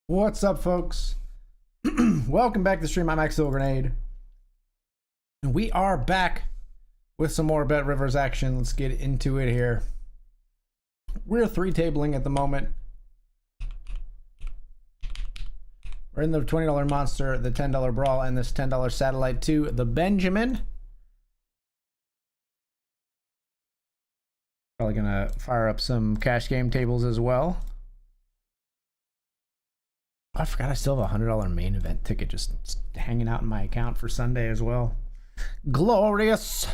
What's up, folks? Welcome back to the stream. I'm Axel Grenade, and we are back with some more BetRivers action. Let's get into it here. We're three-tabling at the moment. We're in the $20 Monster, the $10 Brawl, and this $10 Satellite 2, the Benjamin. Probably gonna fire up some cash game tables as well. I forgot I still have a $100 main event ticket just hanging out in my account for Sunday as well. Glorious.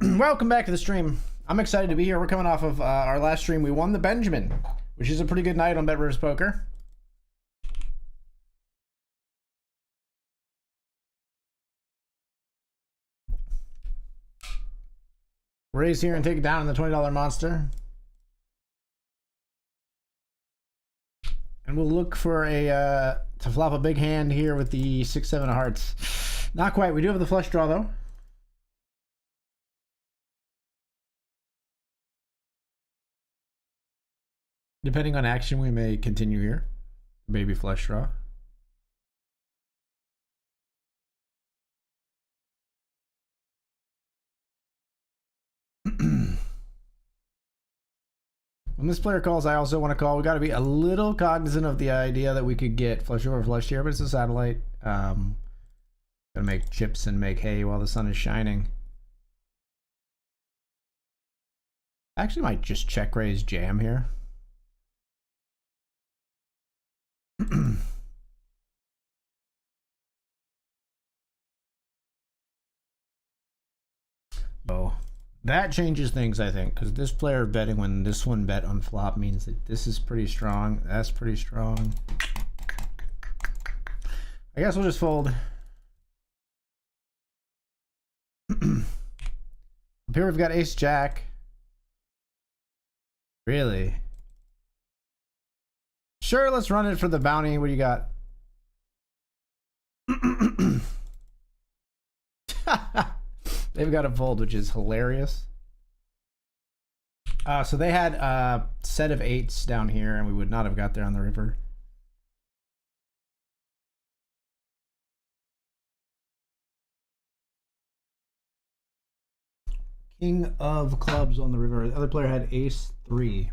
Welcome back to the stream. I'm excited to be here. We're coming off of our last stream. We won the Benjamin, which is a pretty good night on BetRivers Poker. Raise here and take it down in the $20 Monster. And we'll look for a to flop a big hand here with the 6-7 of hearts. Not quite. We do have the flush draw though. Depending on action, we may continue here. Baby flush draw. When this player calls, I also want to call. We got to be a little cognizant of the idea that we could get flush over flush here, but it's a satellite. Gotta make chips and make hay while the sun is shining. Actually, might just check raise jam here. Oh. That changes things, I think, because this player betting when this one bet on flop means that this is pretty strong. That's pretty strong. I guess we'll just fold. Up here we've got ace jack. Really? Sure, let's run it for the bounty. What do you got? They've got a fold, which is hilarious. So they had a set of 8s down here, and we would not have got there on the river. King of clubs on the river. The other player had ace 3.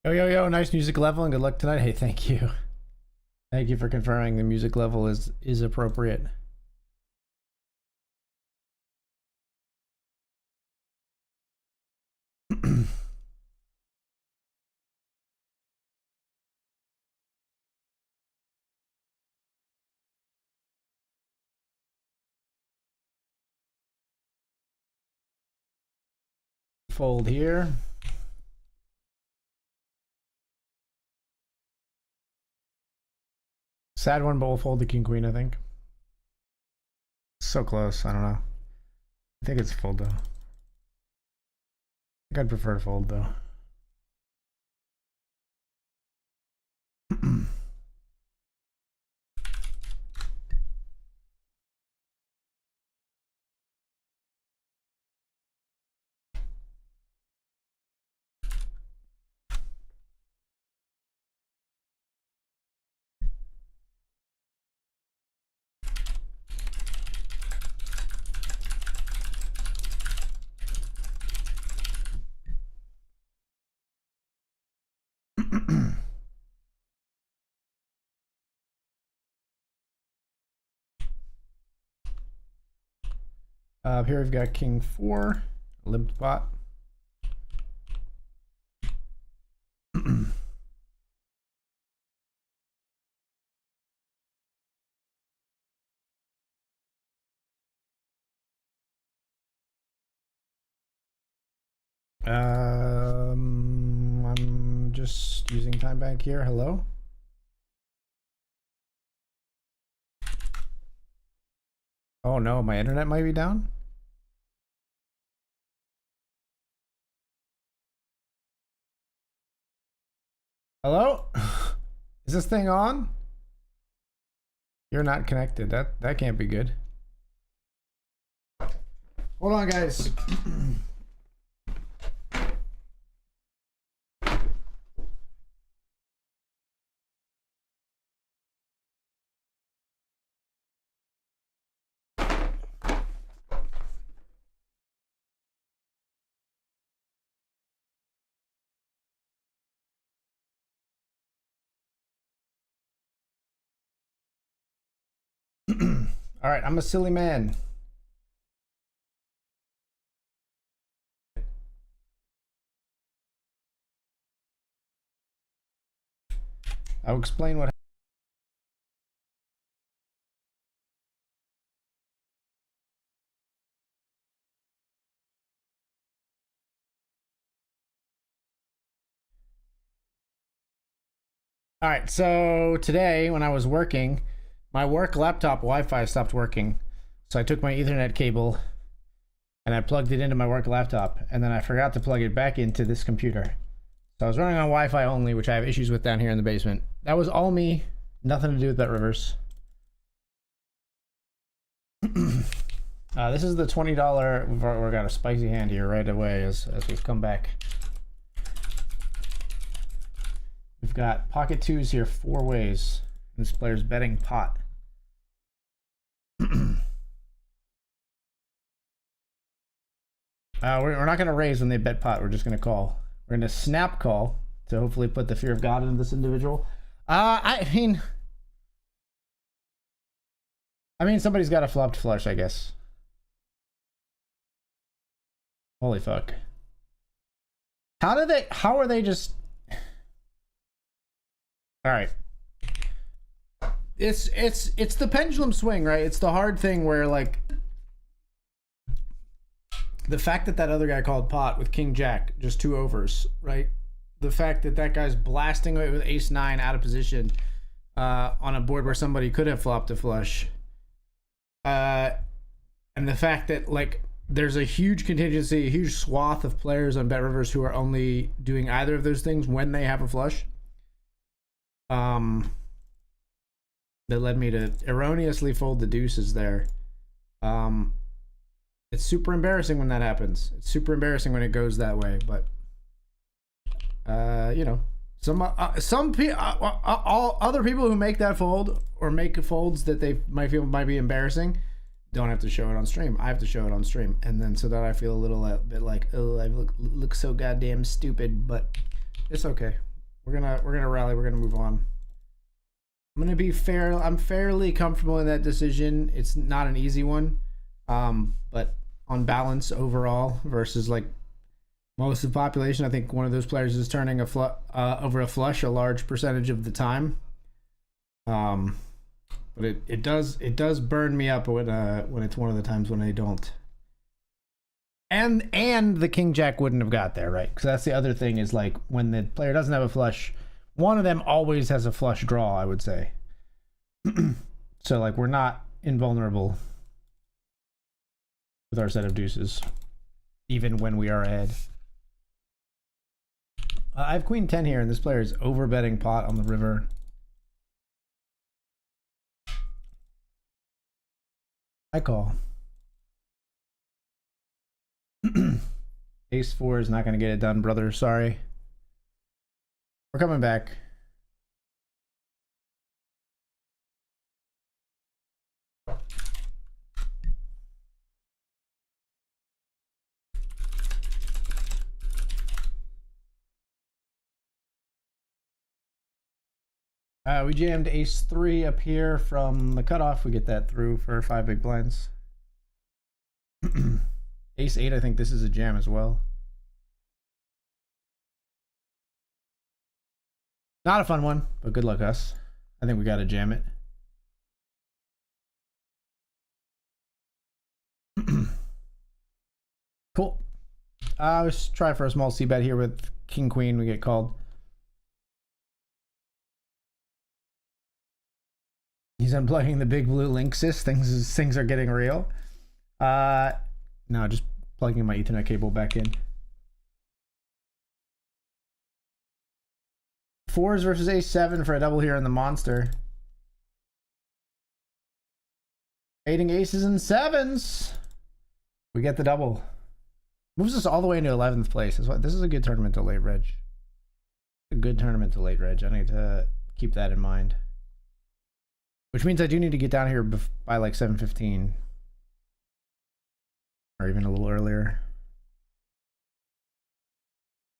Yo, nice music level and good luck tonight. Hey, thank you. Thank you for confirming the music level is appropriate. Fold here. Sad one, but we'll fold the king queen, I think. So close, I don't know. I think it's fold though. I think I'd prefer to fold though. Here we've got king 4, limped pot. I'm just using time bank here. Hello? Oh no, my internet might be down. Hello? Is this thing on? You're not connected. That can't be good. Hold on, guys. All right, I'm a silly man. I'll explain what. All right, so today when I was working, my work laptop Wi-Fi stopped working. So I took my Ethernet cable and I plugged it into my work laptop, and then I forgot to plug it back into this computer. So I was running on Wi-Fi only, which I have issues with down here in the basement. That was all me, nothing to do with BetRivers. This is the $20. We've got a spicy hand here right away as we've come back. We've got pocket twos here 4 ways. This player's betting pot. We're not going to raise when they bet pot. We're just going to call. We're going to snap call to hopefully put the fear of God into this individual. I mean, somebody's got a flopped flush, I guess. Holy fuck. How are they just... All right. It's the pendulum swing, right? It's the hard thing where, like, the fact that other guy called pot with king jack, just 2 overs, right? The fact that guy's blasting away with ace 9 out of position on a board where somebody could have flopped a flush, and the fact that, like, there's a huge contingency, a huge swath of players on BetRivers who are only doing either of those things when they have a flush. That led me to erroneously fold the deuces there. It's super embarrassing when that happens. It's super embarrassing when it goes that way, but you know, some people, all other people who make that fold or make folds that they might feel might be embarrassing don't have to show it on stream. I have to show it on stream, and then so that I feel a little bit like, oh, I look so goddamn stupid, but it's okay. We're gonna rally. We're gonna move on. I'm gonna be fair. I'm fairly comfortable in that decision. It's not an easy one, but on balance overall versus like most of the population, I think one of those players is turning over a flush a large percentage of the time. But it does burn me up when it's one of the times when they don't. And the king jack wouldn't have got there, right? Because that's the other thing is, like, when the player doesn't have a flush, one of them always has a flush draw, I would say. So, like, we're not invulnerable with our set of deuces, even when we are ahead. I have queen 10 here, and this player is over betting pot on the river. I call. Ace 4 is not going to get it done, brother. Sorry. We're coming back. We jammed ace 3 up here from the cutoff. We get that through for 5 big blinds. Ace 8, I think this is a jam as well. Not a fun one, but good luck us. I think we got to jam it. Cool. Let's try for a small C bet here with King Queen. We get called. He's unplugging the big blue Linksys. Things are getting real. No, just plugging my Ethernet cable back in. Fours versus A7 for a double here in the monster. Fading aces and sevens. We get the double. Moves us all the way into 11th place. This is a good tournament to late reg. A good tournament to late reg. I need to keep that in mind. Which means I do need to get down here by like 7:15. Or even a little earlier.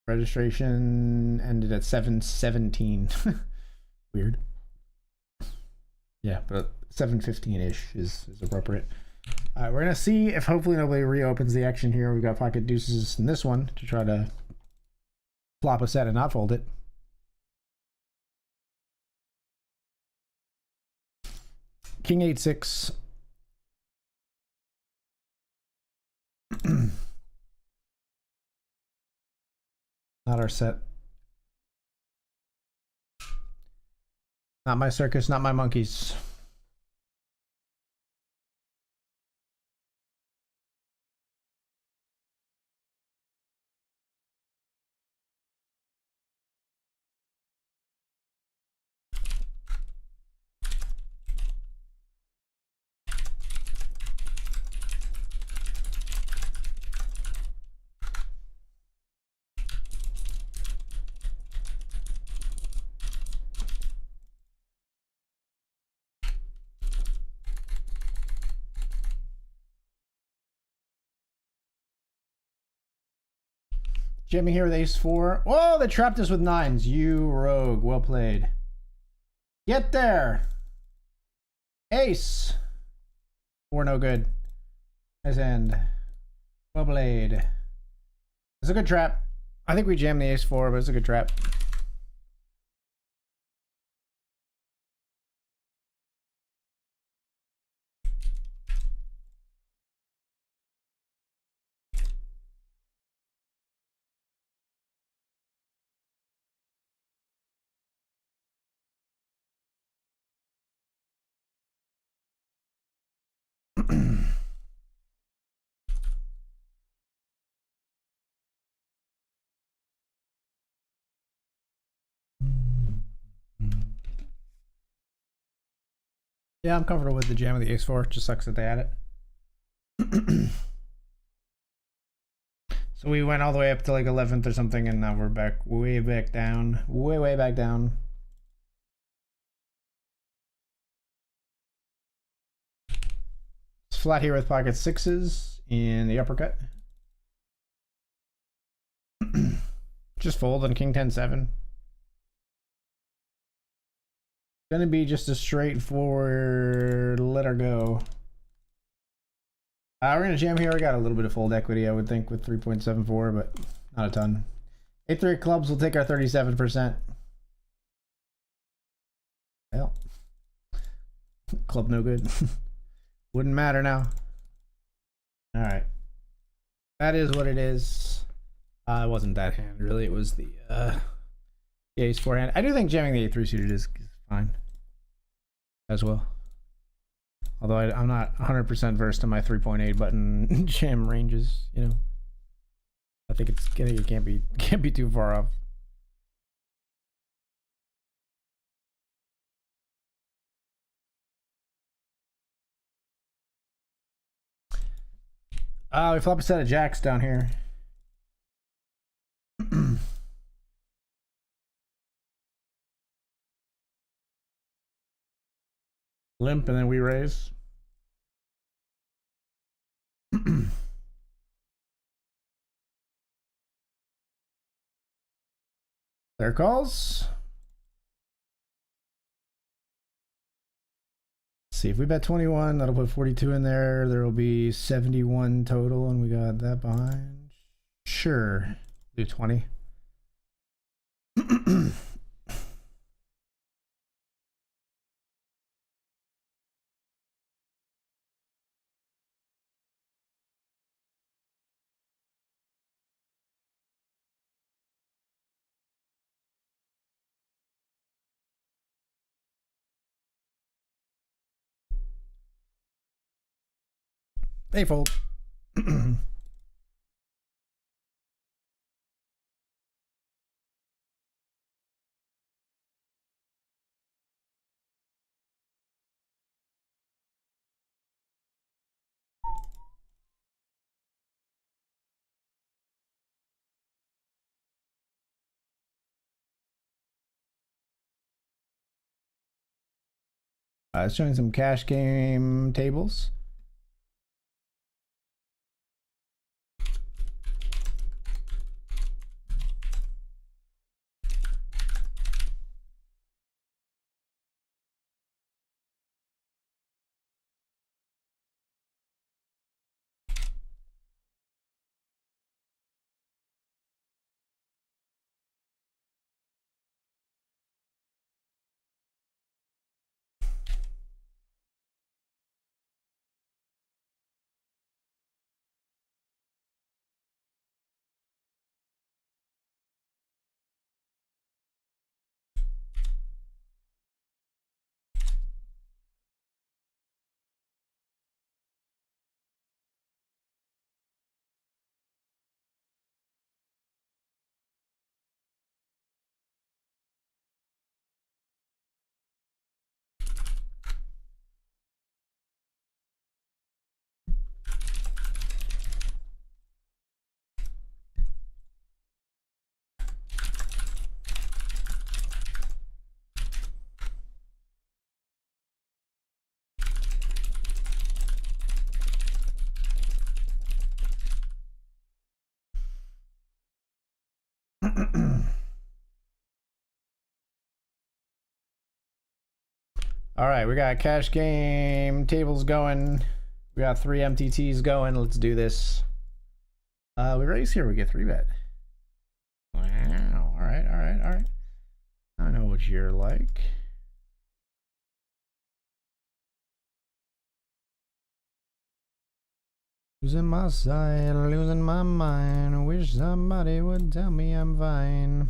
Registration ended at 7:17. Weird. Yeah, but 7:15-ish is appropriate. We're going to see if hopefully nobody reopens the action here. We've got pocket deuces in this one to try to flop a set and not fold it. King 8-6. Not our set. Not my circus, not my monkeys. Jimmy here with ace 4. Oh, they trapped us with nines. You rogue. Well played. Get there. Ace. 4 no good. Nice end. Well played. It's a good trap. I think we jammed the ace 4, but it's a good trap. Yeah, I'm comfortable with the jam of the ace 4. Just sucks that they had it. So we went all the way up to like 11th or something, and now we're back way back down. Way back down. It's flat here with pocket sixes in the uppercut. Just fold on King 10-7. Gonna be just a straightforward let her go. We're gonna jam here. I got a little bit of fold equity, I would think, with 3.74, but not a ton. 8-3 clubs will take our 37%. Well, club no good. Wouldn't matter now. All right, that is what it is. It wasn't that hand really. It was the ace 4 hand. I do think jamming the 8-3 suited is fine as well. Although I'm not 100% versed in my 3.8 button jam ranges, you know. I think it can't be too far off. We flop a set of jacks down here. Limp, and then we raise. There calls. see, if we bet 21, that'll put 42 in there. There will be 71 total, and we got that behind. Sure, do 20. They fold. It's showing some cash game tables. All right, we got cash game tables going. We got 3 MTTs going. Let's do this. We raise here. We get 3-bet. Wow. All right, all right, all right. I know what you're like. Losing my sight, losing my mind. Wish somebody would tell me I'm fine.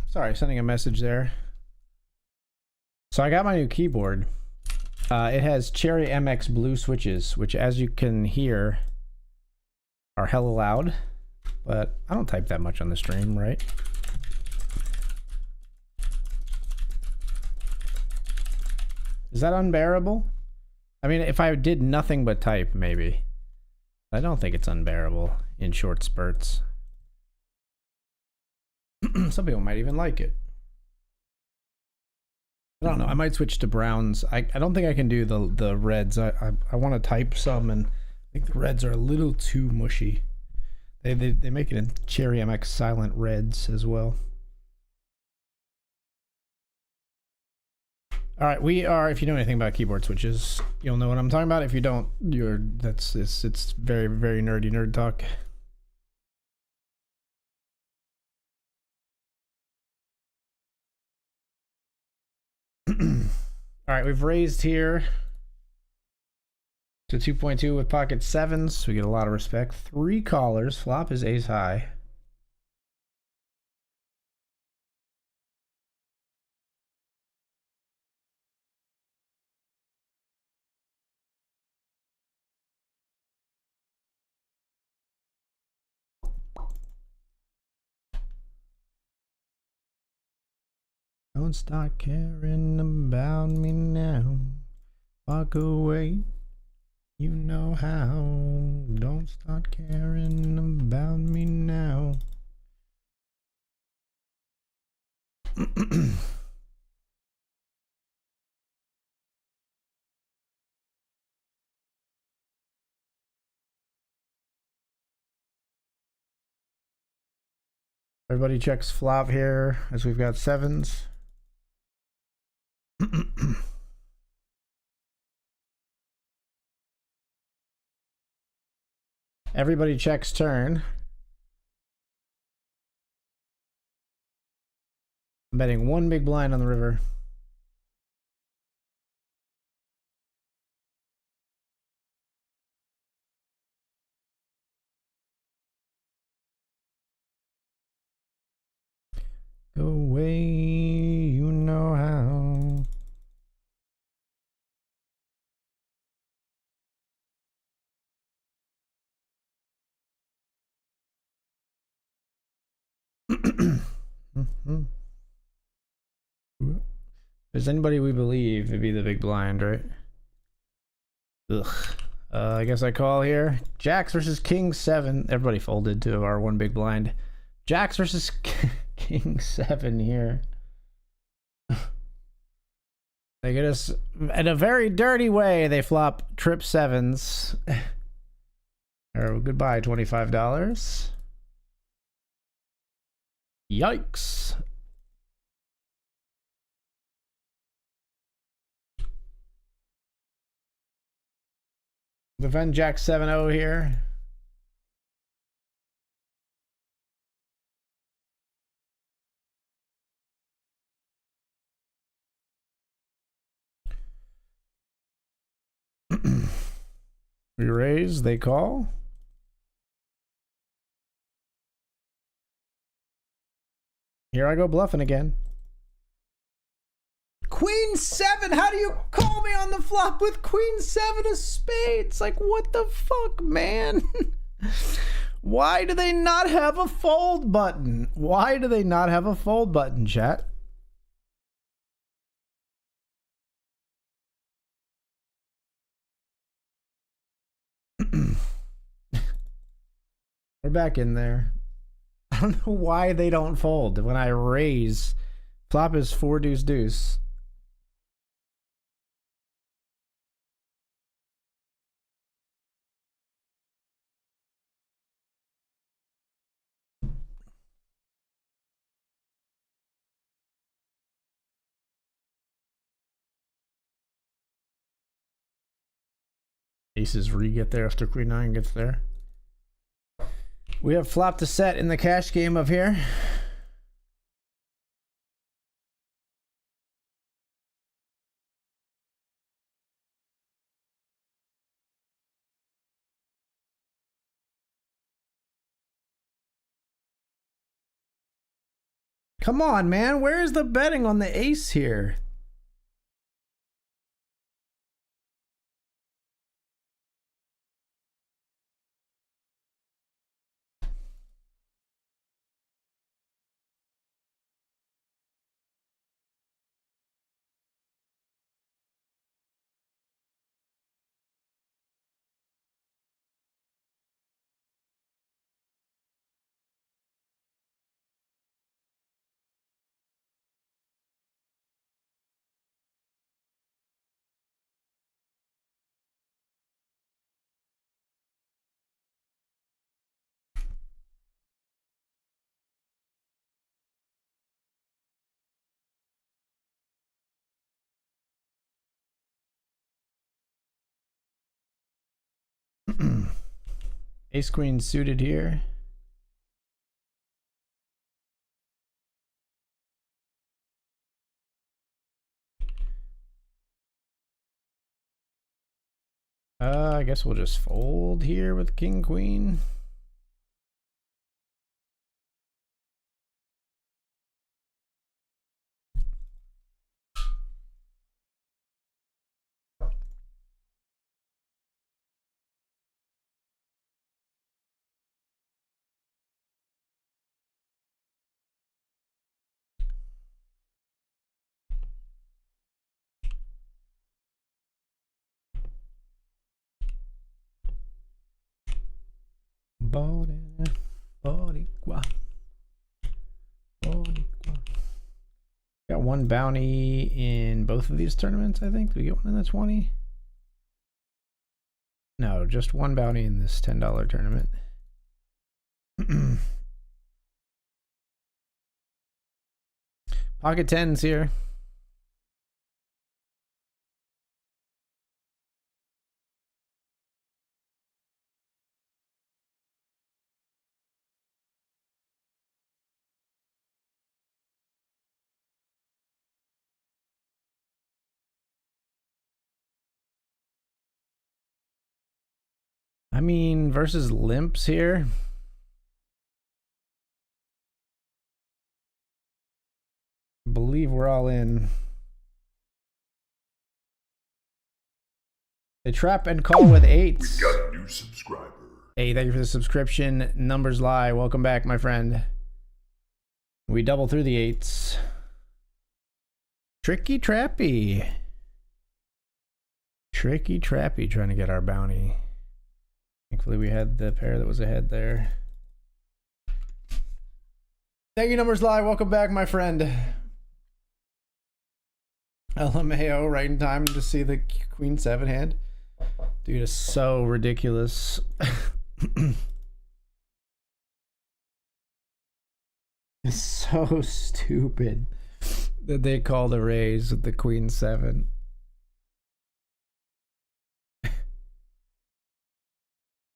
Sorry, sending a message there. So I got my new keyboard. It has Cherry MX blue switches, which as you can hear are hella loud, but I don't type that much on the stream, right? Is that unbearable? I mean, if I did nothing but type, maybe. I don't think it's unbearable in short spurts. Some people might even like it. I don't know. I might switch to browns. I don't think I can do the reds. I want to type some, and I think the reds are a little too mushy. They make it in Cherry MX Silent Reds as well. All right, we are. If you know anything about keyboard switches, you'll know what I'm talking about. If you don't, it's very very nerdy nerd talk. All right, we've raised here to 2.2 with pocket sevens. We get a lot of respect. 3 callers. Flop is ace high. Don't start caring about me now. Walk away. You know how. Don't start caring about me now. Everybody checks flop here as we've got sevens. Everybody checks turn. I'm betting 1 big blind on the river. Go away, you know how. If there's anybody we believe, it'd be the big blind, right? Ugh. I guess I call here. Jacks versus King 7. Everybody folded to our 1 big blind. Jacks versus King 7 here. They get us in a very dirty way. They flop trip sevens. Or goodbye, $25. Yikes. Defend Jack 7-0 here. We raise, they call. Here I go bluffing again. Queen 7, how do you call me on the flop with Queen 7 of spades? Like, what the fuck, man? Why do they not have a fold button? Why do they not have a fold button, chat? We're back in there. I don't know why they don't fold. When I raise, flop is 4 deuce deuce. Aces re-get there after Queen 9 gets there. We have flop to set in the cash game of here. Come on, man. Where is the betting on the ace here? Ace queen suited here. I guess we'll just fold here with king queen. Got one bounty in both of these tournaments, I think. Did we get one in the 20? No, just one bounty in this $10 tournament. Pocket tens here. I mean, versus limps here. I believe we're all in. They trap and call with eights. We got a new subscriber. Hey, thank you for the subscription. Numbers lie. Welcome back, my friend. We double through the eights. Tricky trappy. Tricky trappy trying to get our bounty. Thankfully, we had the pair that was ahead there. Thank you, Numbers Lie. Welcome back, my friend. LMAO right in time to see the Queen 7 hand. Dude, is so ridiculous. It's so stupid that they call the raise with the Queen 7.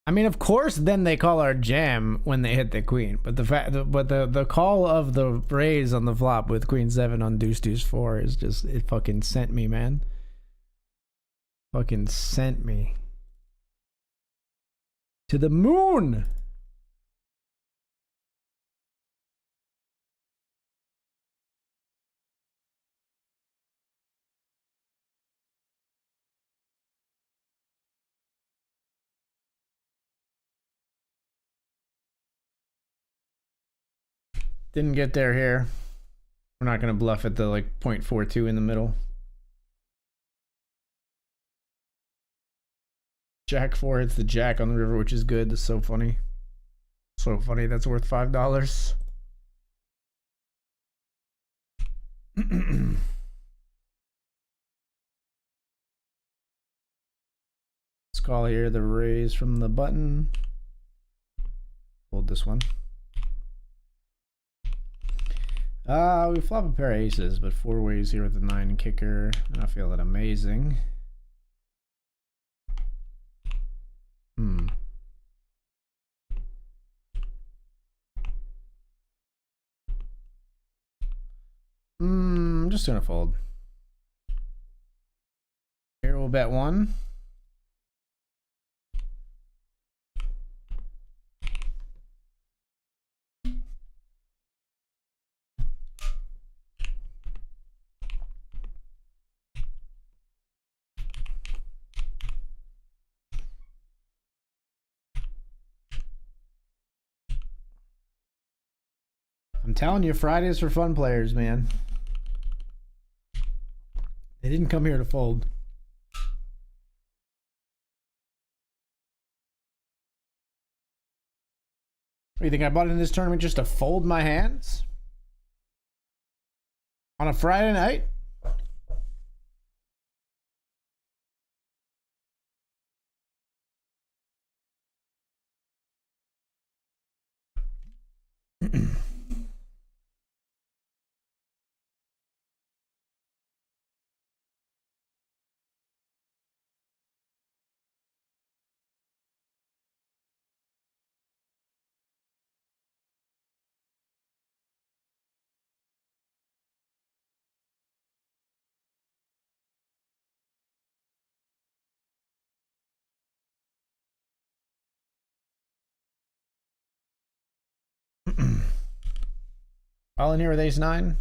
I mean, of course, then they call our jam when they hit the queen, but the call of the raise on the flop with Queen 7 on deuce deuce 4 is just, it fucking sent me, man. Fucking sent me to the moon. Didn't get there here. We're not gonna bluff at the like 0.42 in the middle. Jack 4 hits the jack on the river, which is good. That's so funny. So funny. That's worth $5. Let's call here the raise from the button. Hold this one. We flop a pair of aces, but 4 ways here with the 9 kicker. I feel that amazing. I'm just gonna fold. Here we'll bet 1. I'm telling you, Fridays for fun players, man. They didn't come here to fold. What do you think? I bought in this tournament just to fold my hands? On a Friday night? All in here with ace nine.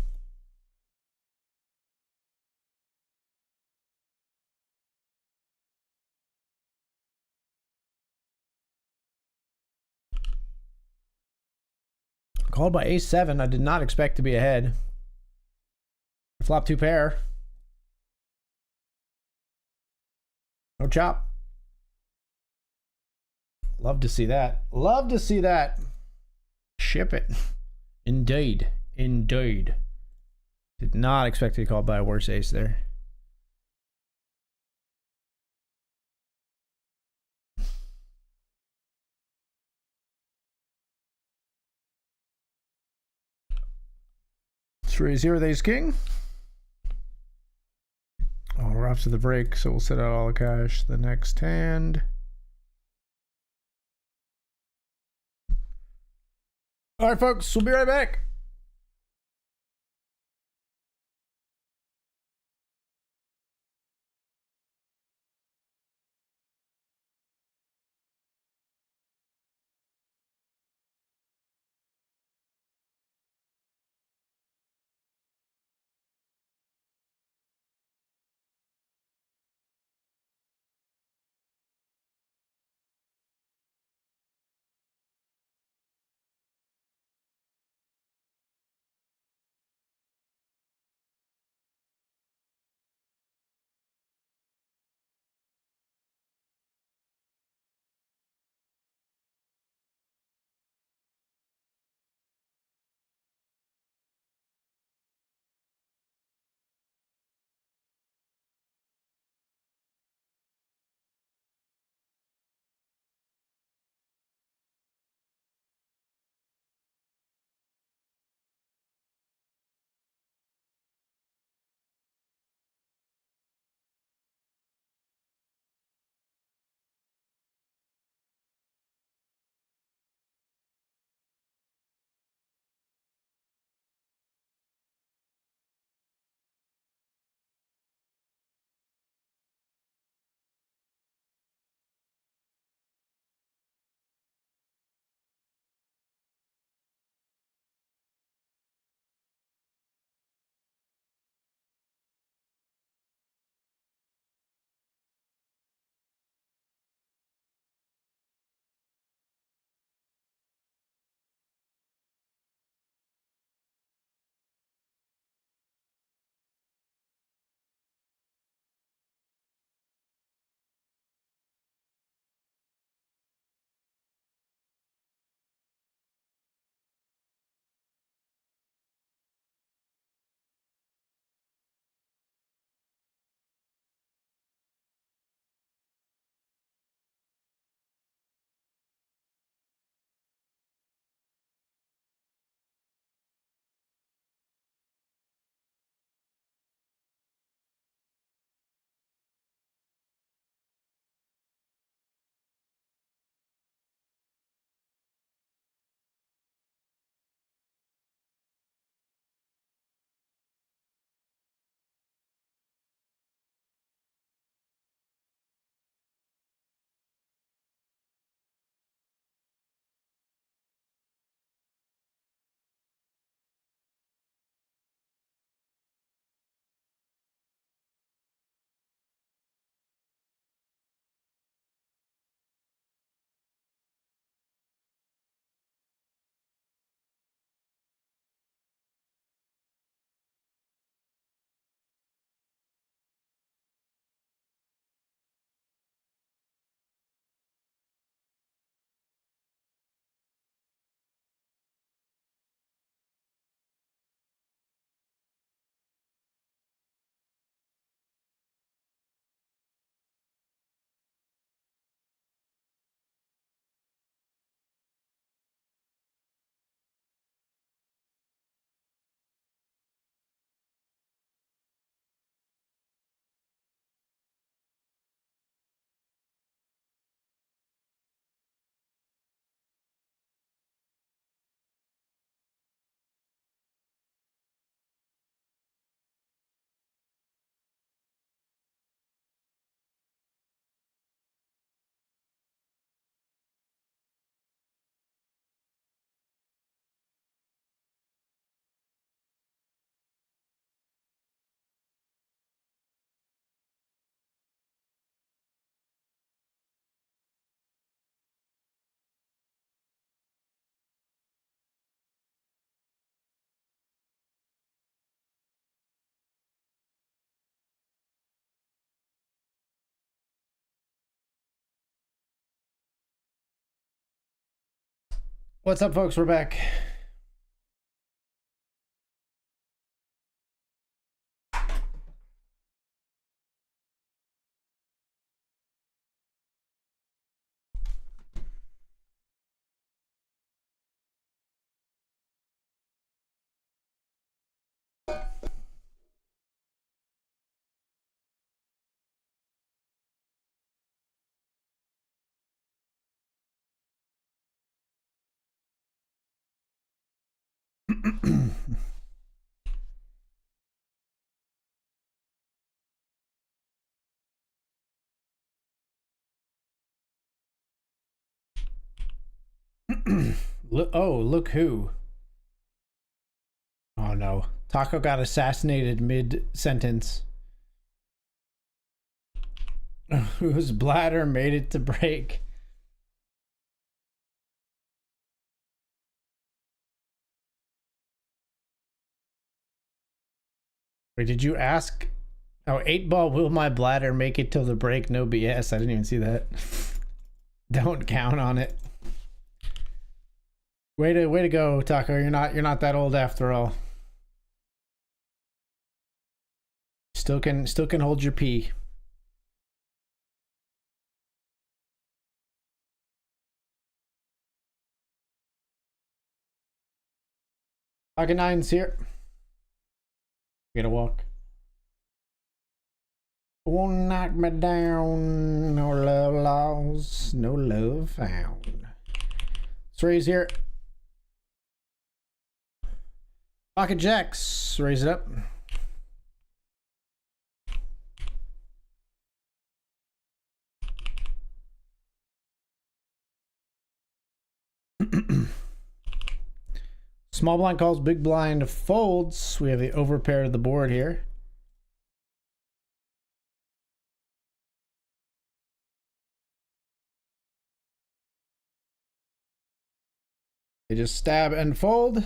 Called by ace seven. I did not expect to be ahead. Flop two pair. No chop. Love to see that. Love to see that. Ship it. Indeed. Indeed. Did not expect to be called by a worse ace there. Let's raise here with ace king. Oh, we're off to the break, so we'll set out all the cash. The next hand. All right, folks, we'll be right back. What's up, folks? We're back. Look who. Oh no. Taco got assassinated mid-sentence. Whose bladder made it to break. Wait, did you ask? Oh, 8-ball, will my bladder make it till the break? No BS. I didn't even see that. Don't count on it. Way to go, Taco. You're not that old after all. Still can hold your pee. Pocket nine's here. Get a walk. Won't knock me down. No love lost, no love found. Let's raise here. Pocket jacks. Raise it up. Small blind calls, big blind folds. We have the overpair of the board here. They just stab and fold.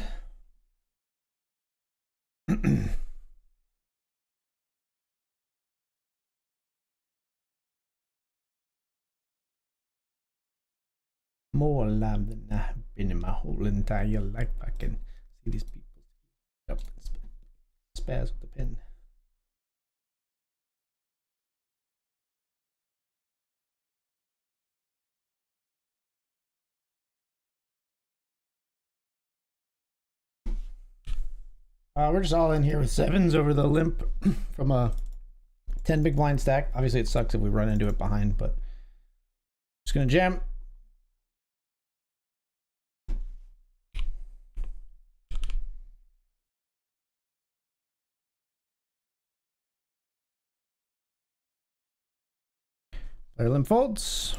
More alive than I've been in my whole entire life. I can see these people up and spaz with the pen. We're just all in here with sevens over the limp from a 10 big blind stack. Obviously, it sucks if we run into it behind, but just gonna jam. Player limp folds.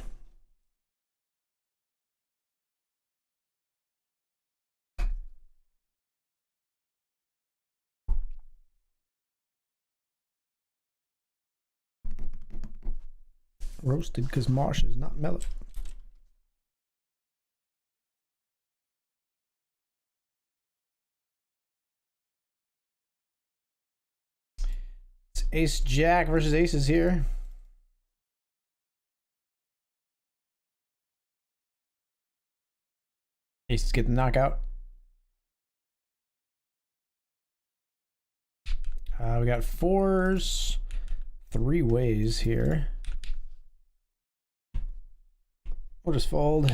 Roasted because Marsh is not mellow. It's ace jack versus aces here. Aces get the knockout. We got fours, 3 ways here. We'll just fold.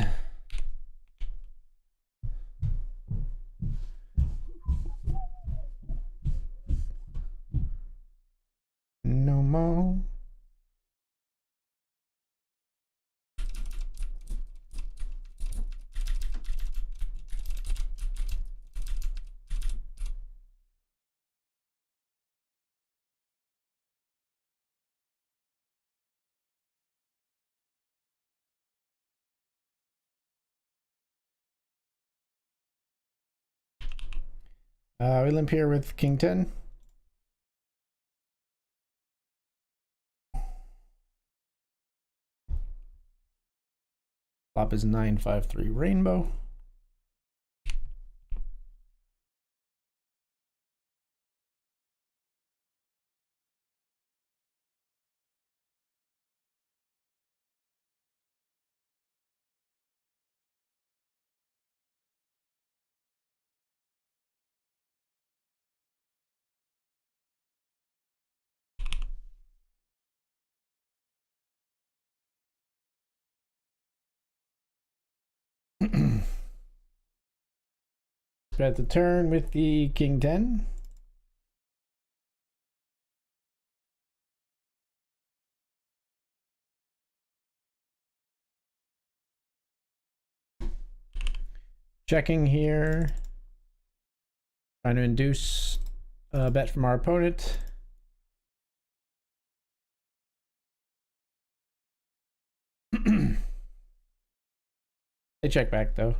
No more. We limp here with king 10. Flop is 9-5-3 rainbow. Bet the turn with the king 10. Checking here. Trying to induce a bet from our opponent. They check back though.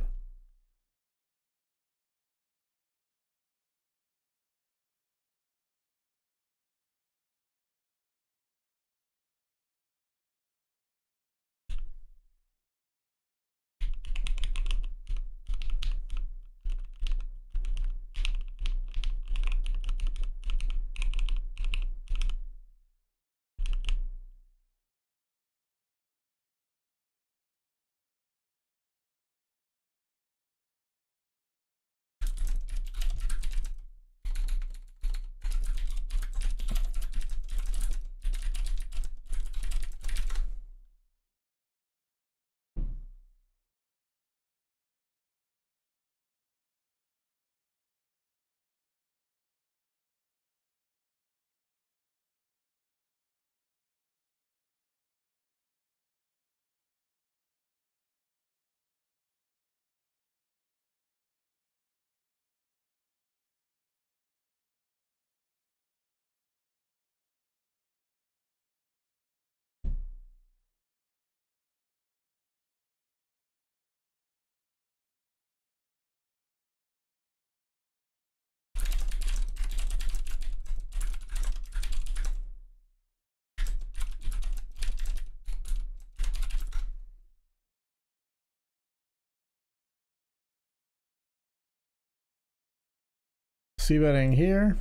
C betting here.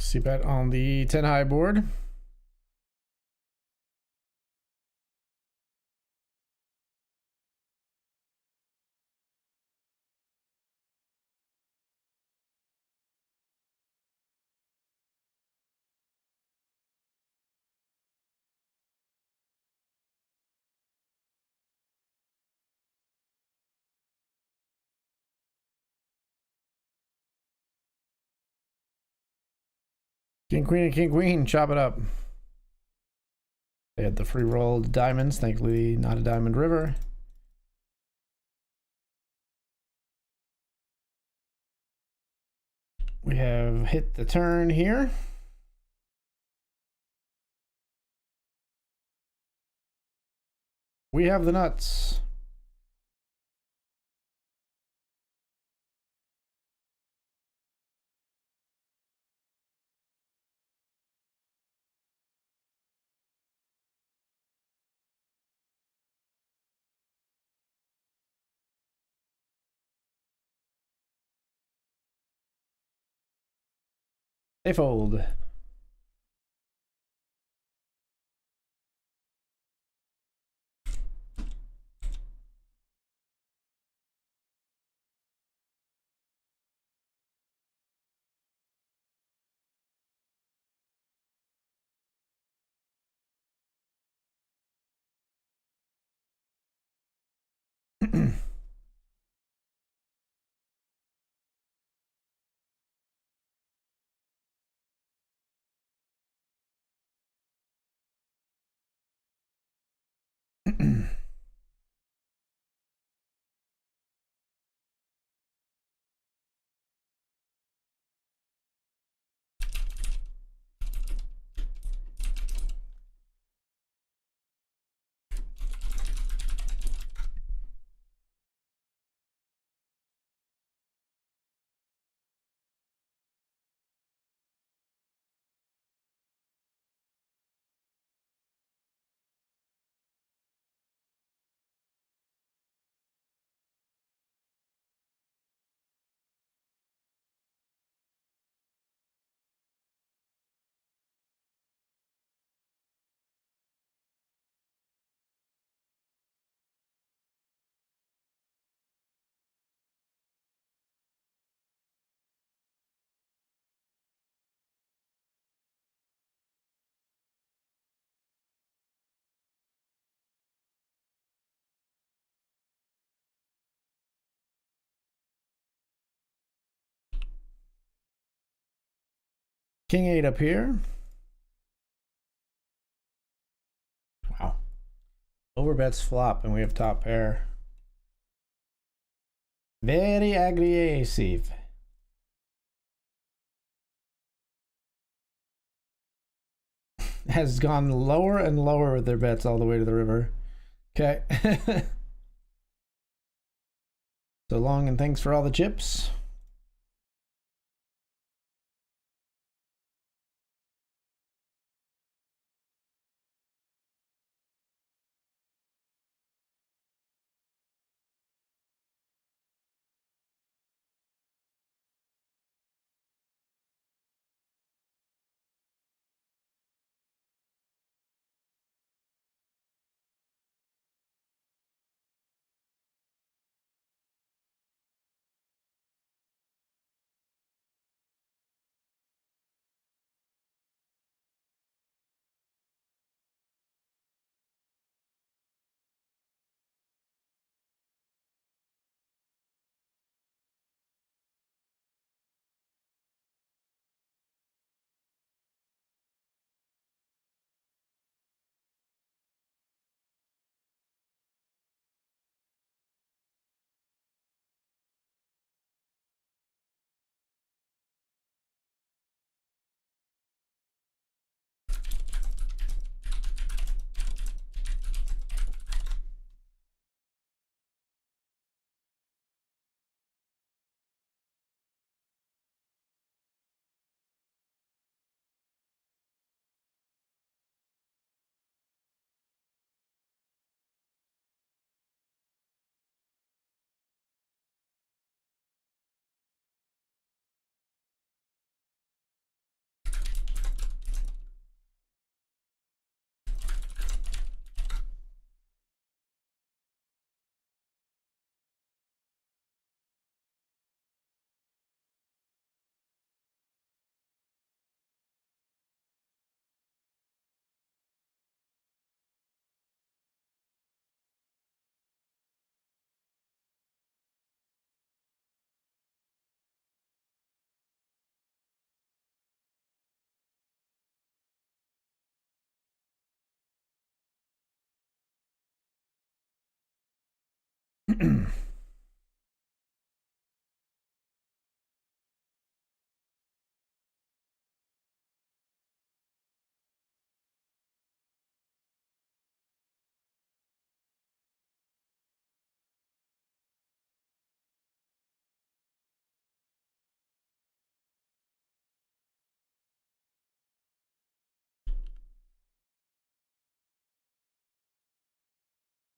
C bet on the 10 high board. King queen and king queen, chop it up. They had the free rolled diamonds, thankfully not a diamond river. We have hit the turn here. We have the nuts. They fold. King 8 up here. Wow. Overbets flop and we have top pair. Very aggressive. Has gone lower and lower with their bets all the way to the river. Okay. So long and thanks for all the chips.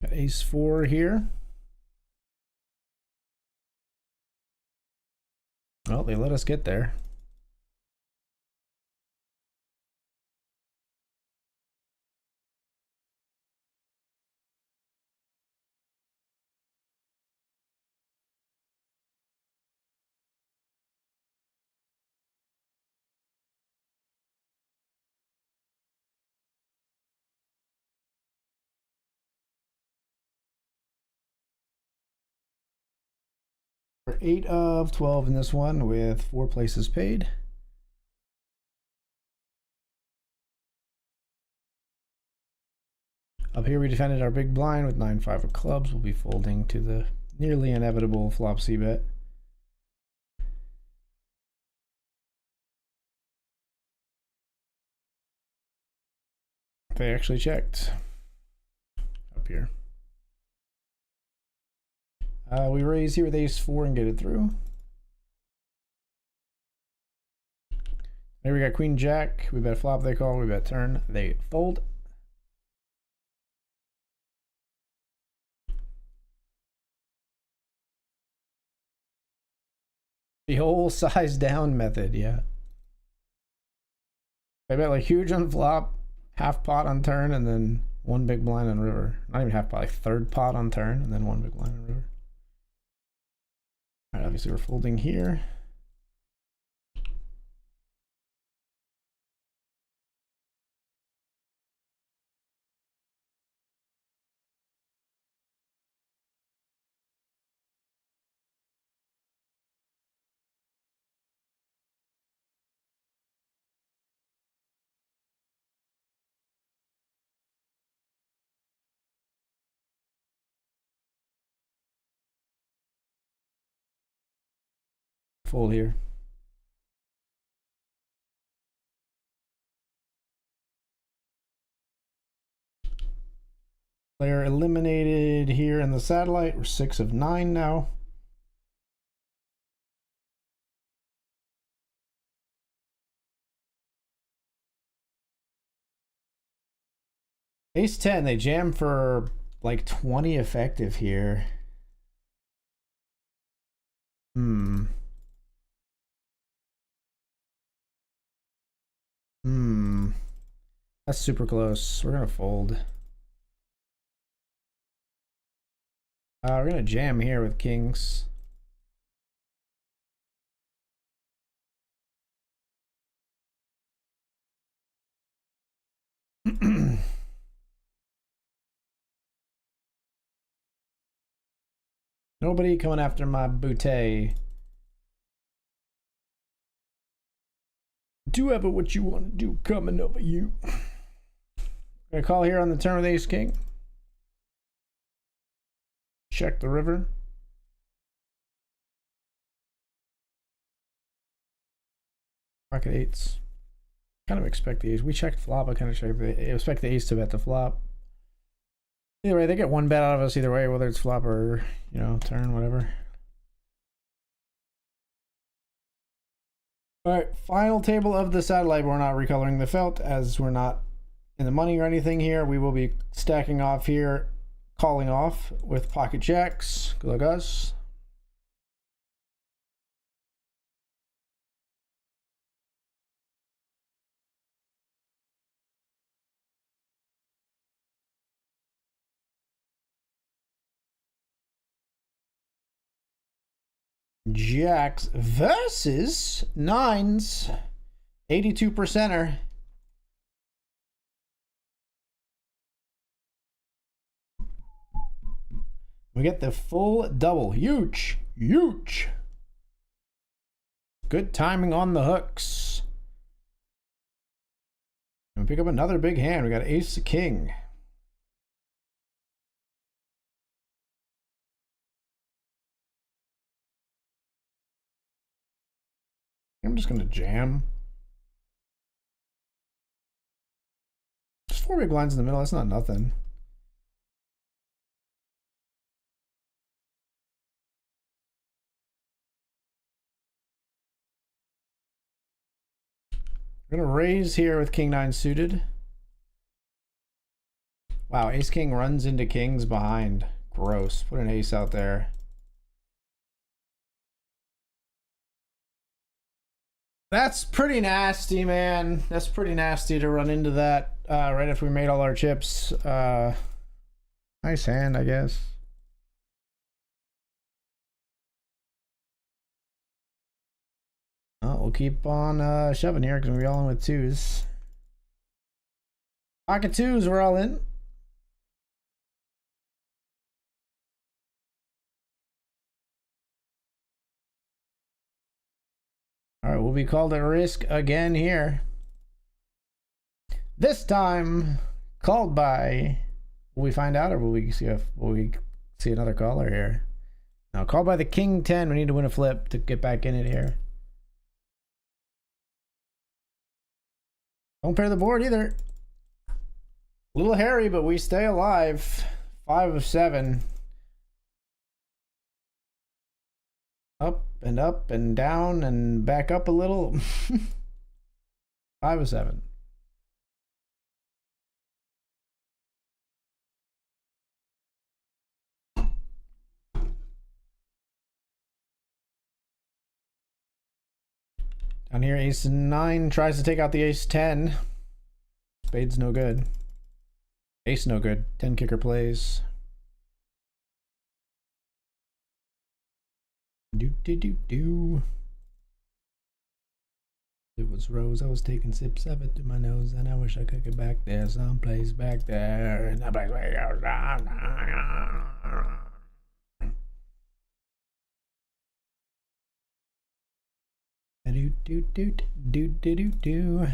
Got ace 4 here. Well, they let us get there. We're 8 of 12 in this one with 4 places paid. Up here we defended our big blind with 9-5 of clubs. We'll be folding to the nearly inevitable flop c-bet. They actually checked up here. We raise here with ace 4 and get it through. There we got queen jack. We bet flop, they call. We bet turn, they fold. The whole size down method, yeah. I bet like huge on flop, half pot on turn, and then one big blind on river. Not even half pot, like third pot on turn, and then one big blind on river. All right, obviously we're folding here. fold here. Player eliminated here in the satellite. We're 6 of 9 now. Ace 10, they jam for like 20 effective here. That's super close. We're gonna fold. We're gonna jam here with kings. Nobody coming after my bootay. Do ever what you want to do coming over you. Gonna call here on the turn with ace king. Check the river. Pocket eights. Kind of expect the ace. We checked flop. I kind of expect the ace to bet the flop. Either way, they get one bet out of us either way, whether it's flop or, you know, turn, whatever. All right, final table of the satellite. We're not recoloring the felt as we're not in the money or anything here. We will be stacking off here, calling off with pocket jacks. Good luck us. Jacks versus nines. 82%er. We get the full double. Huge. Huge. Good timing on the hooks. And we pick up another big hand. We got ace king. I'm just gonna jam. Just 4 big blinds in the middle. That's not nothing. We're gonna raise here with king 9 suited. Wow, ace king runs into kings behind. Gross. Put an ace out there. That's pretty nasty, man. That's pretty nasty to run into that right after we made all our chips. Nice hand, I guess. We'll keep on shoving here because we're all in with twos. Pocket twos, we're all in. All right, we'll be called at risk again here. This time, called by. Will we find out, or will we see another caller here? Now, called by the king 10. We need to win a flip to get back in it here. Don't pair the board either. A little hairy, but we stay alive. 5 of 7. Up and down and back up a little. 5 of 7. Down here, ace 9 tries to take out the ace 10. Spade's no good. Ace no good. 10 kicker plays. Do. It was Rose. I was taking sips of it through my nose, and I wish I could get back there, someplace back there, and that place where do.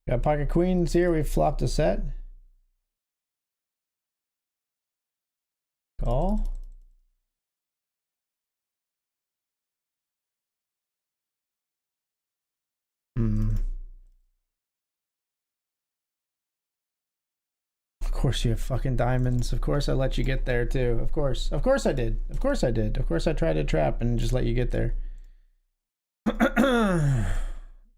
Got pocket queens here. We flopped a set. Call. Of course you have fucking diamonds. Of course I let you get there too. Of course. Of course I did. Of course I did. Of course I tried to trap and just let you get there.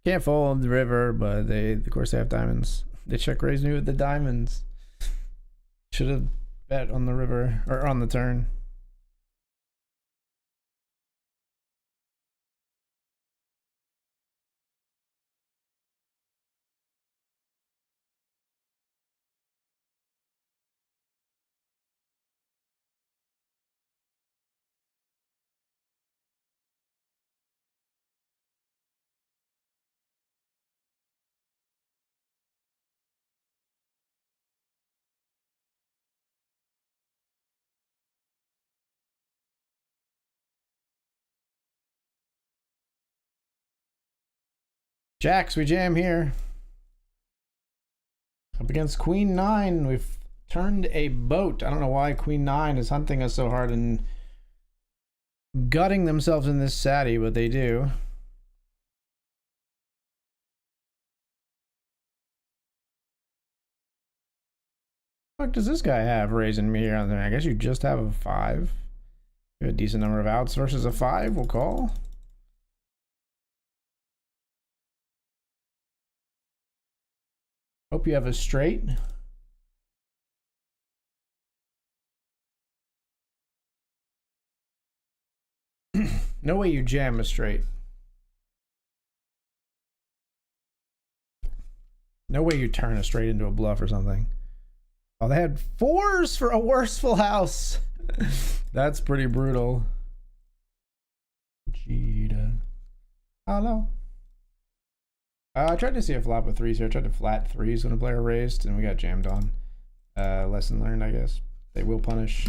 Can't fold the river, but they of course they have diamonds. They check raised me with the diamonds. Should have bet on the river or on the turn. Jacks, we jam here. Up against Queen 9. We've turned a boat. I don't know why Queen 9 is hunting us so hard and gutting themselves in this satty, but they do. What does this guy have raising me here? I guess you just have a 5. You have a decent number of outs versus a 5. We'll call. Hope you have a straight. No way you jam a straight. No way you turn a straight into a bluff or something. Oh, they had 4s for a worse full house. That's pretty brutal. Cheetah. Hello. I tried to see a flop with 3s here. I tried to flat 3s when a player raised, and we got jammed on. Lesson learned, I guess. They will punish.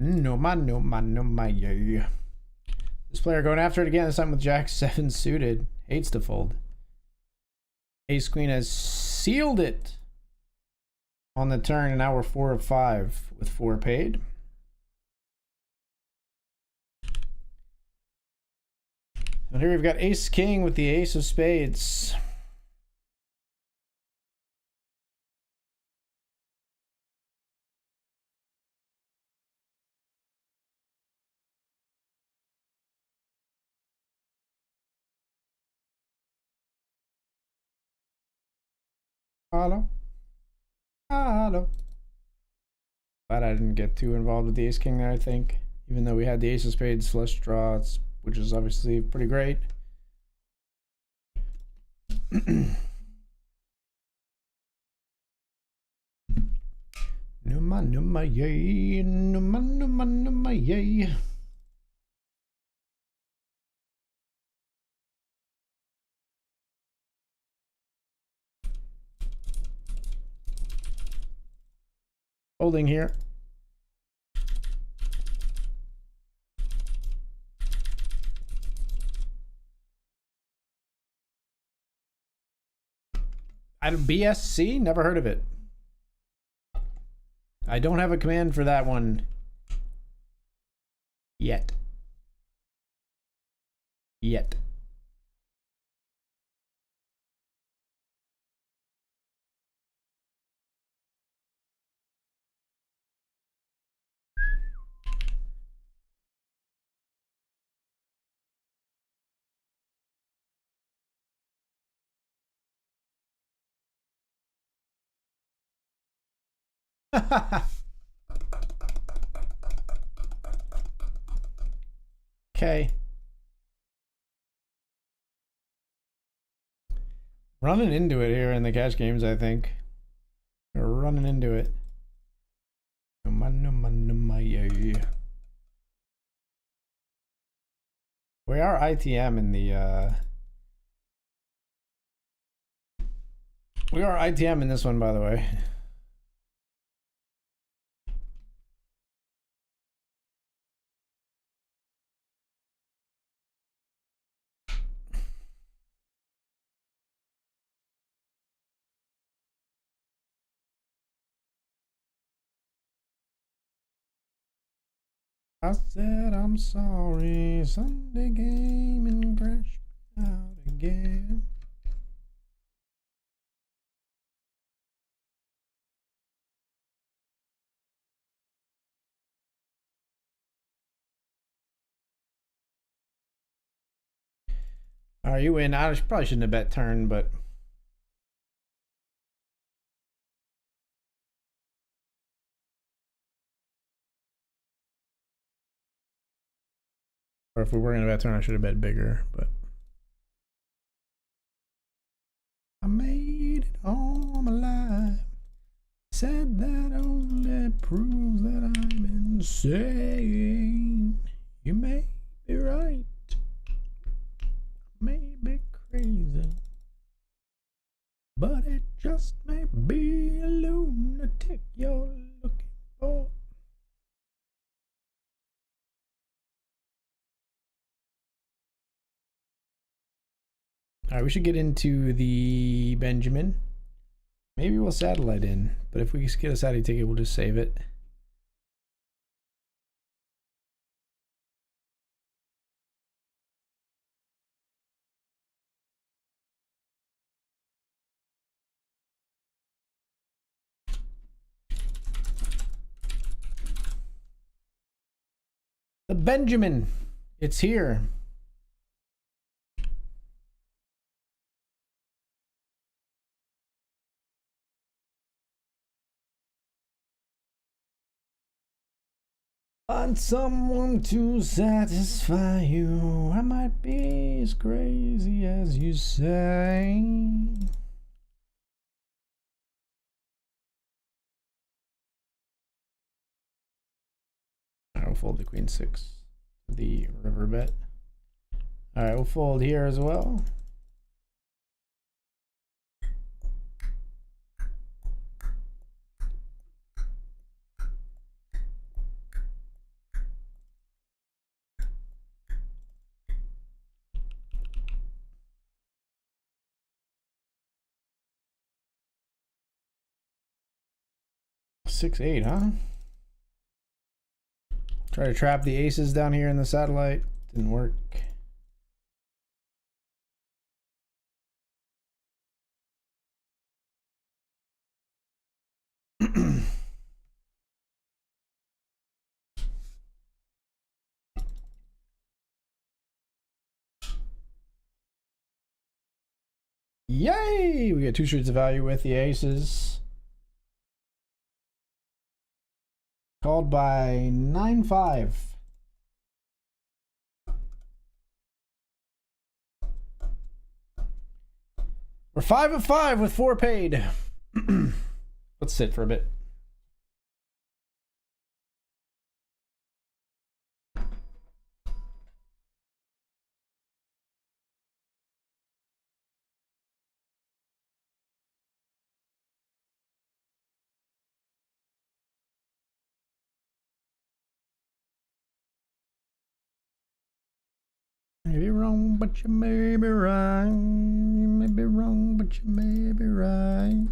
No my, yeah. This player going after it again, this time with Jack 7 suited. Hates to fold. Ace Queen has sealed it on the turn, and now we're 4 of 5 with 4 paid. And here we've got Ace King with the Ace of Spades. Hello. Hello. Glad I didn't get too involved with the Ace King there, I think. Even though we had the Ace of Spades flush draws, which is obviously pretty great. Numa, yay. Numa, yay. Holding here. BSC? Never heard of it. I don't have a command for that one yet. Yet. Okay. Running into it here in the cash games, I think. We're running into it. Yeah. We are ITM in the we are ITM in this one, by the way. I said I'm sorry, Sunday game and crashed out again. All right, you win. I probably shouldn't have bet turn, but or if we were gonna bet turn, I should have bet bigger. But I made it home alive. Said that only proves that I'm insane. You may be right. May be crazy. But it just may be a lunatic you're looking for. Alright, we should get into the Benjamin. Maybe we'll satellite in, but if we get a satellite ticket, we'll just save it. The Benjamin, it's here. Find someone to satisfy you. I might be as crazy as you say. I'll fold the queen six, the river bet. All right, we'll fold here as well. Six, eight, huh? Try to trap the aces down here in the satellite. Didn't work. Yay! We get 2 streets of value with the aces. Called by 9-5. We're 5 of 5 with 4 paid. Let's sit for a bit. You're wrong, but you may be right. You may be wrong, but you may be right.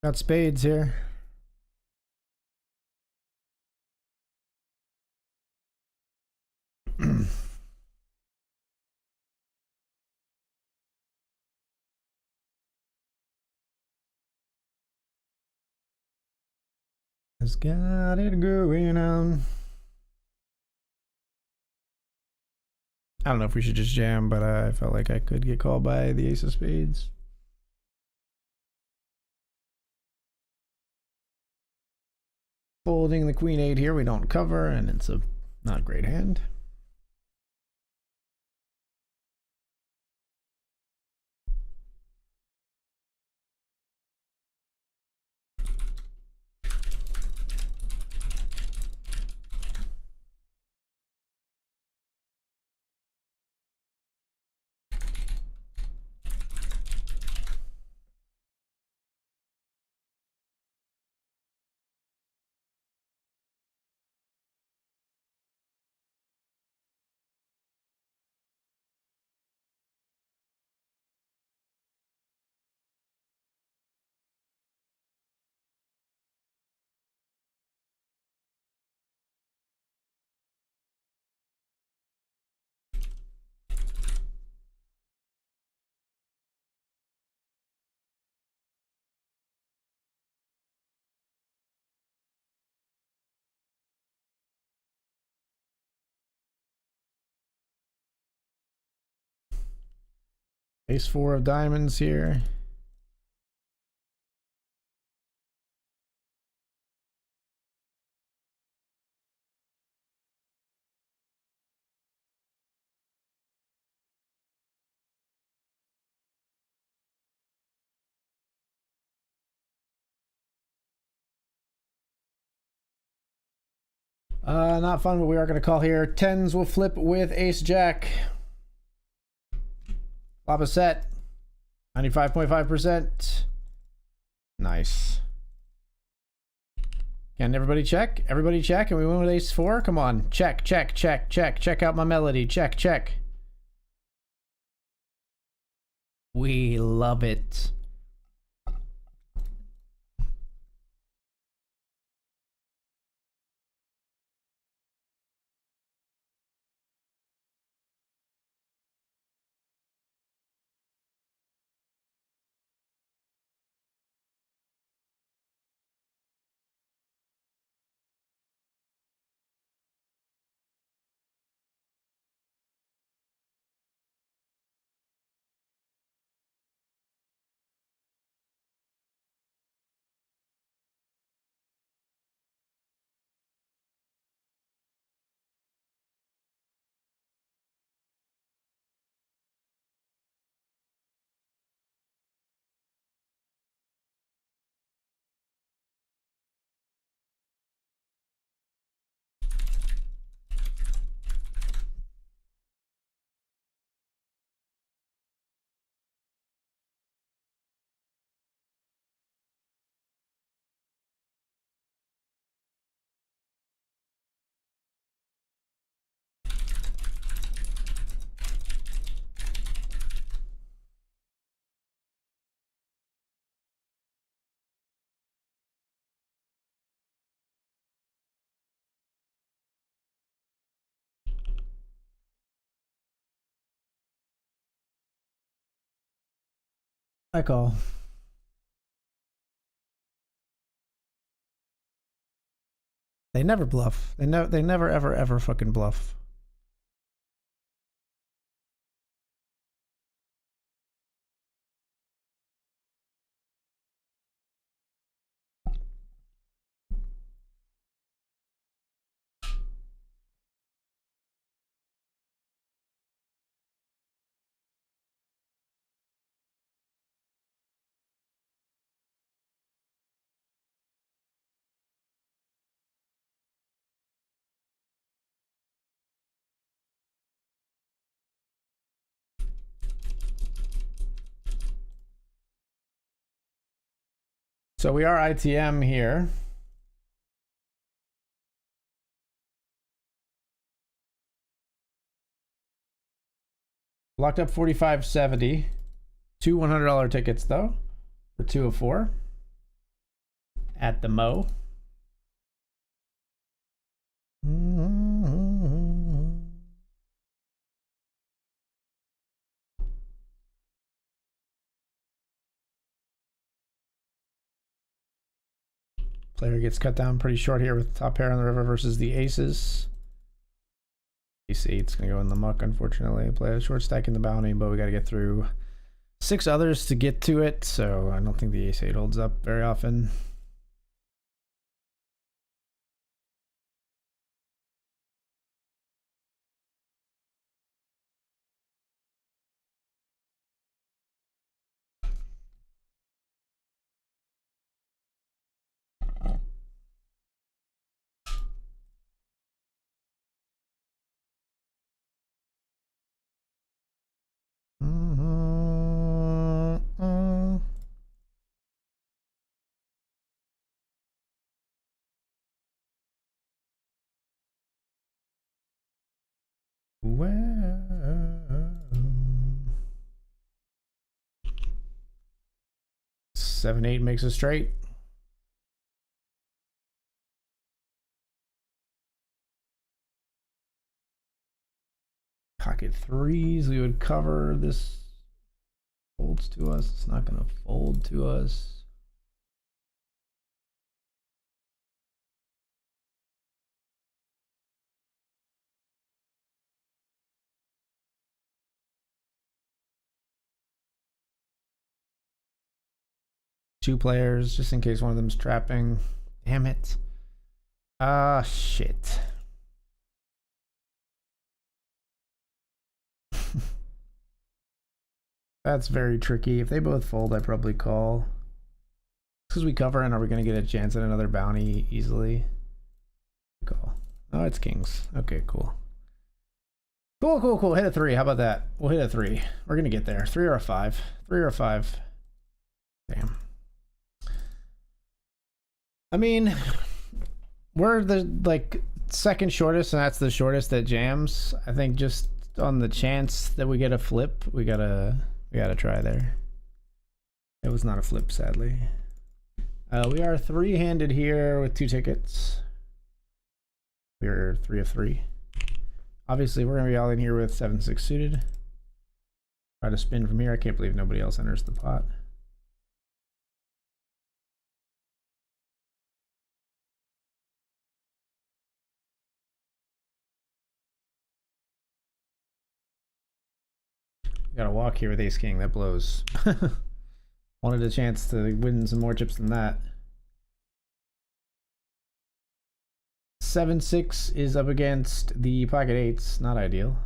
Got spades here. Has got it going on. I don't know if we should just jam, but I felt like I could get called by the ace of spades. Folding the queen 8 here, we don't cover, and it's a not great hand. Ace four of diamonds here. Not fun, but we are going to call here. Tens will flip with ace jack. Flop a set. 95.5%. Nice. Can everybody check? Everybody check, and we win with ace four? Come on. Check, check, check, check. Check out my melody. Check, check. We love it. I call. They never bluff. They never ever fucking bluff. So we are ITM here. Locked up 45.70. Two $100 tickets though. For 2 of 4. At the Mo. Player gets cut down pretty short here with top pair on the river versus the aces. Ace 8's gonna go in the muck, unfortunately. Play a short stack in the bounty, but we gotta get through 6 others to get to it, so I don't think the ace 8 holds up very often. Well, 7-8 makes a straight. Pocket threes, we would cover. This folds to us. It's not going to fold to us. 2 players, just in case one of them's trapping. Damn it. Ah, shit. That's very tricky. If they both fold, I probably call. Because we cover, and are we going to get a chance at another bounty easily? Call. Oh, it's kings. Okay, cool. Cool. Hit a 3. How about that? We'll hit a 3. We're going to get there. 3 or a 5. 3 or a 5. Damn. I mean, we're the, like, second shortest, and that's the shortest that jams. I think just on the chance that we get a flip, we gotta try there. It was not a flip, sadly. We are 3-handed here with 2 tickets. We're 3 of 3. Obviously, we're gonna be all in here with 7-6 suited. Try to spin from here. I can't believe nobody else enters the pot. Got to walk here with ace king. That blows. Wanted a chance to win some more chips than that. 7-6 is up against the pocket 8s. Not ideal.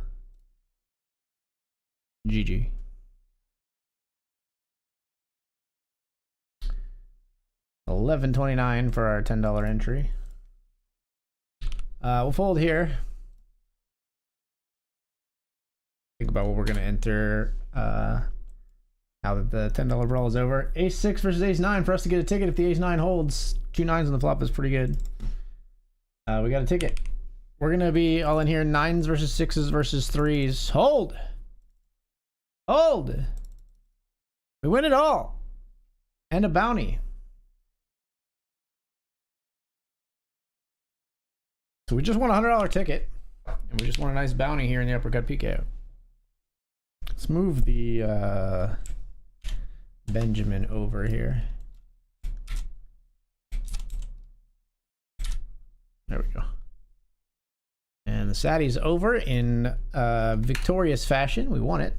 GG. $11.29 for our $10 entry. We'll fold here. Think about what we're gonna enter now that the $10 brawl is over. Ace 6 versus ace 9 for us to get a ticket. If the ace 9 holds, 2 9s on the flop is pretty good. We got a ticket. We're gonna be all in here. 9s versus 6s versus 3s. Hold. We win it all, and a bounty. So we just won a $100 ticket, and we just won a nice bounty here in the uppercut PKO. Let's move the Benjamin over here. There we go. And the Satty's over in victorious fashion. We won it.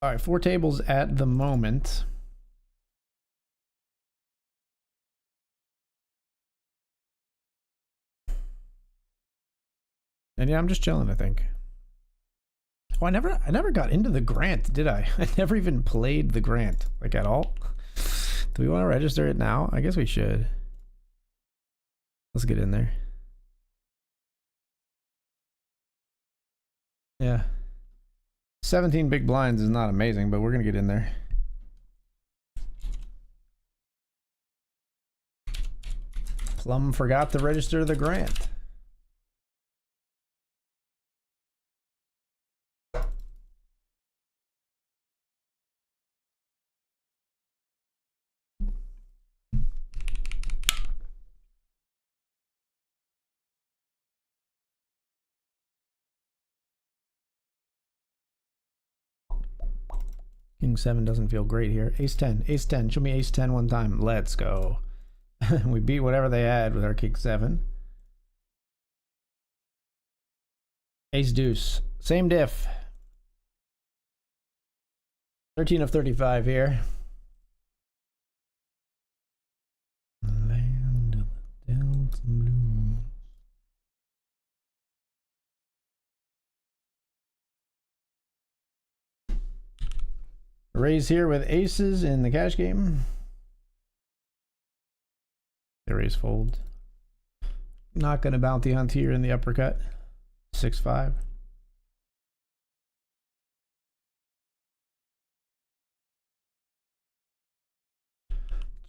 All right, 4 tables at the moment. And yeah, I'm just chilling, I think. Oh, I never got into the grant, did I? I never even played the grant, like, at all. Do we want to register it now? I guess we should. Let's get in there. Yeah. 17 big blinds is not amazing, but we're gonna get in there. Plum forgot to register the grant. King 7 doesn't feel great here. Ace 10, ace 10. Show me ace 10 one time. Let's go. We beat whatever they had with our King 7. Ace deuce. Same diff. 13 of 35 here. Land of the Delta Blues. Raise here with aces in the cash game. The raise fold. Not going to bounty hunt here in the uppercut. 6-5.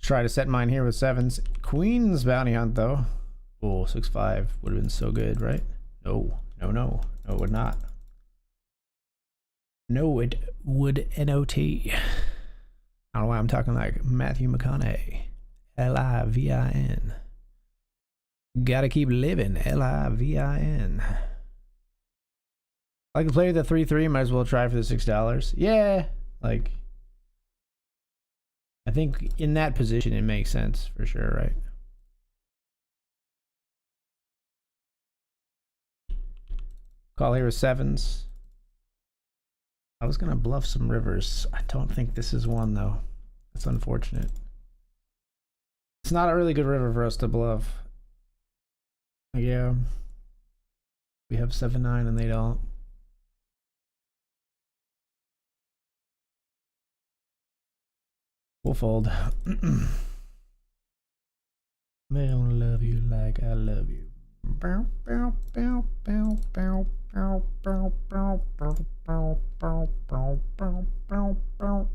Try to set mine here with 7s. Queen's bounty hunt though. Oh, 6-5 would have been so good, right? No, it would not. No, it would not. I don't know why I'm talking like Matthew McConaughey. Livin. Gotta keep living. Livin. I can play the 3-3. Might as well try for the $6. Yeah, like I think in that position it makes sense for sure, right? Call here with sevens. I was gonna bluff some rivers. I don't think this is one though. That's unfortunate. It's not a really good river for us to bluff. Yeah. We have 7-9 and they don't. We'll fold. They don't love you like I love you. Bow, bow, bow, bow, bow, bow, bow, bow, bow, bow, bow, bow, bow, bow, bow.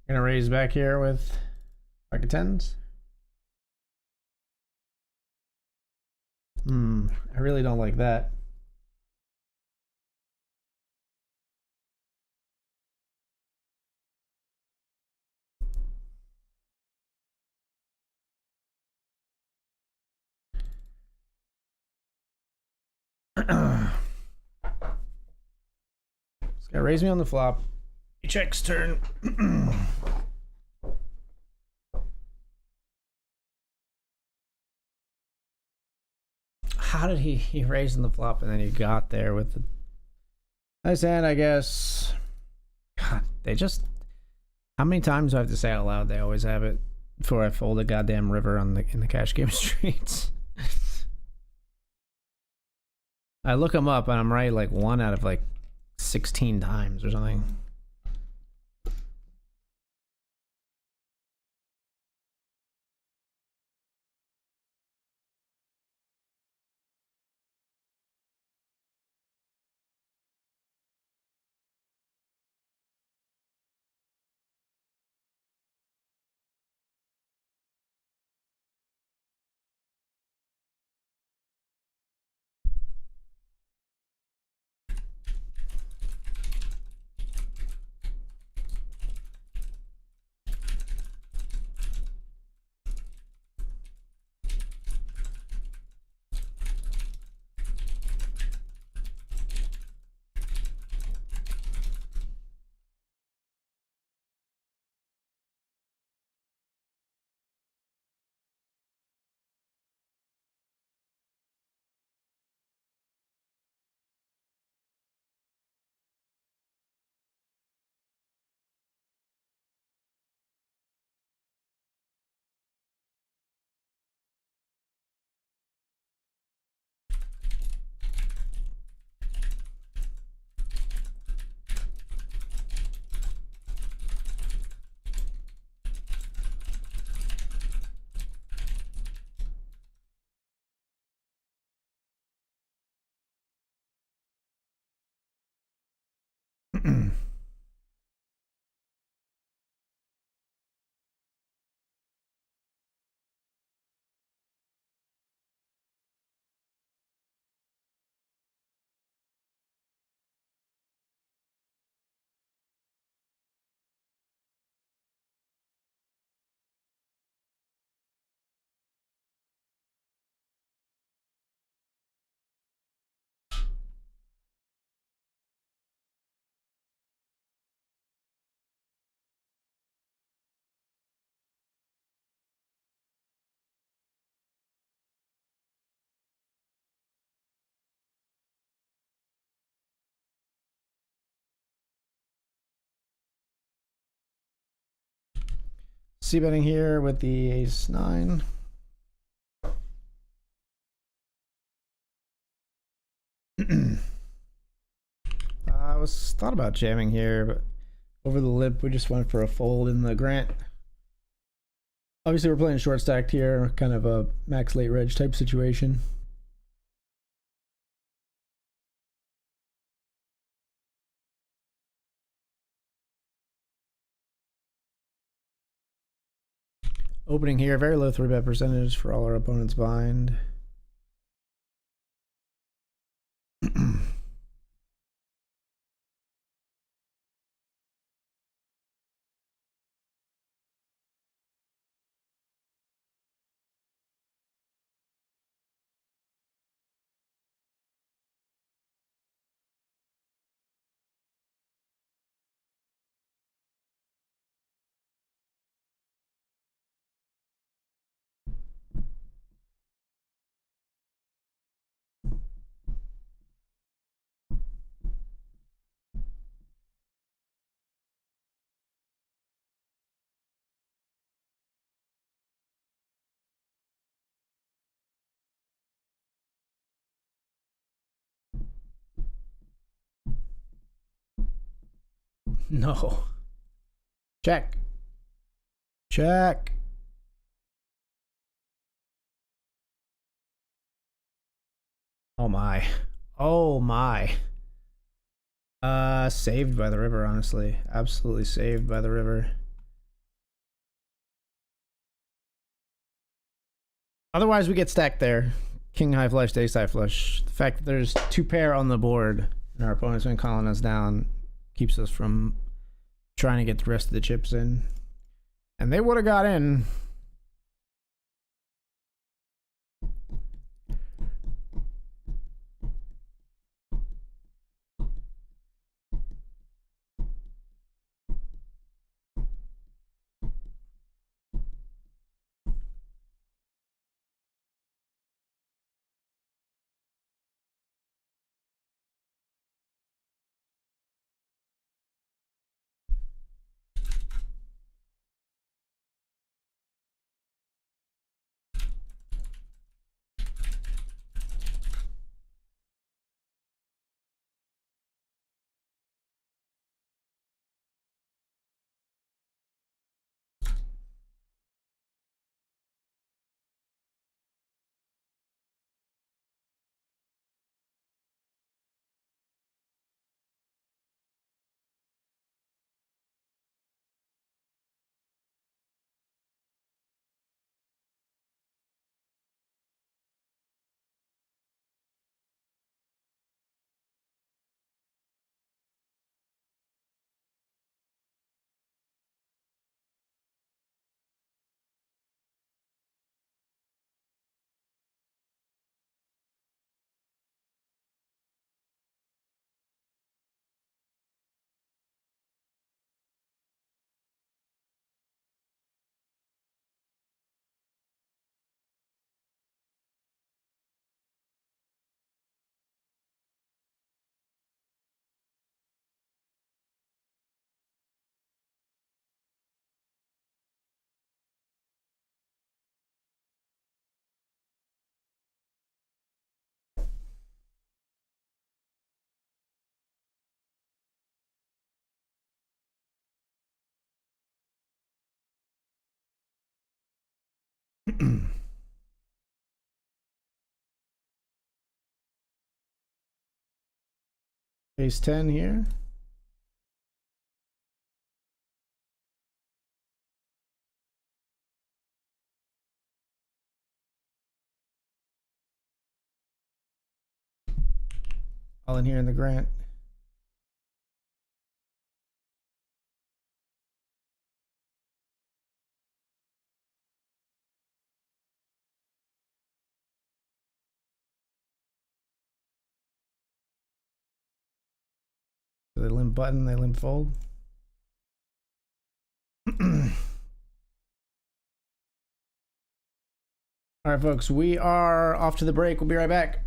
Gonna raise back here with pocket tens. I really don't like that. This guy raised me on the flop. He checks turn. How did he raised on the flop and then he got there with the nice hand, I guess. God, they just, how many times do I have to say out loud they always have it before I fold a goddamn river on the in the cash game streets? I look them up and I'm right like 1 out of like 16 times or something. C betting here with the ace 9. I was thought about jamming here, but over the lip, we just went for a fold in the Grant. Obviously, we're playing short stacked here, kind of a max late reg type situation. Opening here, very low 3-bet percentage for all our opponents behind. No. Check. Check. Oh my. Oh my. Saved by the river, honestly. Absolutely saved by the river. Otherwise, we get stacked there. King high flush, ace high flush. The fact that there's 2 pair on the board and our opponent's been calling us down keeps us from trying to get the rest of the chips in. And they would have got in. Ace 10 here. All in here in the Grant. So they limp button, they limp fold. All right, folks, we are off to the break. We'll be right back.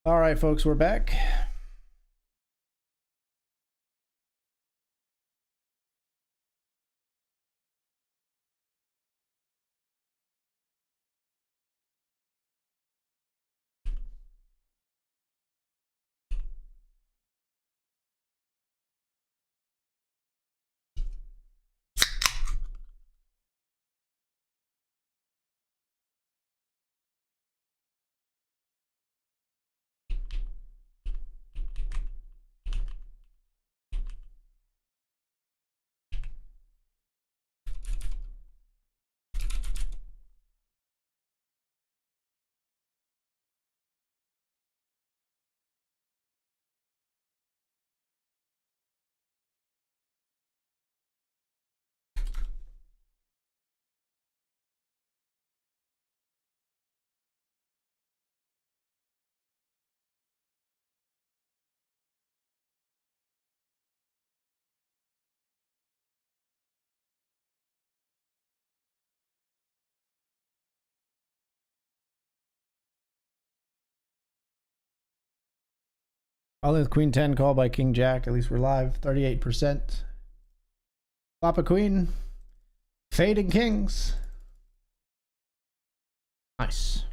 All right, folks, we're back. All in with Queen 10 called by King Jack. At least we're live. 38%. Flop a Queen. Fading Kings. Nice.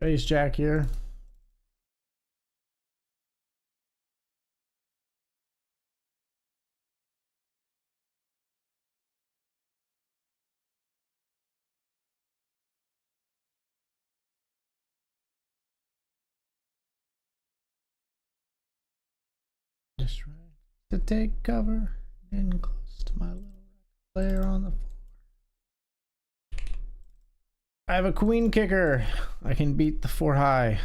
Ace Jack here. Just right to take cover and close to my little player on the floor. I have a queen kicker. I can beat the 4 high.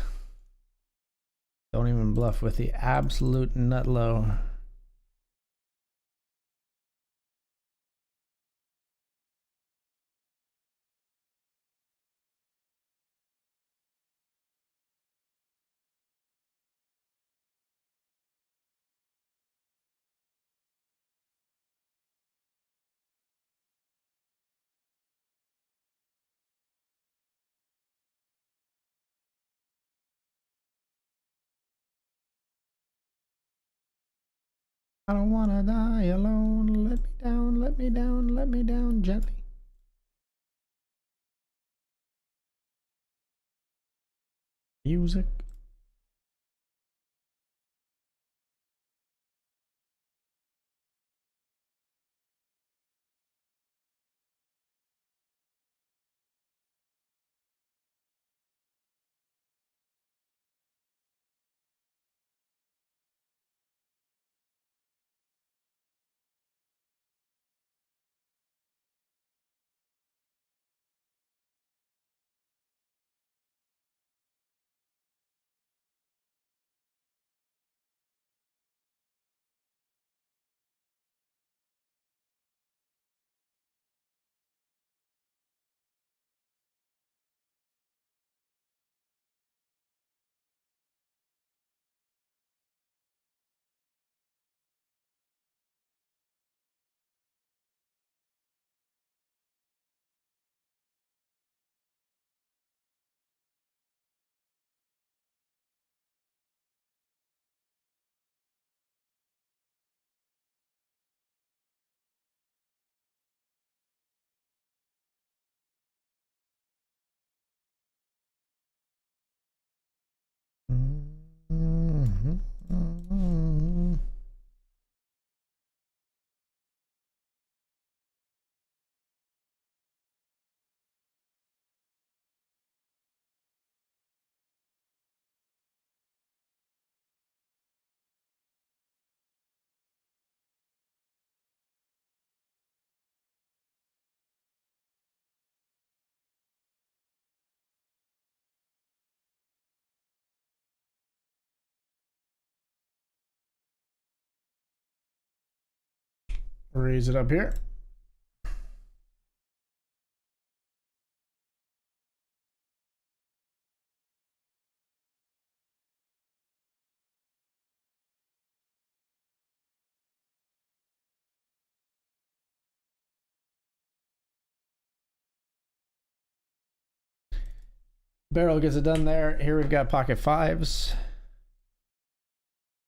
Don't even bluff with the absolute nut low. I don't wanna die alone. Let me down, let me down, let me down gently. Music. Raise it up here. Barrel gets it done there. Here we've got pocket fives.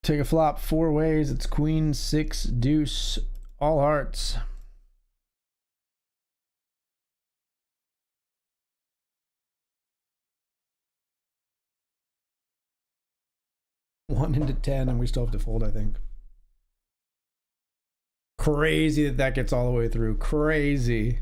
Take a flop 4 ways. It's queen, 6, deuce, all hearts. One into 10, and we still have to fold, I think. Crazy that that gets all the way through. Crazy.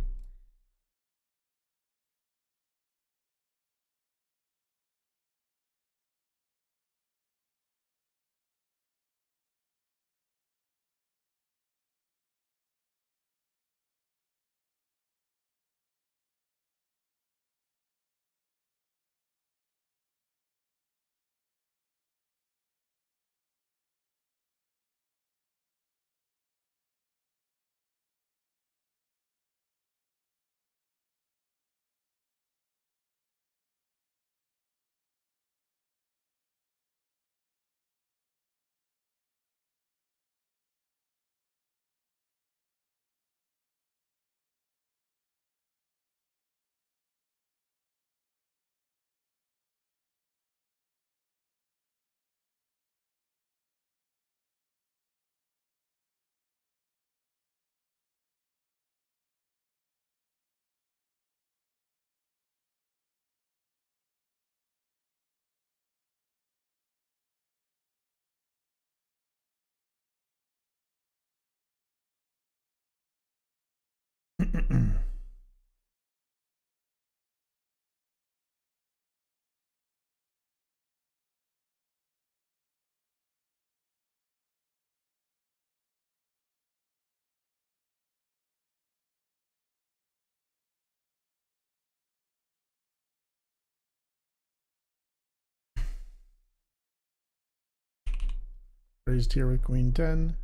Raised here with queen 10.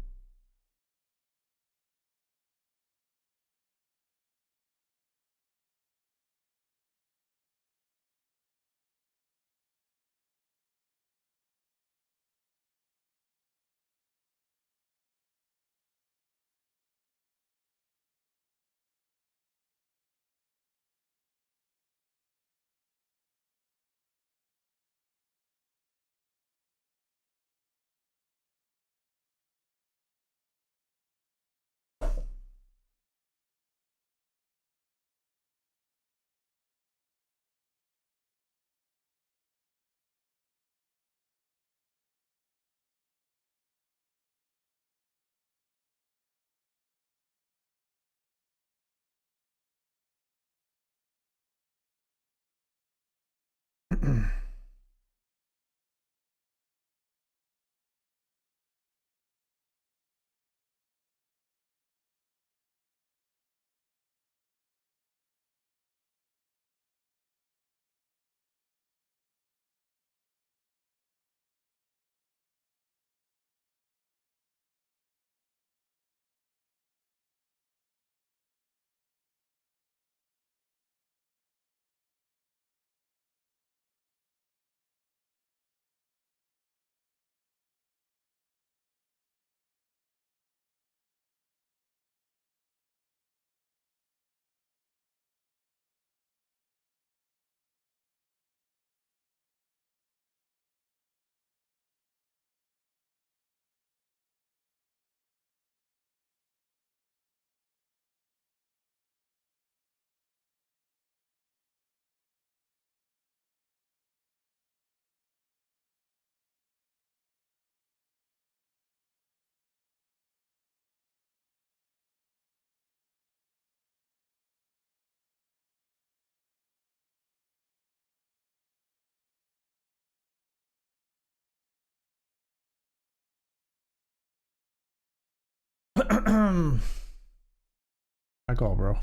I call, bro.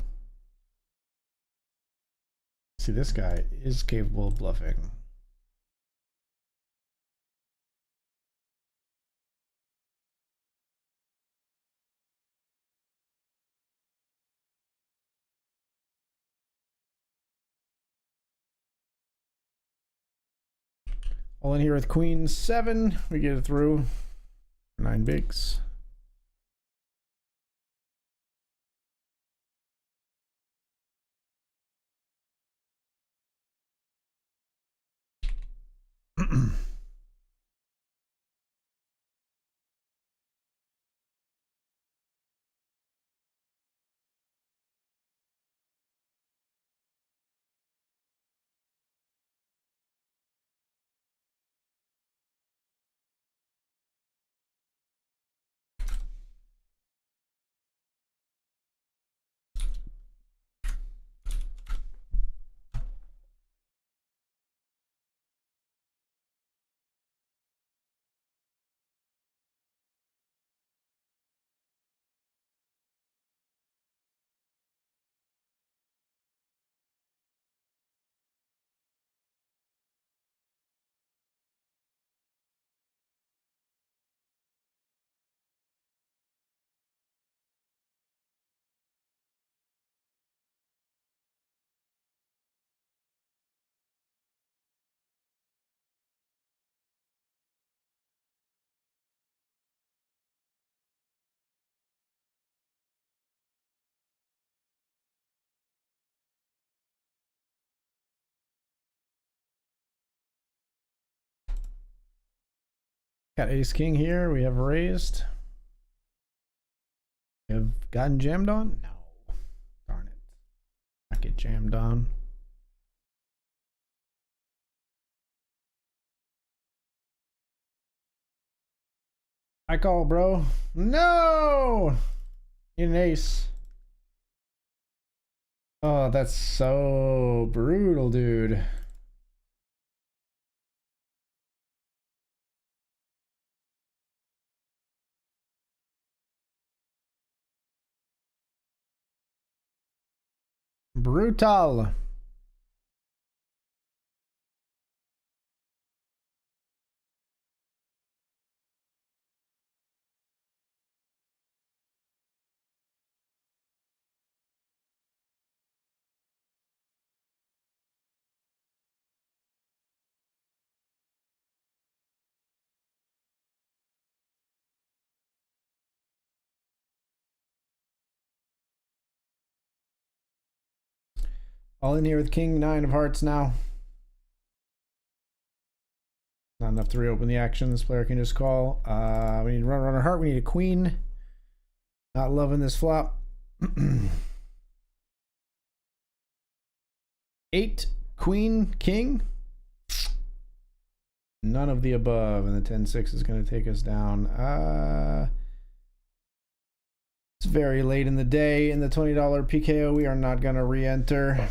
See, this guy is capable of bluffing. All in here with queen 7. We get it through. 9 bigs. Got ace king here. We have raised. We have gotten jammed on? No. Darn it. I get jammed on. I call, bro. No! Need an ace. Oh, that's so brutal, dude. Brutal. All in here with king 9 of hearts now. Not enough to reopen the action. This player can just call. We need to run a heart. We need a queen. Not loving this flop. 8, queen, king. None of the above, and the 10-6 is going to take us down. It's very late in the day. In the $20 PKO, we are not going to re-enter.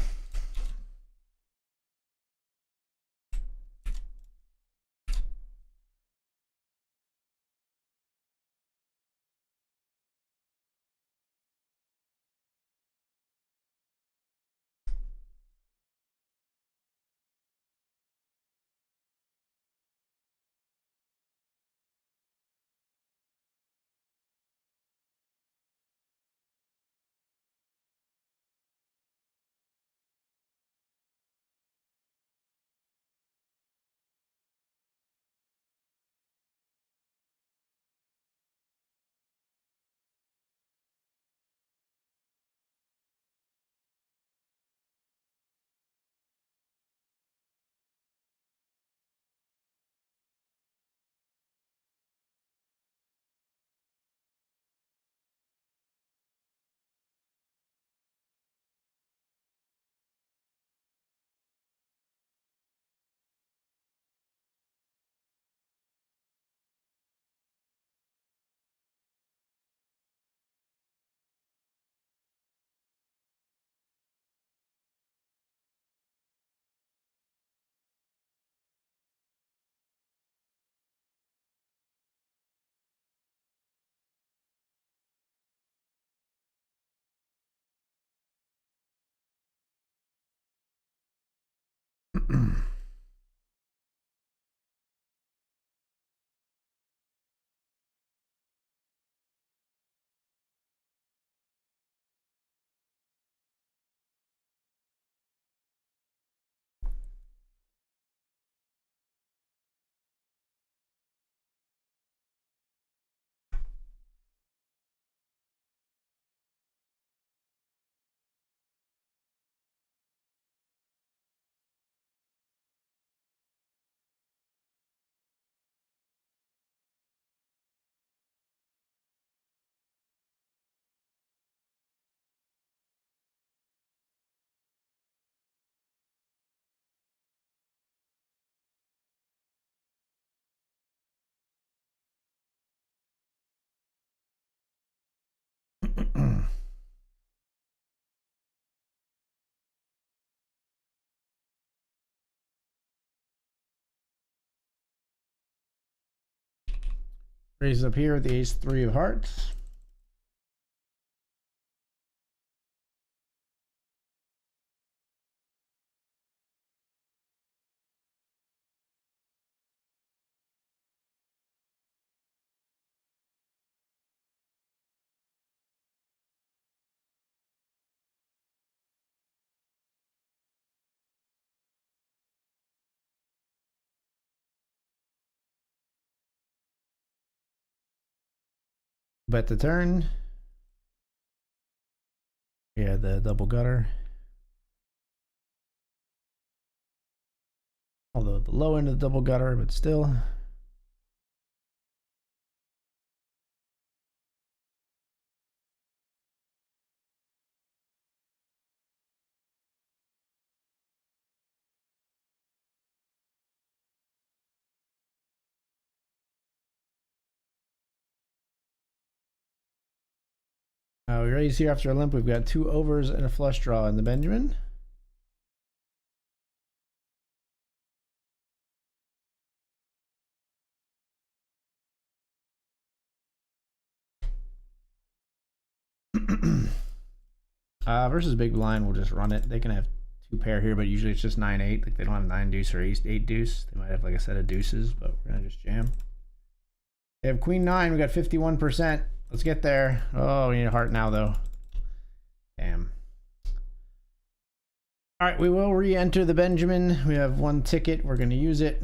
Raises up here with the ace 3 of hearts. Bet the turn. Yeah, the double gutter. Although the low end of the double gutter, but still. We raise here after a limp. We've got 2 overs and a flush draw in the Benjamin. Versus big blind, we'll just run it. They can have 2 pair here, but usually it's just 9-8. Like they don't have 9 deuce or 8 deuce. They might have like a set of deuces, but we're gonna just jam. They have queen 9. We got 51%. Let's get there. Oh, we need a heart now though. Damn. All right, we will re-enter the Benjamin. We have 1 ticket. We're gonna use it.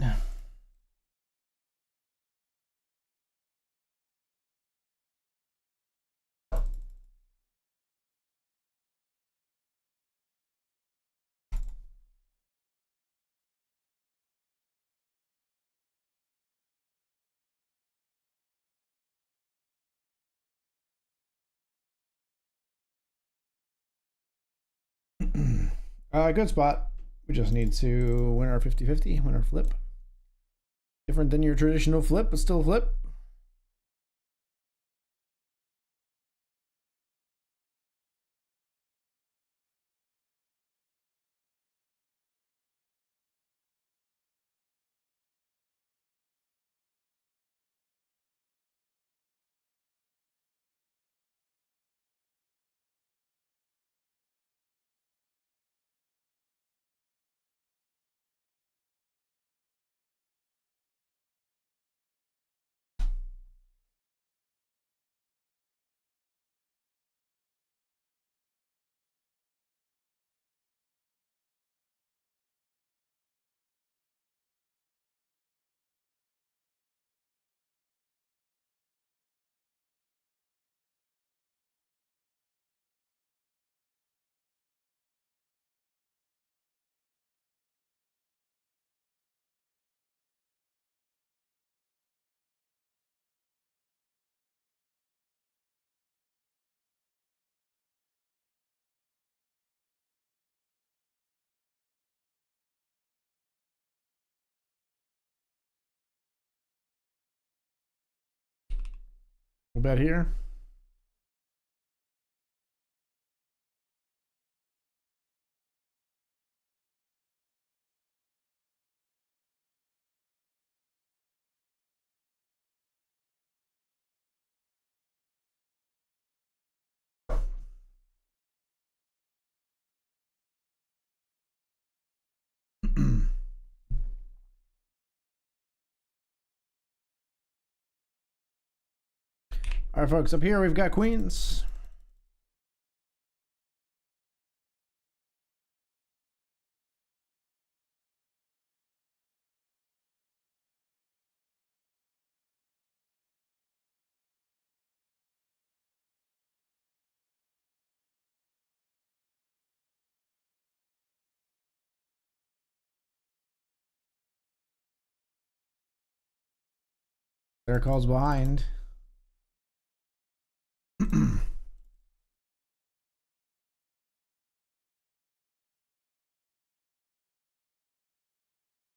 Good spot. We just need to win our 50-50, win our flip. Different than your traditional flip, but still flip. We'll bet here. All right, folks, up here we've got queens. There calls behind.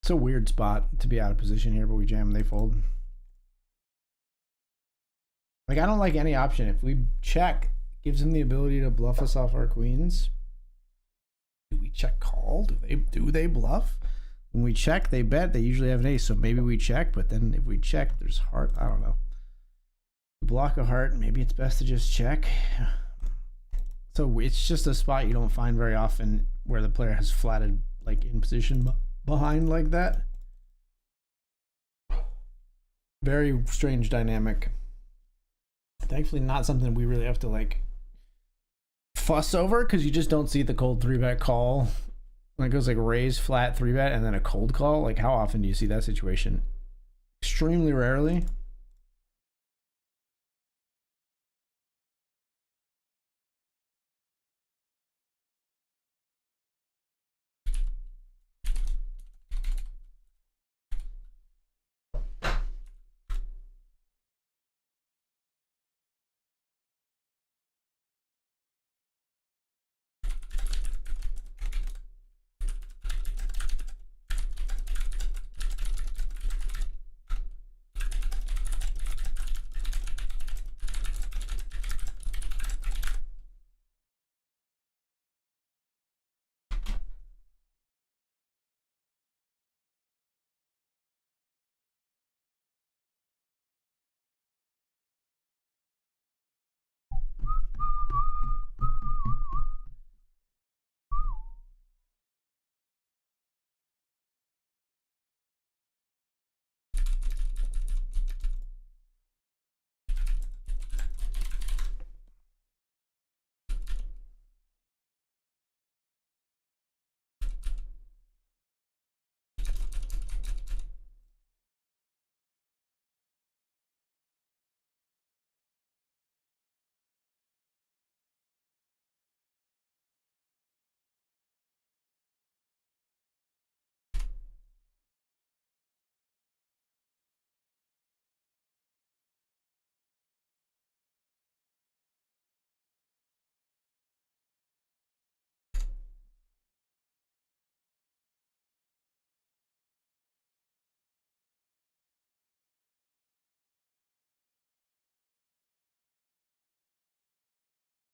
It's a weird spot to be out of position here, but we jam, they fold. Like, I don't like any option. If we check, gives them the ability to bluff us off our queens. Do we check call? Do they bluff? When we check, they bet. They usually have an ace, so maybe we check, but then if we check, there's heart. I don't know. Block a heart. Maybe it's best to just check. So it's just a spot you don't find very often where the player has flatted like in position behind like that. Very strange dynamic. Thankfully, not something we really have to like fuss over because you just don't see the cold 3-bet call when it goes like raise flat 3-bet and then a cold call. Like, how often do you see that situation? Extremely rarely.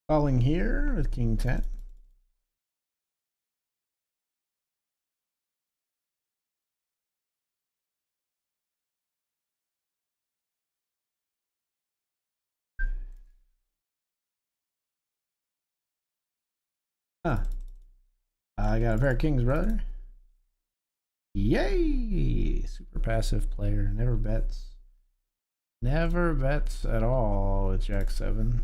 Calling here with King 10. Huh. I got a pair of kings, brother. Yay! Super passive player. Never bets. Never bets at all with Jack 7.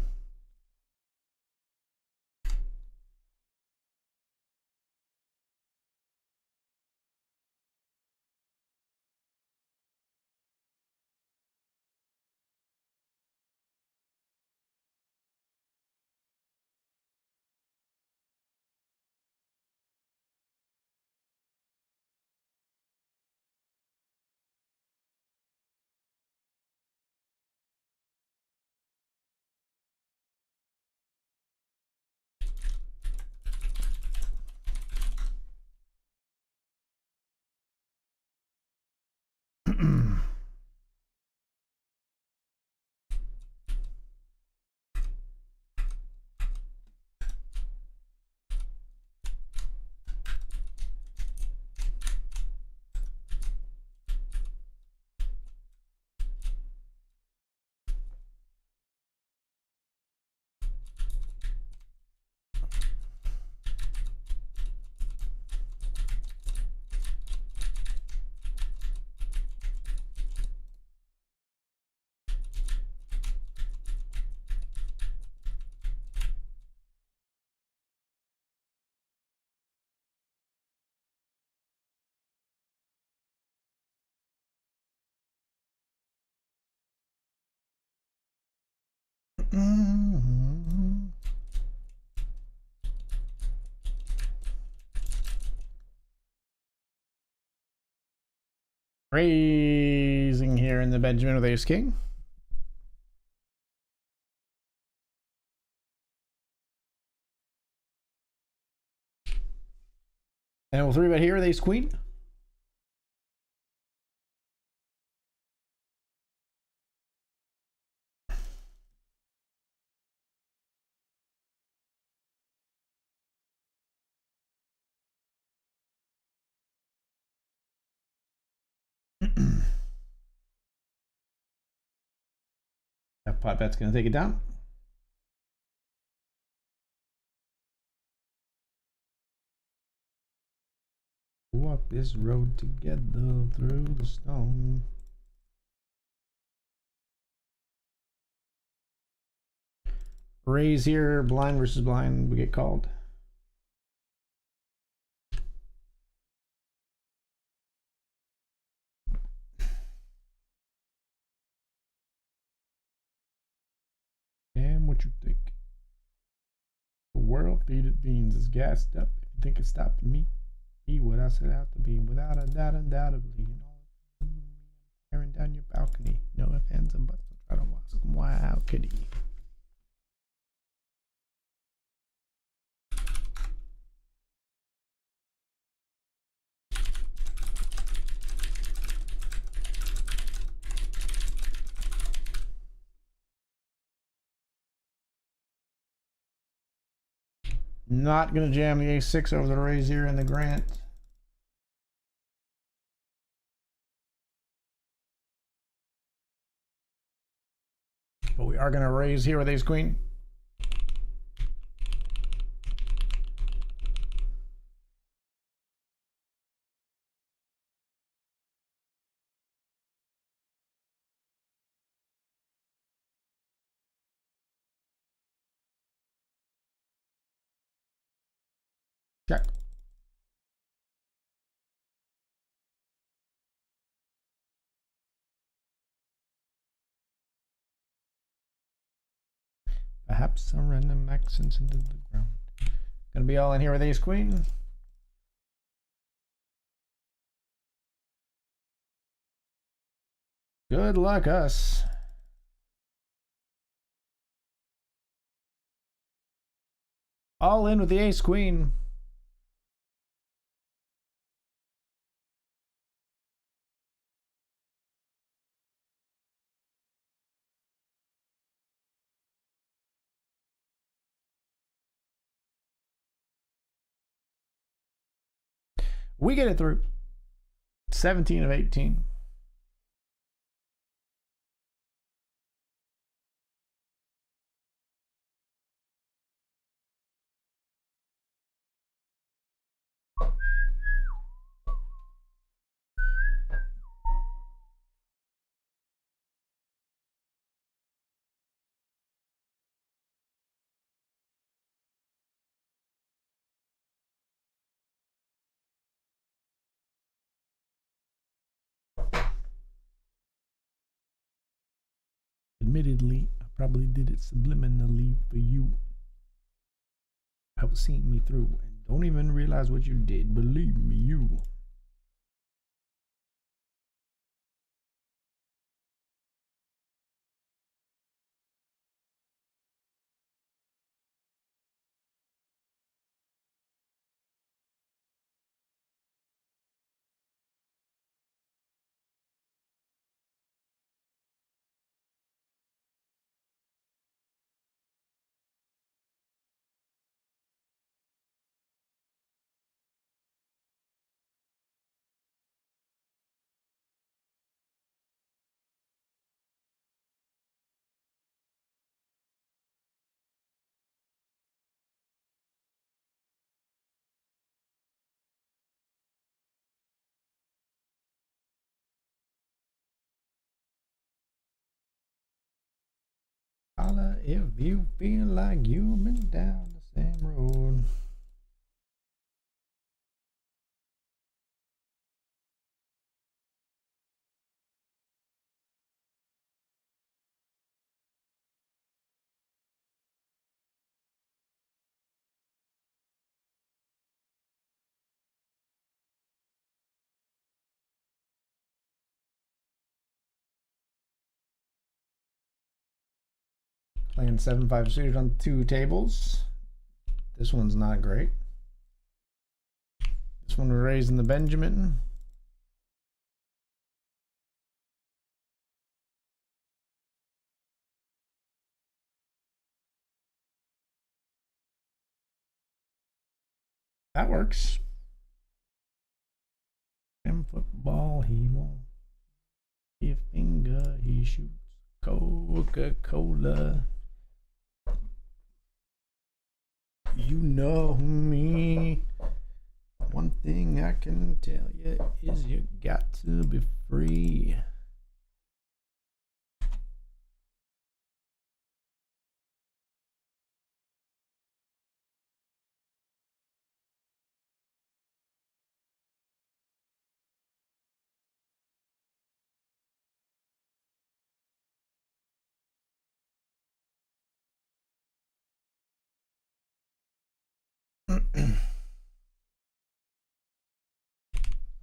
Raising here in the Benjamin with Ace King. And we'll 3-bet here with Ace Queen. pot bet's going to take it down. Walk this road together through the stone. Raise here, blind versus blind, we get called. Damn, what you think? The world feed it beans is gassed up. If you think it stopped me, be what I set out to be, without a doubt, undoubtedly. You know, tearing down your balcony. No ifs, ands, and buts. Try to ask him why, how could he? Not going to jam the ace-6 over the raise here in the Grant. But we are going to raise here with ace-queen. Check. Perhaps some random accents into the ground. Gonna be all in here with ace queen. Good luck, us. All in with the ace queen. We get it through. 17 of 18. Admittedly, I probably did it subliminally for you. Help seeing me through and don't even realize what you did. Believe me, you. Holla if you feel like you've been down the same road. Playing 7-5 suited on 2 tables. This one's not great. This one we're raising the Benjamin. That works. And football, he won't. If finger, he shoots. Coca-Cola. You know me. One thing I can tell you is you got to be free.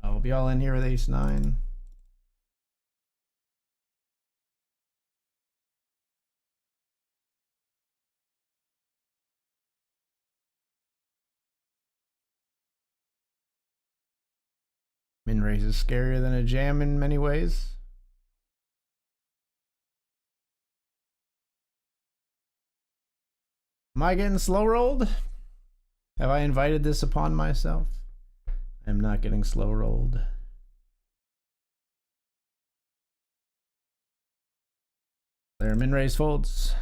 I'll be all in here with ace nine. Min raise is scarier than a jam in many ways. Am I getting slow rolled? Have I invited this upon myself? I'm not getting slow rolled. There, min raise folds.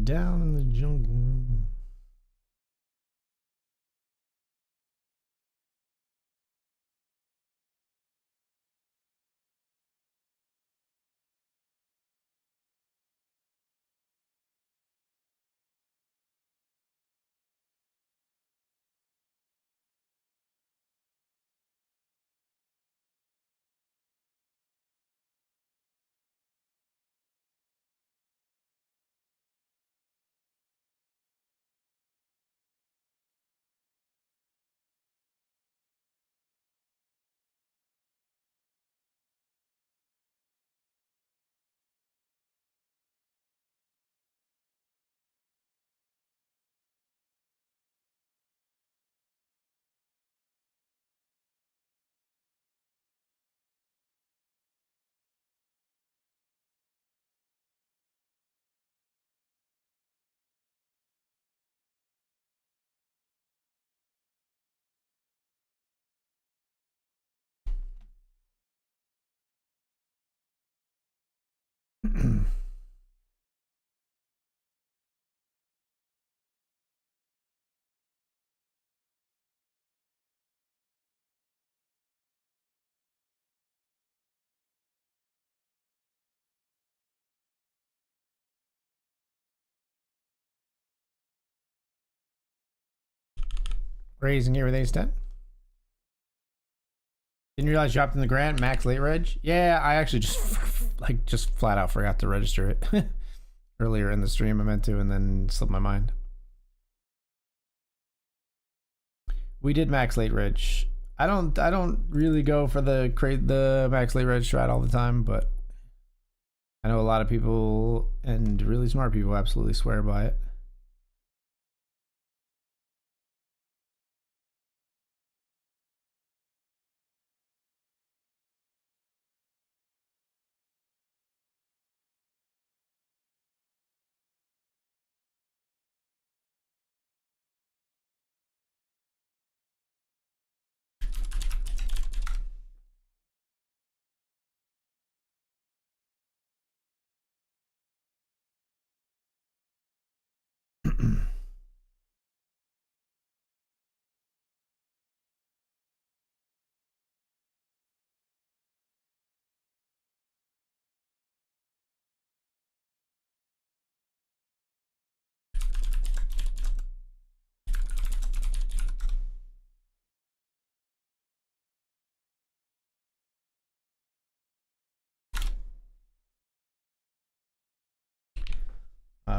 Down in the jungle. Raising everything's done. Didn't realize you dropped in the grant max late reg. Yeah, I actually just flat out forgot to register it earlier in the stream. I meant to, and then slipped my mind. We did max late reg. I don't really go for the max late reg strat all the time, but I know a lot of people and really smart people absolutely swear by it.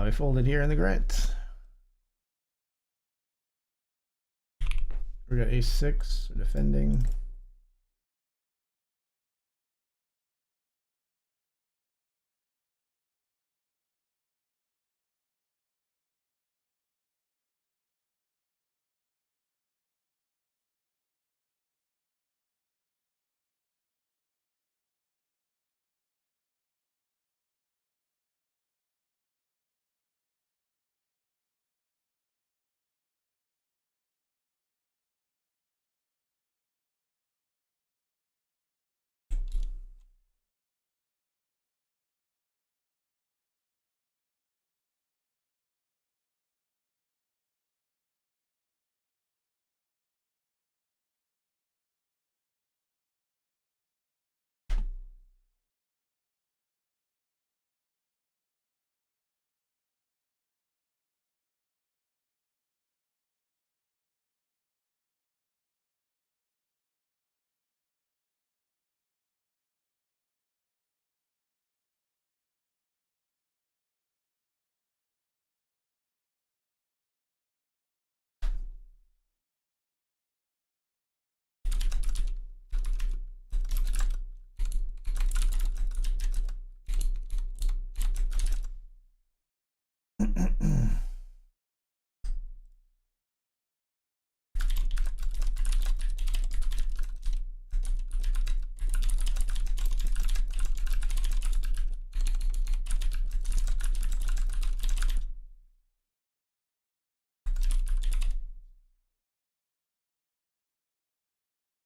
We folded here in the grant. We got ace-6 defending.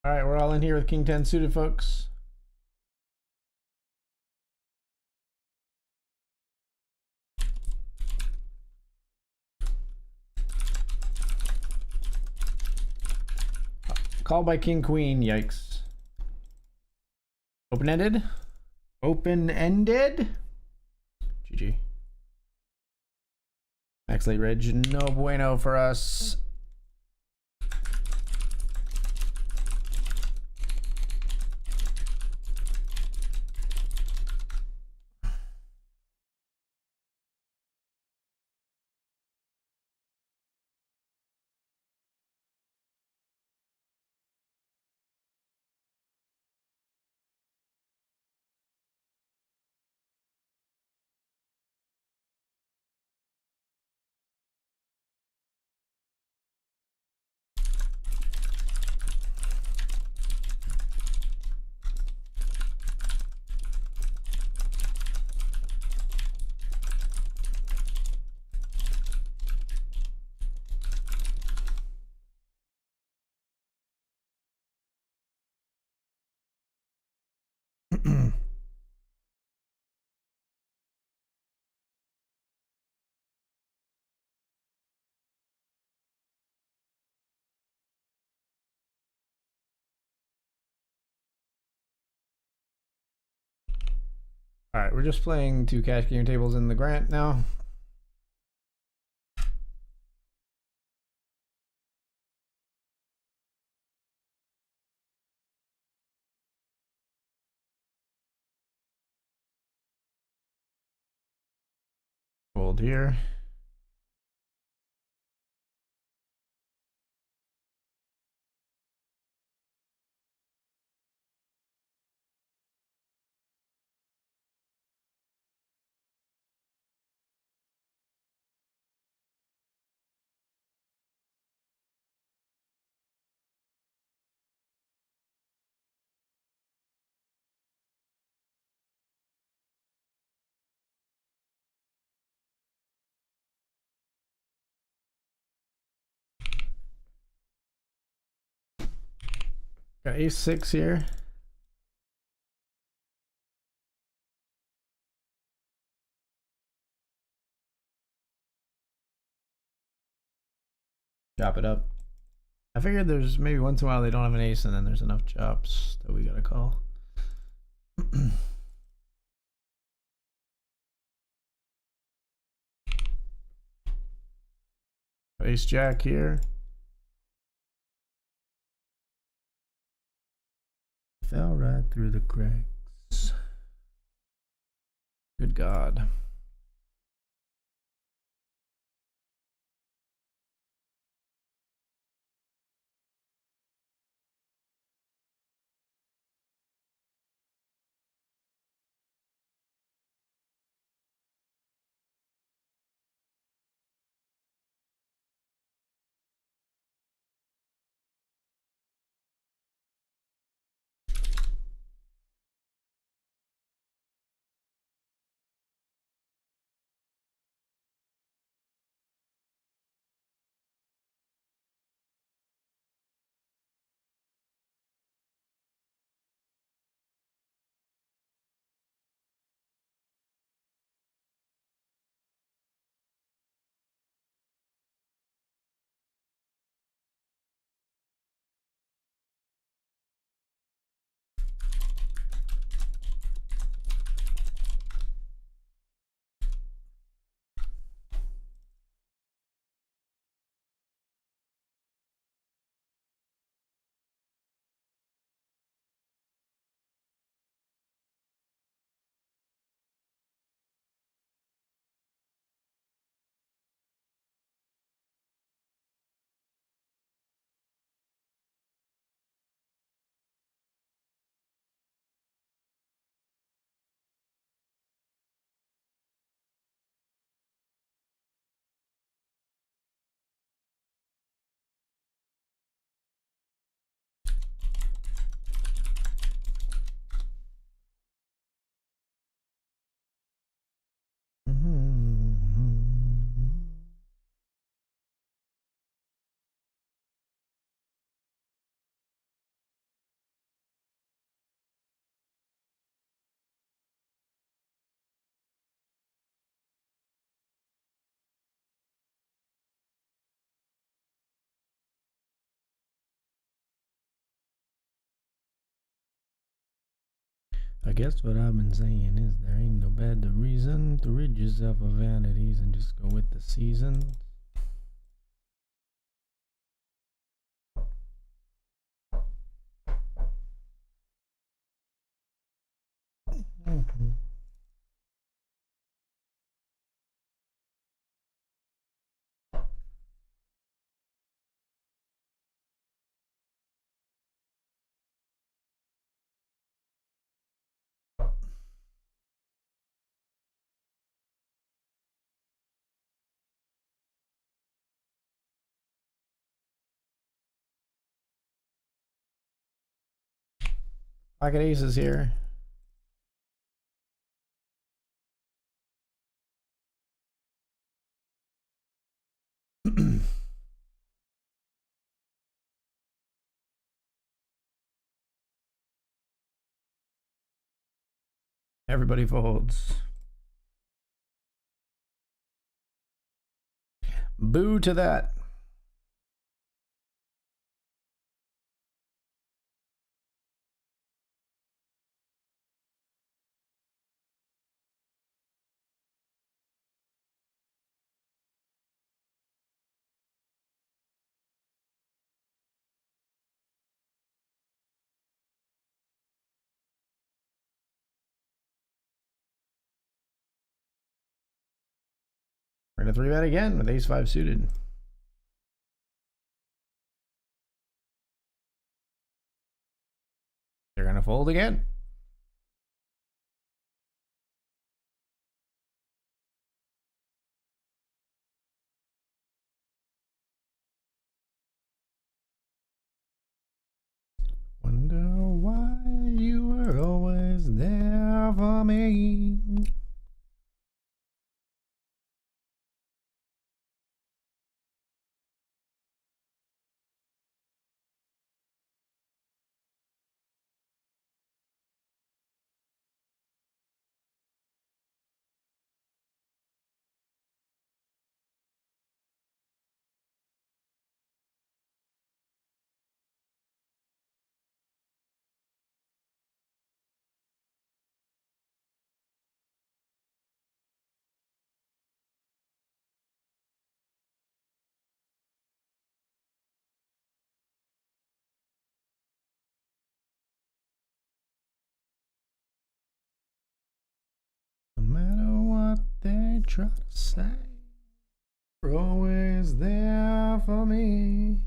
All right, we're all in here with King 10 suited, folks. Called by King Queen, yikes. Open-ended? Open-ended? GG. Max late reg, no bueno for us. All right, we're just playing 2 cash game tables in the Grant now. Hold here. Got ace-6 here. Chop it up. I figured there's maybe once in a while they don't have an ace and then there's enough chops that we gotta call. Ace jack here. Fell right through the cracks. Good God. I guess what I've been saying is there ain't no better reason to rid yourself of vanities and just go with the seasons. Pocket aces here. Everybody folds. Boo to that. We're gonna 3-bet again with ace-5 suited. They're gonna fold again. Wonder why you were always there for me. No matter what they try to say, you're always there for me.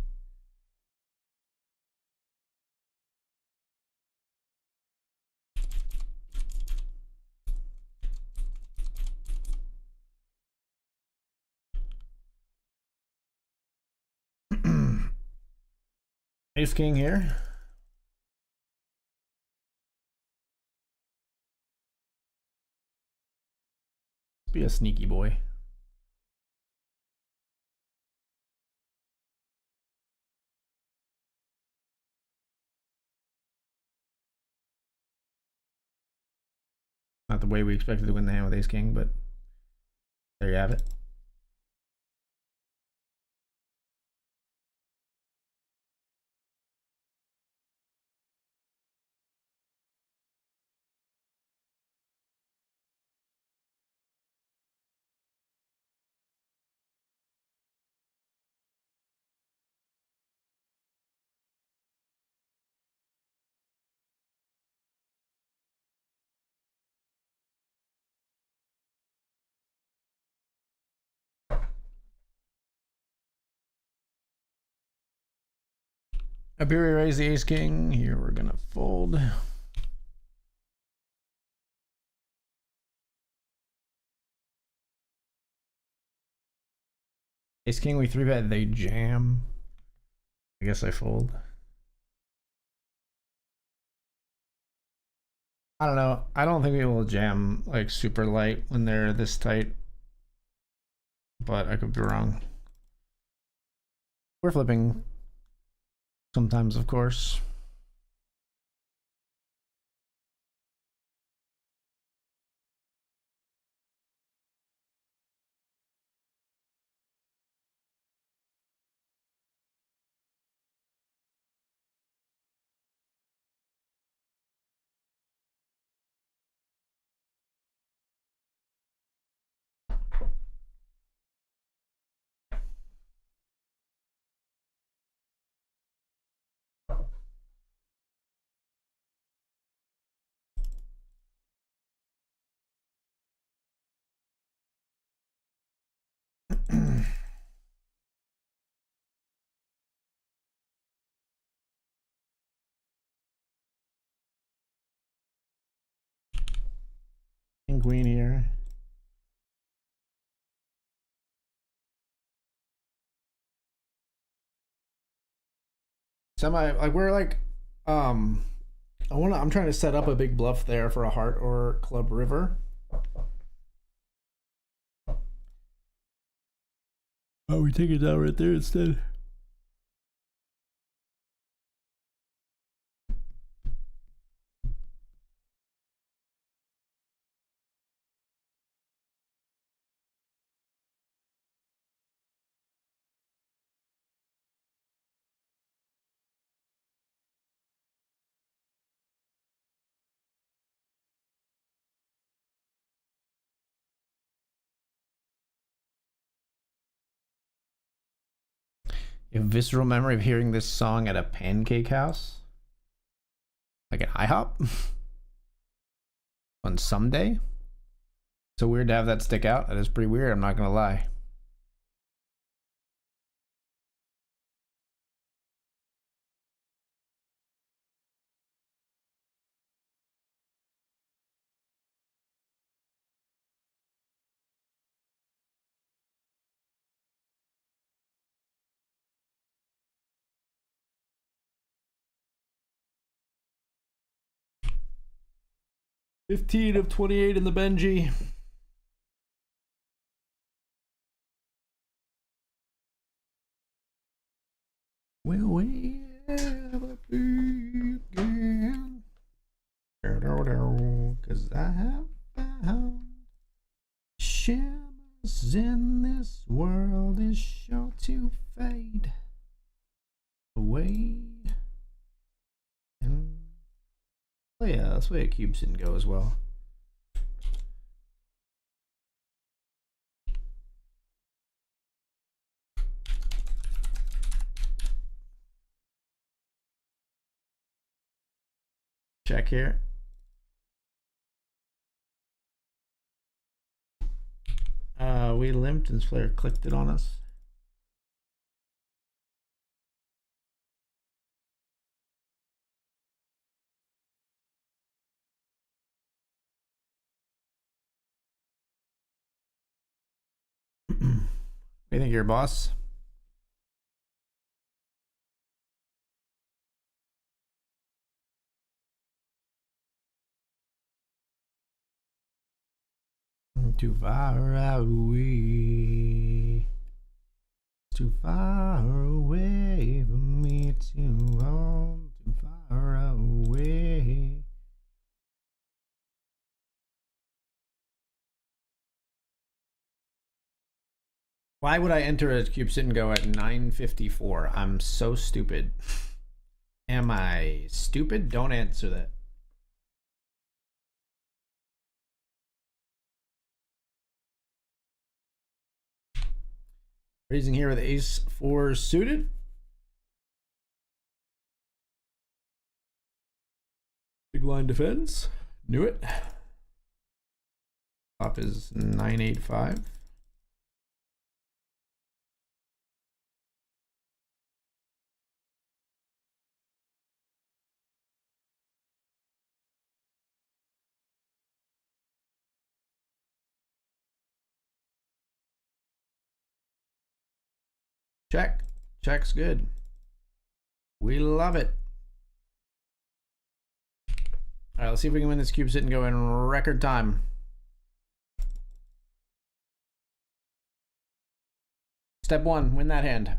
Ace king here. Be a sneaky boy. Not the way we expected to win the hand with ace king, but there you have it. Up here we raise the ace king. Here we're gonna fold. Ace king, we 3-bet, they jam. I guess I fold. I don't know. I don't think we will jam like super light when they're this tight, but I could be wrong. We're flipping sometimes, of course. King queen here. Semi, like we're like I'm trying to set up a big bluff there for a heart or club river. Oh, we take it down right there instead. You have visceral memory of hearing this song at a pancake house? Like an IHOP? On some day? So weird to have that stick out. That is pretty weird, I'm not gonna lie. 15 of 28 in the Benji. Will we ever be again? Cause I have found shimmers in this world is sure to fade away. And oh yeah, that's the way a cube didn't go as well. Check here. We limped and this player clicked it on us. What do you think, your boss? Too far away. Too far away from me, too home, too far away. Why would I enter a cube sit and go at 9:54? I'm so stupid. Am I stupid? Don't answer that. Raising here with ace 4 suited. Big line defense. Knew it. Top is 985. Check. Check's good. We love it. All right, let's see if we can win this cube sit and go in record time. Step 1, win that hand.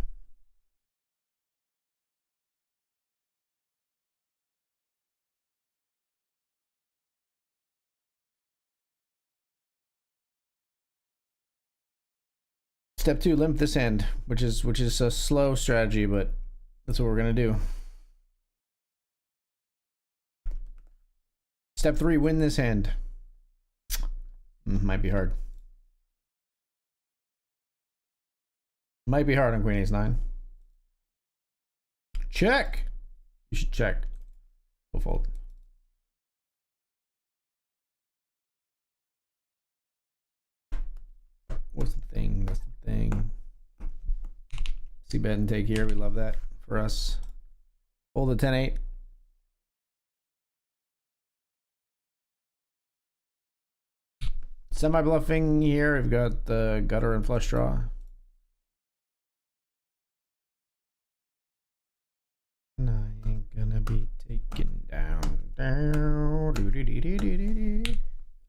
Step 2, limp this hand, which is a slow strategy, but that's what we're gonna do. Step 3, win this hand. Might be hard. Might be hard on Queen Ace 9. Check. You should check. We'll fold. What's the thing? That's the thing. See bet and take here. We love that for us. Hold the 10-8. Semi bluffing here. We've got the gutter and flush draw. And I ain't gonna be taken down.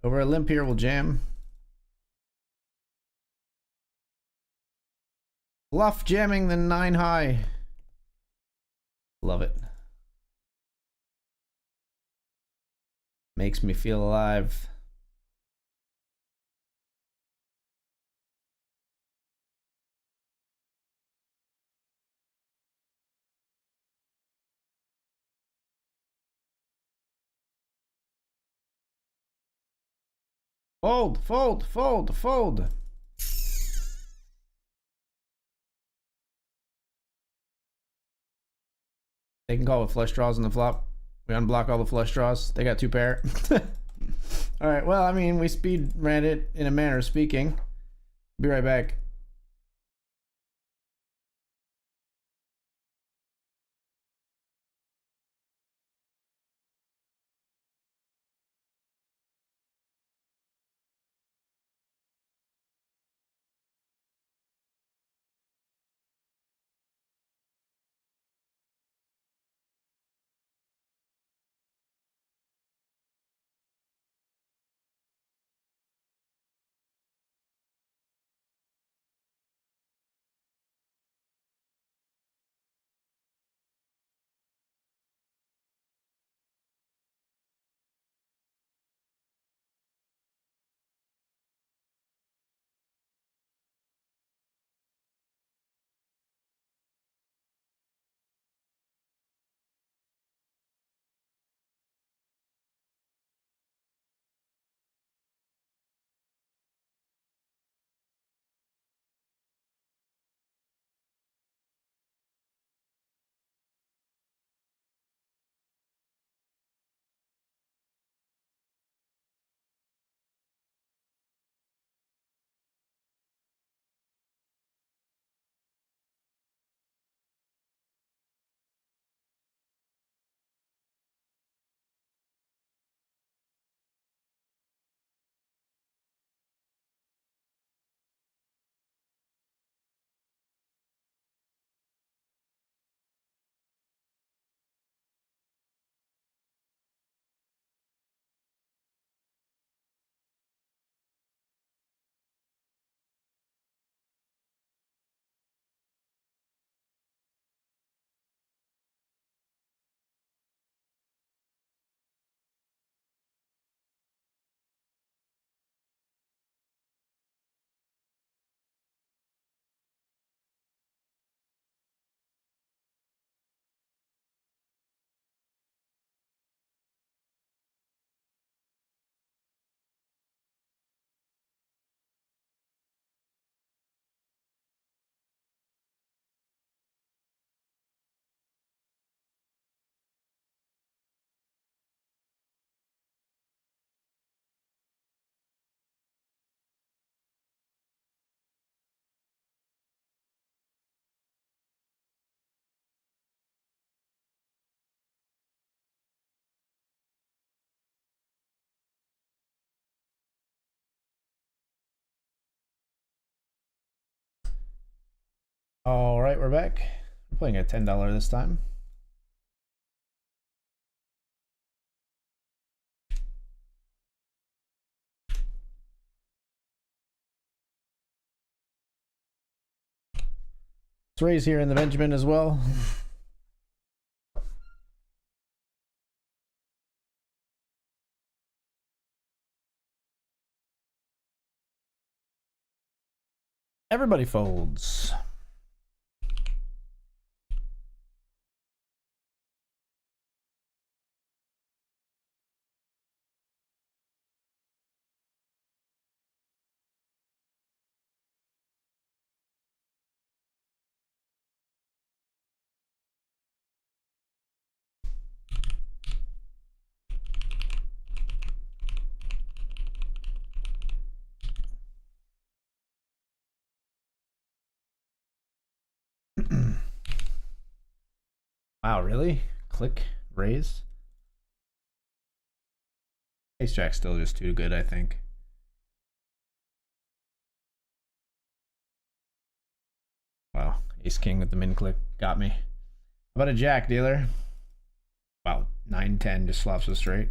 Over a limp here, we'll jam. Bluff jamming the 9 high. Love it. Makes me feel alive. Fold, fold, fold, fold. They can call with flush draws on the flop. We unblock all the flush draws. They got 2 pair. All right, well, I mean, we speed ran it in a manner of speaking. Be right back. All right, we're back. We're playing at $10 this time. Let's raise here in the Benjamin as well. Everybody folds. Wow, really? Click, raise. Ace Jack's still just too good, I think. Wow, Ace King with the min click got me. How about a Jack, dealer? Wow, 9-10 just flops us straight.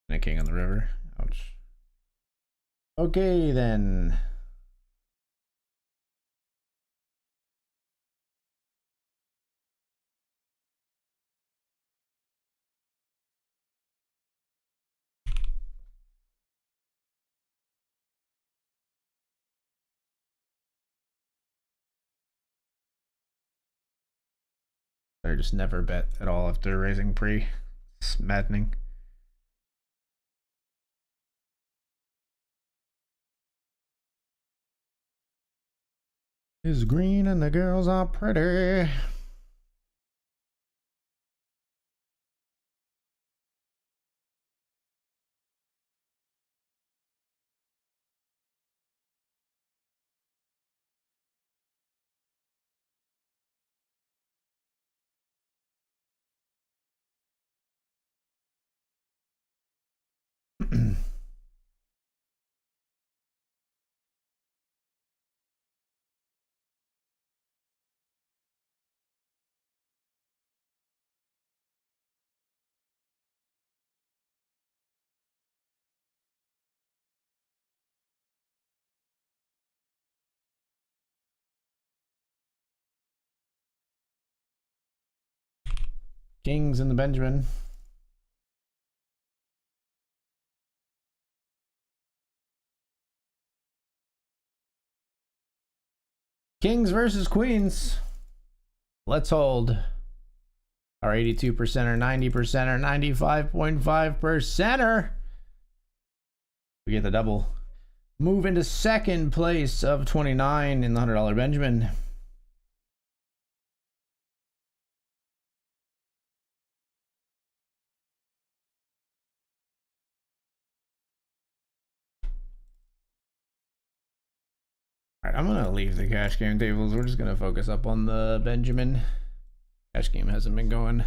And a King on the river. Ouch. Okay, then. Or just never bet at all after raising pre. It's maddening. It's green and the girls are pretty. Kings in the Benjamin. Kings versus Queens. Let's hold. Our 82%er, 90%er, 95.5%er. We get the double. Move into second place of 29 in the $100 Benjamin. All right, I'm gonna leave the cash game tables. We're just gonna focus up on the Benjamin. Cash game hasn't been going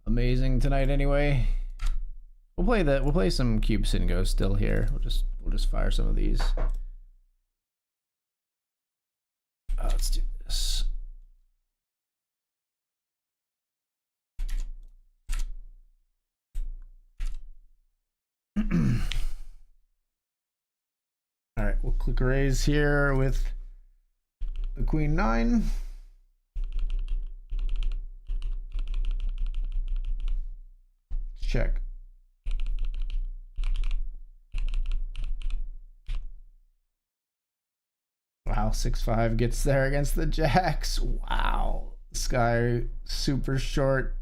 amazing tonight anyway. We'll play some cube sit and go still here. We'll just fire some of these. Let's do this. All right, we'll click raise here with the Queen 9. Check. Wow, 6-5 gets there against the Jacks. Wow, this guy super short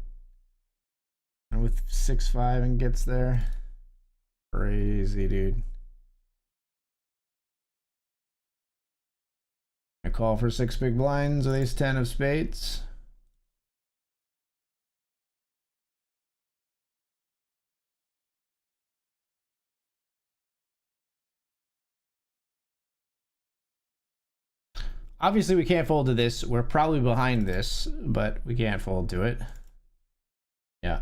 and with 6-5 and gets there. Crazy, dude. I call for 6 big blinds with ace-10 of spades. Obviously, we can't fold to this. We're probably behind this, but we can't fold to it. Yeah.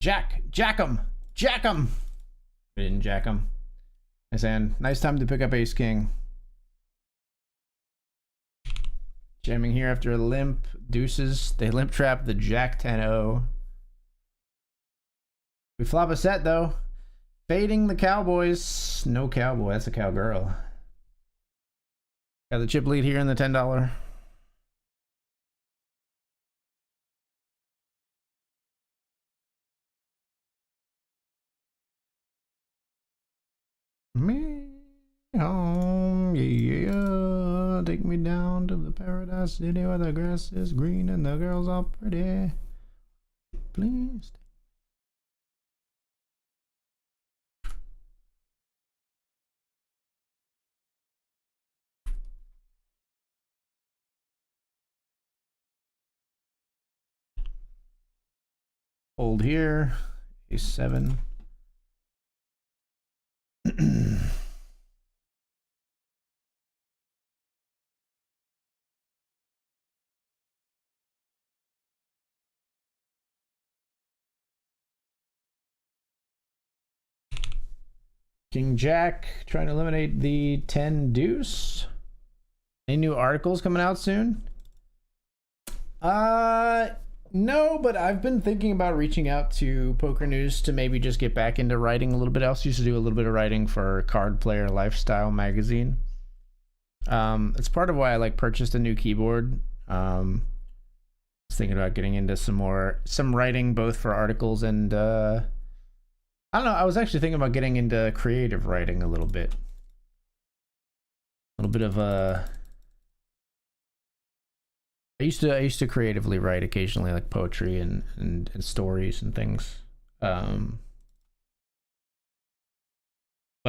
Jack him. We didn't jack him. Nice hand. Nice time to pick up ace king. Jamming here after a limp. Deuces. They limp trap the jack 10-0. We flop a set though. Fading the Cowboys. No cowboy. That's a cowgirl. Got the chip lead here in the $10. Me home, yeah. Take me down to the paradise city where the grass is green and the girls are pretty. Please. Hold here. Ace 7. King Jack, trying to eliminate the 10 deuce. Any new articles coming out soon? No, but I've been thinking about reaching out to Poker News to maybe just get back into writing a little bit. I also used to do a little bit of writing for Card Player Lifestyle magazine. It's part of why I like purchased a new keyboard. I was thinking about getting into some writing both for articles and I don't know, I was actually thinking about getting into creative writing a little bit. A little bit of I used to creatively write occasionally, like poetry and stories and things. But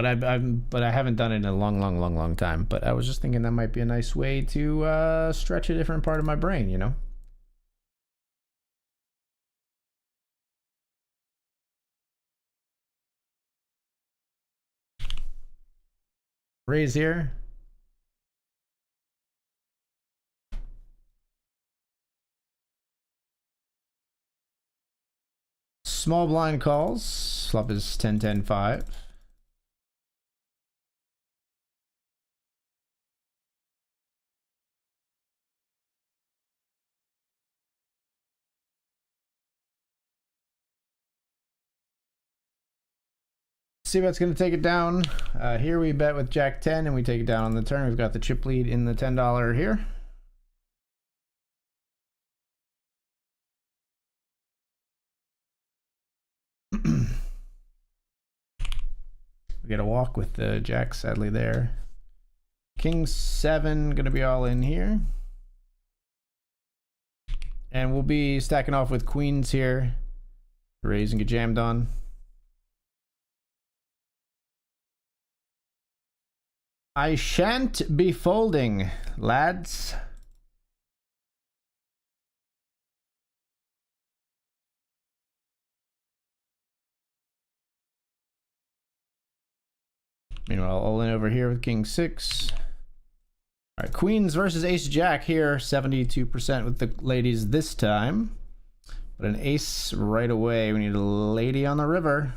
I haven't done it in a long time. But I was just thinking that might be a nice way to stretch a different part of my brain, you know? Raise here. Small blind calls. Flop is 10-10-5. See what's going to take it down. Here we bet with Jack 10 and we take it down on the turn. We've got the chip lead in the $10 here. We get a walk with the Jack, sadly, there. King 7 going to be all in here. And we'll be stacking off with queens here. Raise and get jammed on. I shan't be folding, lads. Meanwhile, all in over here with King 6. All right, queens versus ace jack here. 72% with the ladies this time. But an ace right away. We need a lady on the river.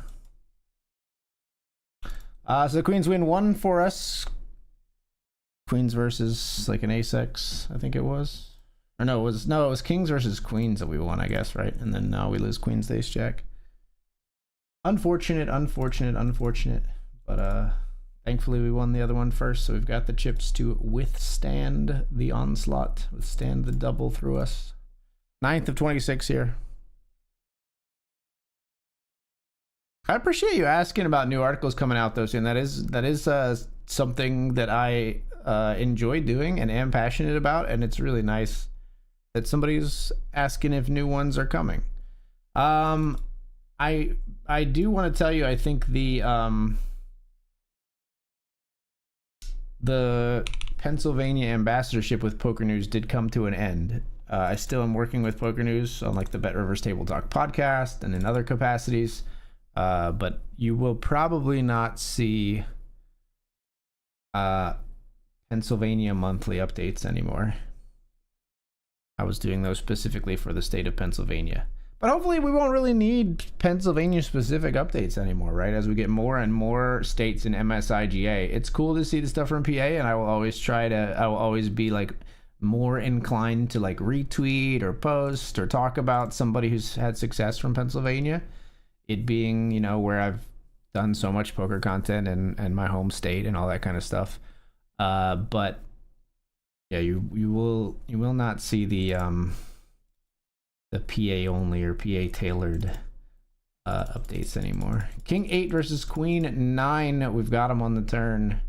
So the queens win 1 for us. Queens versus like an ace-x, I think it was. Or no, it was kings versus queens that we won, I guess, right? And then now we lose queens to ace jack. Unfortunate. But thankfully we won the other one first, so we've got the chips to withstand the onslaught, withstand the double through us. 9th of 26 here. I appreciate you asking about new articles coming out though soon. That is something that I enjoy doing and am passionate about, and it's really nice that somebody's asking if new ones are coming. I do want to tell you, I think the Pennsylvania ambassadorship with Poker News did come to an end. I still am working with Poker News on like the BetRivers Table Talk podcast and in other capacities, but you will probably not see Pennsylvania monthly updates anymore. I was doing those specifically for the state of Pennsylvania. But hopefully we won't really need Pennsylvania-specific updates anymore, right? As we get more and more states in MSIGA. It's cool to see the stuff from PA, and I will always be like more inclined to like retweet or post or talk about somebody who's had success from Pennsylvania. It being, you know, where I've done so much poker content and my home state and all that kind of stuff. But yeah, you will not see the PA only or PA tailored updates anymore. King 8 versus Queen 9. We've got him on the turn.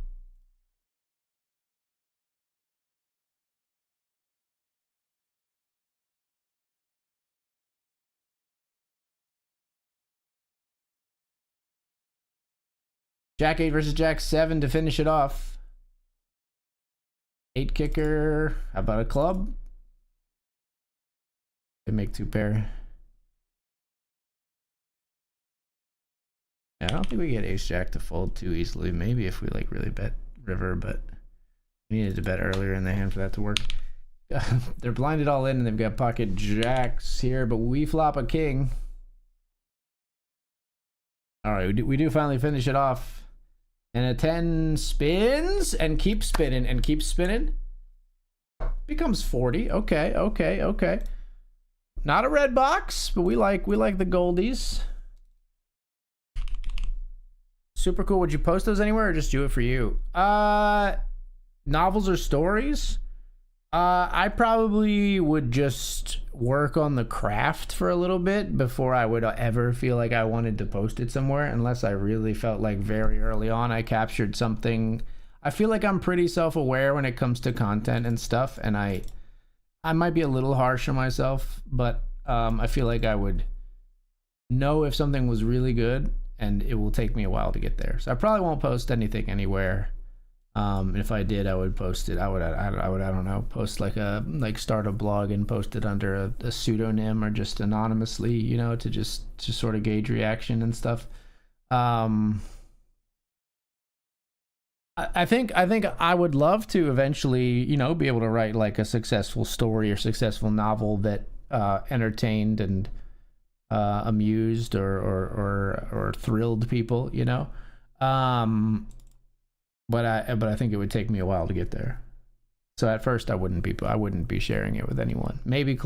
Jack 8 versus Jack 7 to finish it off. 8 kicker. How about a club? They make 2 pair. Yeah, I don't think we get ace jack to fold too easily. Maybe if we like really bet river, but we needed to bet earlier in the hand for that to work. They're blinded all in and they've got pocket jacks here, but we flop a king. All right, we do finally finish it off. And a 10 spins and keeps spinning and keeps spinning. Becomes 40. Okay. Not a red box, but we like the goldies. Super cool. Would you post those anywhere or just do it for you? Novels or stories? I probably would just work on the craft for a little bit before I would ever feel like I wanted to post it somewhere, unless I really felt like very early on I captured something. I feel like I'm pretty self-aware when it comes to content and stuff, and I might be a little harsh on myself, but I feel like I would know if something was really good, and it will take me a while to get there. So I probably won't post anything anywhere. If I did, I would post it. I don't know, post start a blog and post it under a pseudonym or just anonymously, you know, to sort of gauge reaction and stuff. I think I would love to eventually, you know, be able to write like a successful story or successful novel that entertained and amused or thrilled people, you know. But I think it would take me a while to get there. So at first I wouldn't be sharing it with anyone. Maybe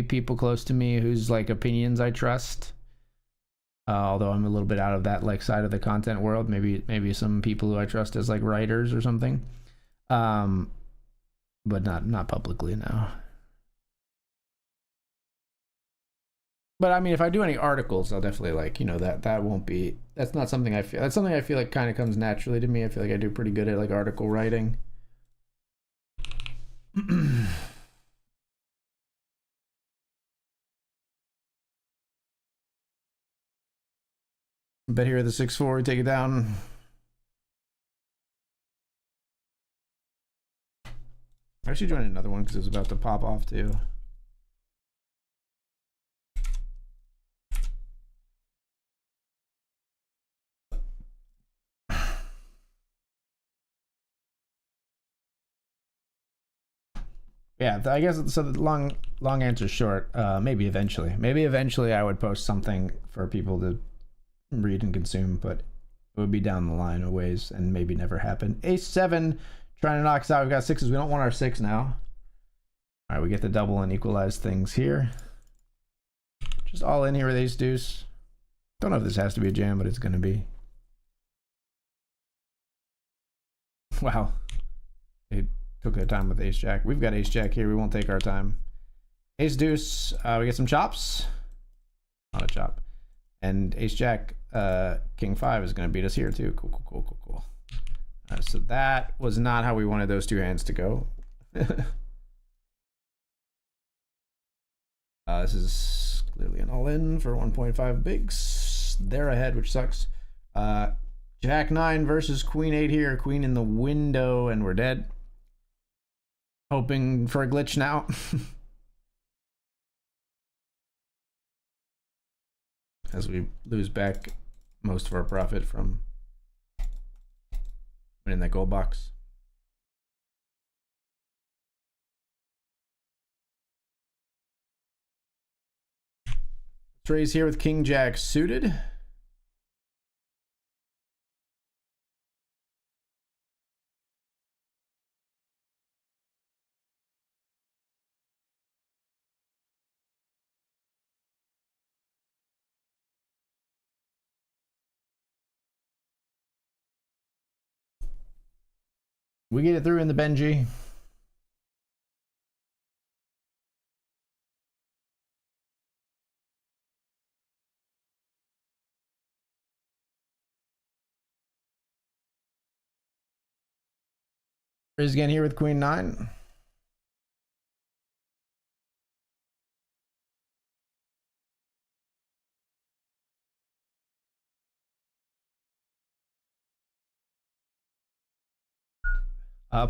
people close to me whose like opinions I trust. Although I'm a little bit out of that like side of the content world. Maybe some people who I trust as like writers or something. But not publicly, no. But I mean, if I do any articles, I'll definitely like, you know, that won't be, that's not something I feel, that's something I feel like kind of comes naturally to me. I feel like I do pretty good at like article writing. Bet here at the 6-4, take it down. I should join another one because it was about to pop off too. Yeah, I guess so. The long answer short. Maybe eventually I would post something for people to read and consume, but it would be down the line a ways and maybe never happen. Ace 7 trying to knock us out. We've got 6s. We don't want our 6 now. All right, we get the double and equalize things here. Just all in here with ace deuce. Don't know if this has to be a jam, but it's going to be. Wow. It took their time with ace jack. We've got ace jack here. We won't take our time. Ace deuce. We get some chops. Not a chop. And ace jack, king 5 is going to beat us here too. Cool. All right, so that was not how we wanted those two hands to go. This is clearly an all-in for 1.5 bigs. They're ahead, which sucks. Jack 9 versus queen 8 here. Queen in the window, and we're dead. Hoping for a glitch now. As we lose back most of our profit from winning that gold box. Trey's here with King Jack suited. We get it through in the Benji. Trey's again here with Queen 9.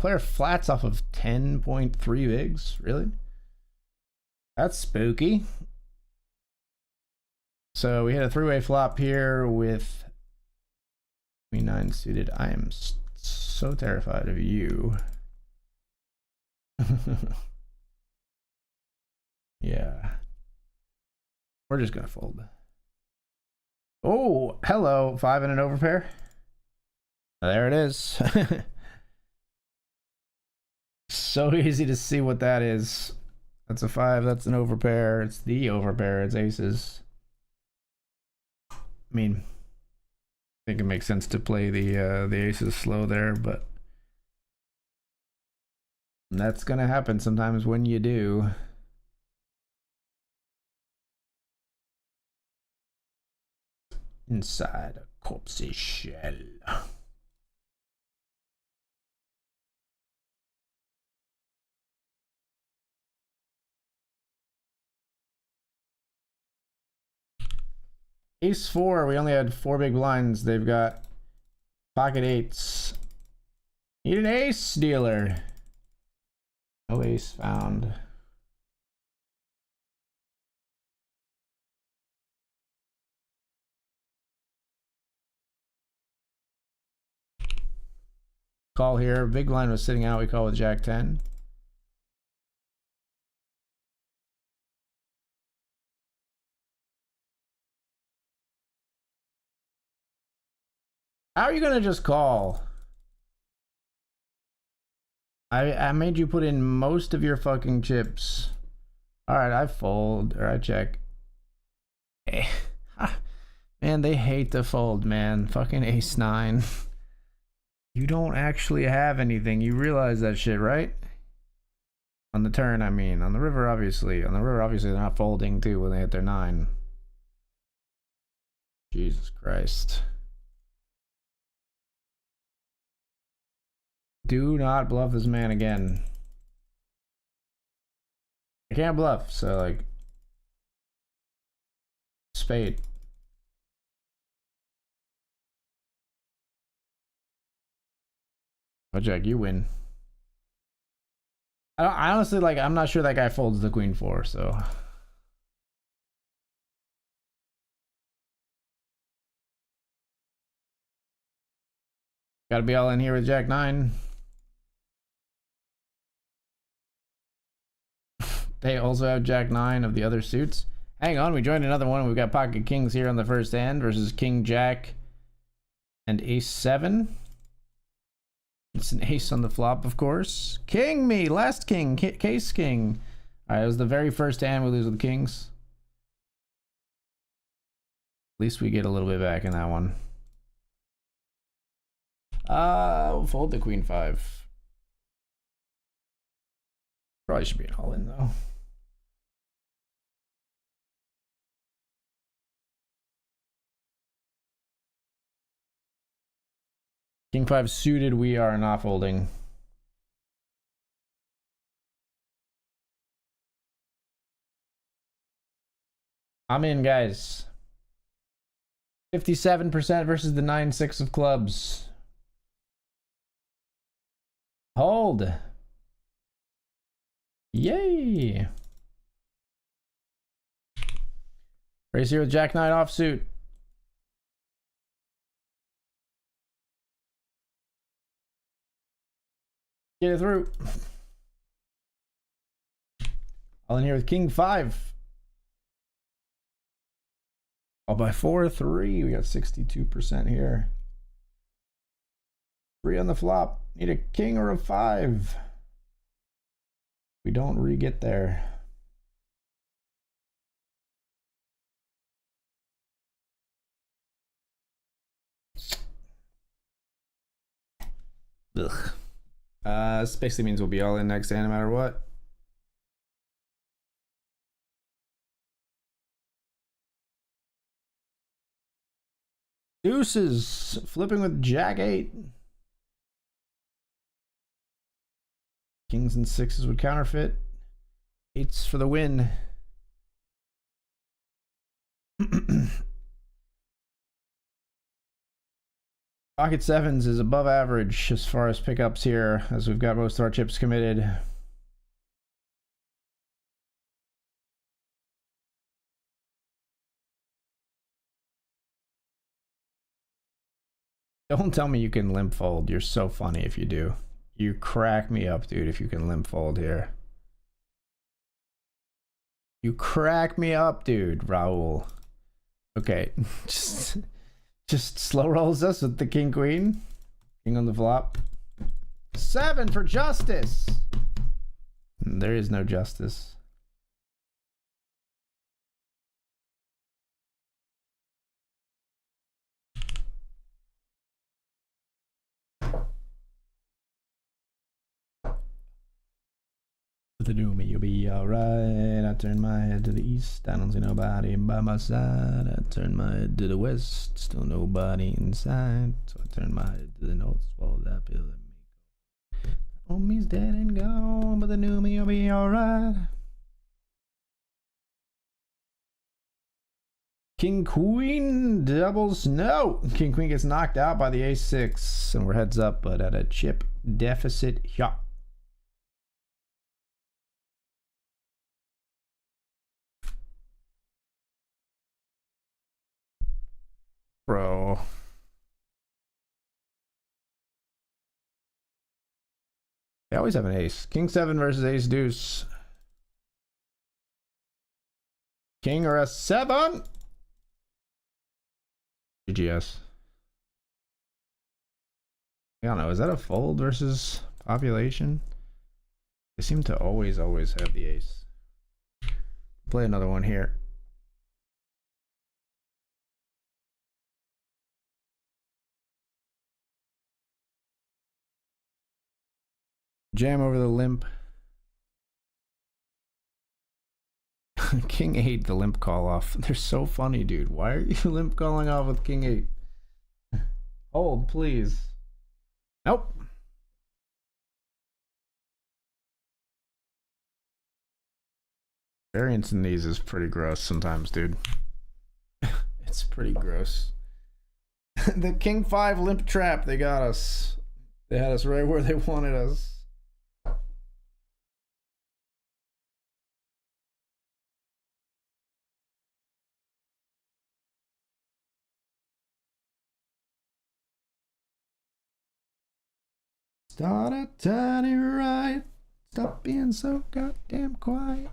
Player flats off of 10.3 bigs. Really? That's spooky. So we had a three-way flop here with Queen 9 suited. I am so terrified of you. Yeah. We're just gonna fold. Oh, hello. 5 and an overpair. There it is. So easy to see what that is. That's a 5. That's an overpair. It's the overpair. It's aces. I mean, I think it makes sense to play the aces slow there, but that's gonna happen sometimes when you do. Inside a corpse's shell. Ace 4, we only had 4 big blinds. They've got pocket 8s. Need an ace dealer. No ace found. Call here. Big blind was sitting out. We call with Jack 10. How are you gonna just call? I made you put in most of your fucking chips. Alright, I fold, or I check. Man, they hate to fold, man. Fucking ace 9. You don't actually have anything. You realize that shit, right? On the turn, I mean. On the river, obviously. On the river, obviously, they're not folding, too, when they hit their 9. Jesus Christ. Do not bluff this man again. I can't bluff, so like spade. Oh, Jack, you win. I honestly like. I'm not sure that guy folds the queen 4, so. Got to be all in here with Jack 9. They also have Jack 9 of the other suits. Hang on, we joined another one. We've got pocket kings here on the first hand versus King Jack and ace 7. It's an ace on the flop, of course. King me, last king, case king. All right, it was the very first hand we lose with kings. At least we get a little bit back in that one. We'll fold the queen 5. Probably should be an all in though. King 5 suited, we are not folding. I'm in, guys. 57% versus the 9-6 of clubs. Hold. Yay. Race here with Jack 9 offsuit. Get it through. All in here with King 5. All by 4-3. We got 62% here. 3 on the flop. Need a king or a 5. We don't re-get there. Ugh. This basically means we'll be all in next hand no matter what. Deuces. Flipping with Jack 8. Kings and 6s would counterfeit. 8s for the win. Pocket 7s is above average as far as pickups here, as we've got most of our chips committed. Don't tell me you can limp fold. You're so funny if you do. You crack me up, dude, if you can limp fold here. You crack me up, dude, Raul. Okay, just slow rolls us with the king queen. King on the flop. 7 for justice. There is no justice. The new me, you'll be alright. I turn my head to the east. I don't see nobody by my side. I turn my head to the west. Still nobody inside. So I turn my head to the north. Swallow that pill and me go. Homie's dead and gone, but the new me, you'll be alright. King Queen doubles. No! King Queen gets knocked out by the ace-6. And we're heads up, but at a chip deficit. Yeah. Bro. They always have an ace. King 7 versus ace deuce. King or a 7? GGS. I don't know. Is that a fold versus population? They seem to always have the ace. Play another one here. Jam over the limp. King 8, the limp call off. They're so funny, dude. Why are you limp calling off with King 8? Hold, please. Nope. Variance in these is pretty gross sometimes, dude. It's pretty gross. The King 5 limp trap, they got us. They had us right where they wanted us. Start a tiny right. Stop being so goddamn quiet.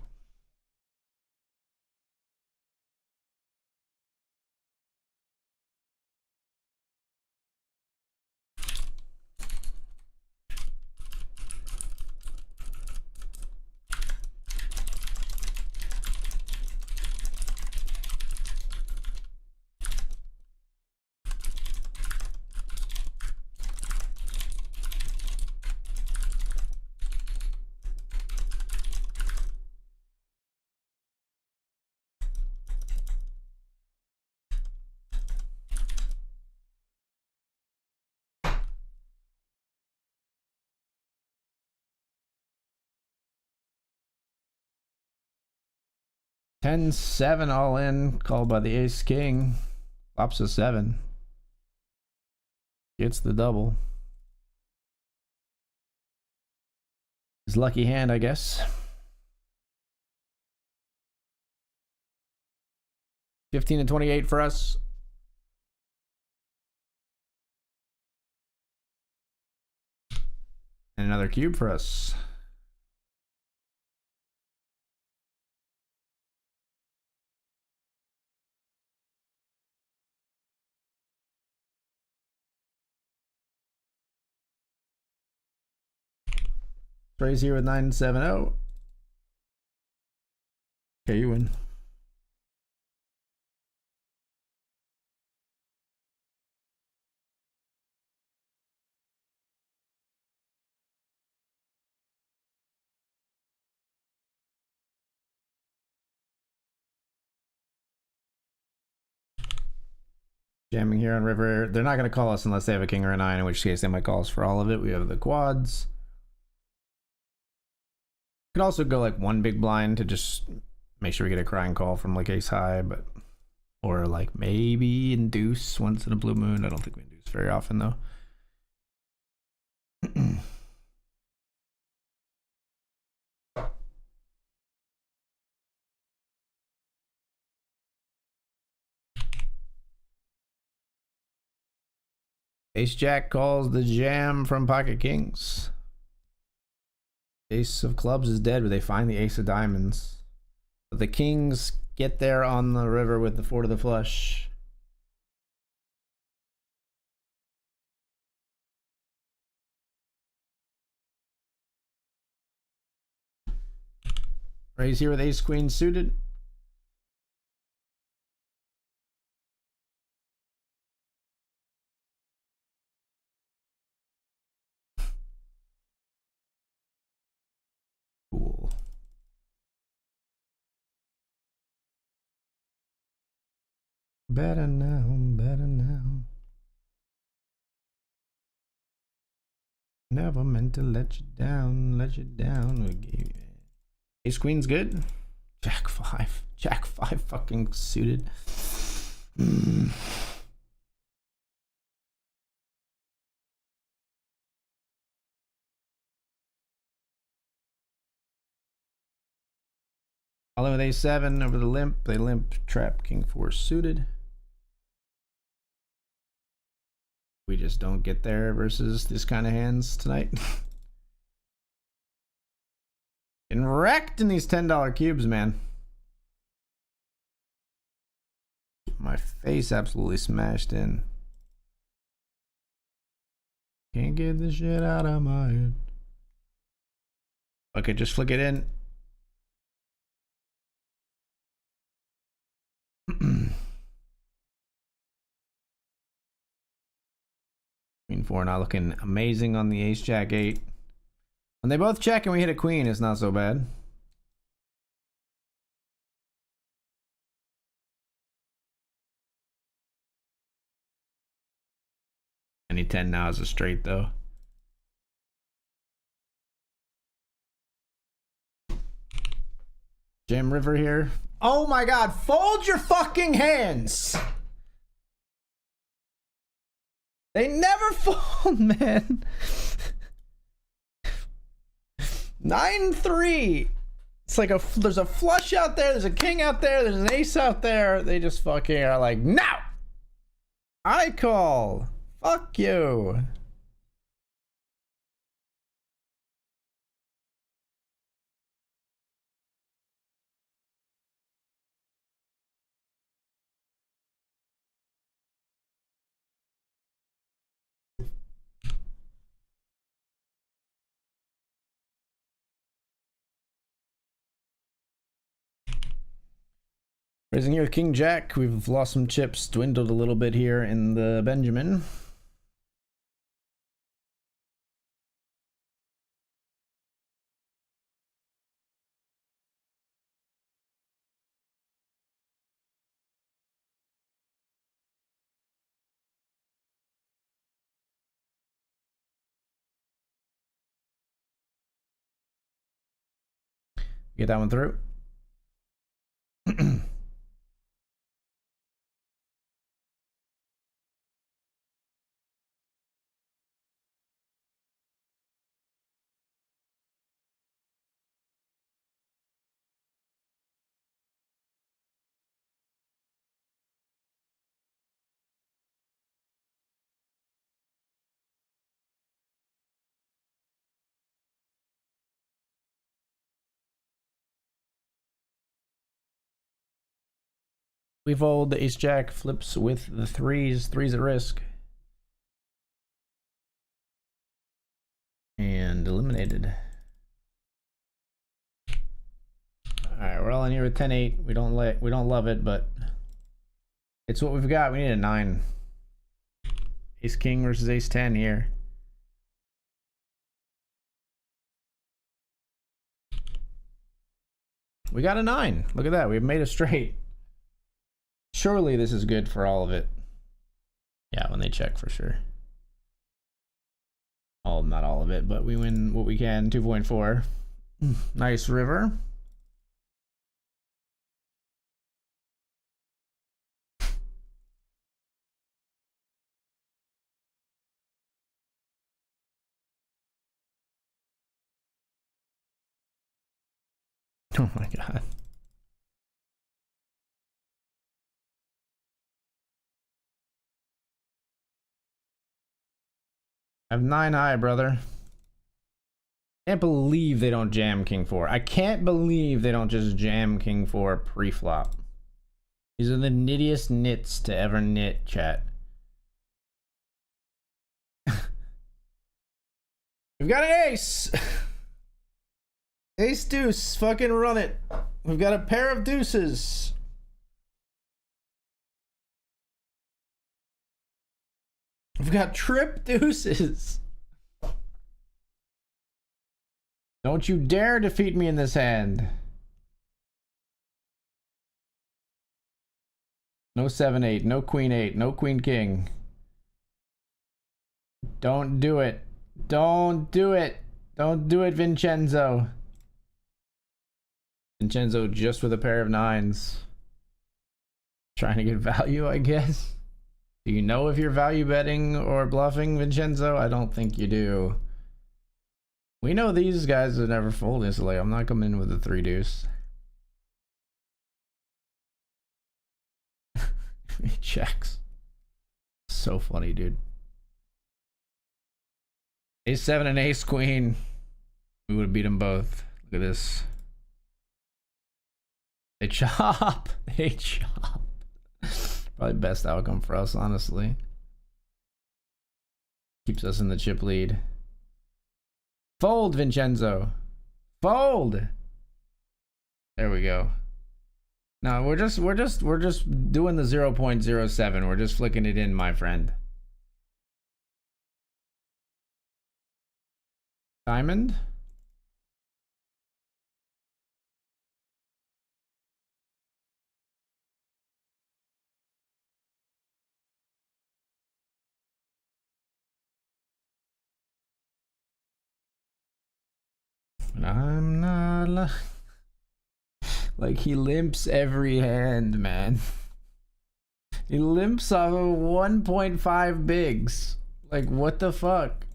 Ten 7 all in, called by the ace king. Flops a 7. Gets the double. His lucky hand, I guess. 15 and 28 for us. And another cube for us. Trey's here with 970. Okay, you win. Jamming here on river. They're not going to call us unless they have a king or a 9, in which case they might call us for all of it. We have the quads. Could also go like one big blind to just make sure we get a crying call from like ace high, but or like maybe induce once in a blue moon. I don't think we induce very often though. Ace Jack calls the jam from pocket kings. Ace of clubs is dead, but they find the ace of diamonds. But the kings get there on the river with the 4 to the flush. Raise here with ace queen suited. Cool. Better now, better now. Never meant to let you down, let you down. Ace queen's good. Jack 5 fucking suited. All in with a7 over the limp. They limp, trap, king 4 suited. We just don't get there versus this kind of hands tonight. Getting wrecked in these $10 cubes, man. My face absolutely smashed in. Can't get the shit out of my head. Okay, just flick it in. Queen 4 not looking amazing on the ace jack 8. When they both check and we hit a queen, it's not so bad. Any 10 now is a straight though. Jam river here. Oh my god, fold your fucking hands! They never fold, man. 9-3. It's like there's a flush out there, there's a king out there, there's an ace out there. They just fucking are like, no! I call. Fuck you. Raising here with King Jack. We've lost some chips, dwindled a little bit here in the Benjamin. Get that one through. We fold, the ace jack flips with the threes at risk. And eliminated. calling here with 10-8. We don't love it, but it's what we've got. We need a 9. Ace King versus Ace 10 here. We got a 9. Look at that. We've made a straight. Surely this is good for all of it. Yeah, when they check for sure. Not all of it, but we win what we can. 2.4. Nice river. Oh my god. I have 9 high, brother. Can't believe they don't jam King 4. I can't believe they don't just jam King 4 pre-flop. These are the nittiest nits to ever knit, chat. We've got an ace! Ace deuce, fucking run it. We've got a pair of deuces. We've got trip deuces. Don't you dare defeat me in this hand. No 7-8, no Queen 8, no Queen King. Don't do it. Don't do it. Don't do it, Vincenzo. Vincenzo just with a pair of 9s. Trying to get value, I guess. Do you know if you're value betting or bluffing, Vincenzo? I don't think you do. We know these guys would never fold instantly. I'm not coming in with a 3 deuce. He checks. So funny, dude. Ace 7 and Ace Queen. We would have beat them both. Look at this. They chop. They chop. Probably best outcome for us, honestly. Keeps us in the chip lead. Fold, Vincenzo. Fold. There we go. No, we're just doing the 0.07. We're just flicking it in, my friend. Diamond. I'm not like he limps every hand, man. He limps off of 1.5 bigs. Like, what the fuck?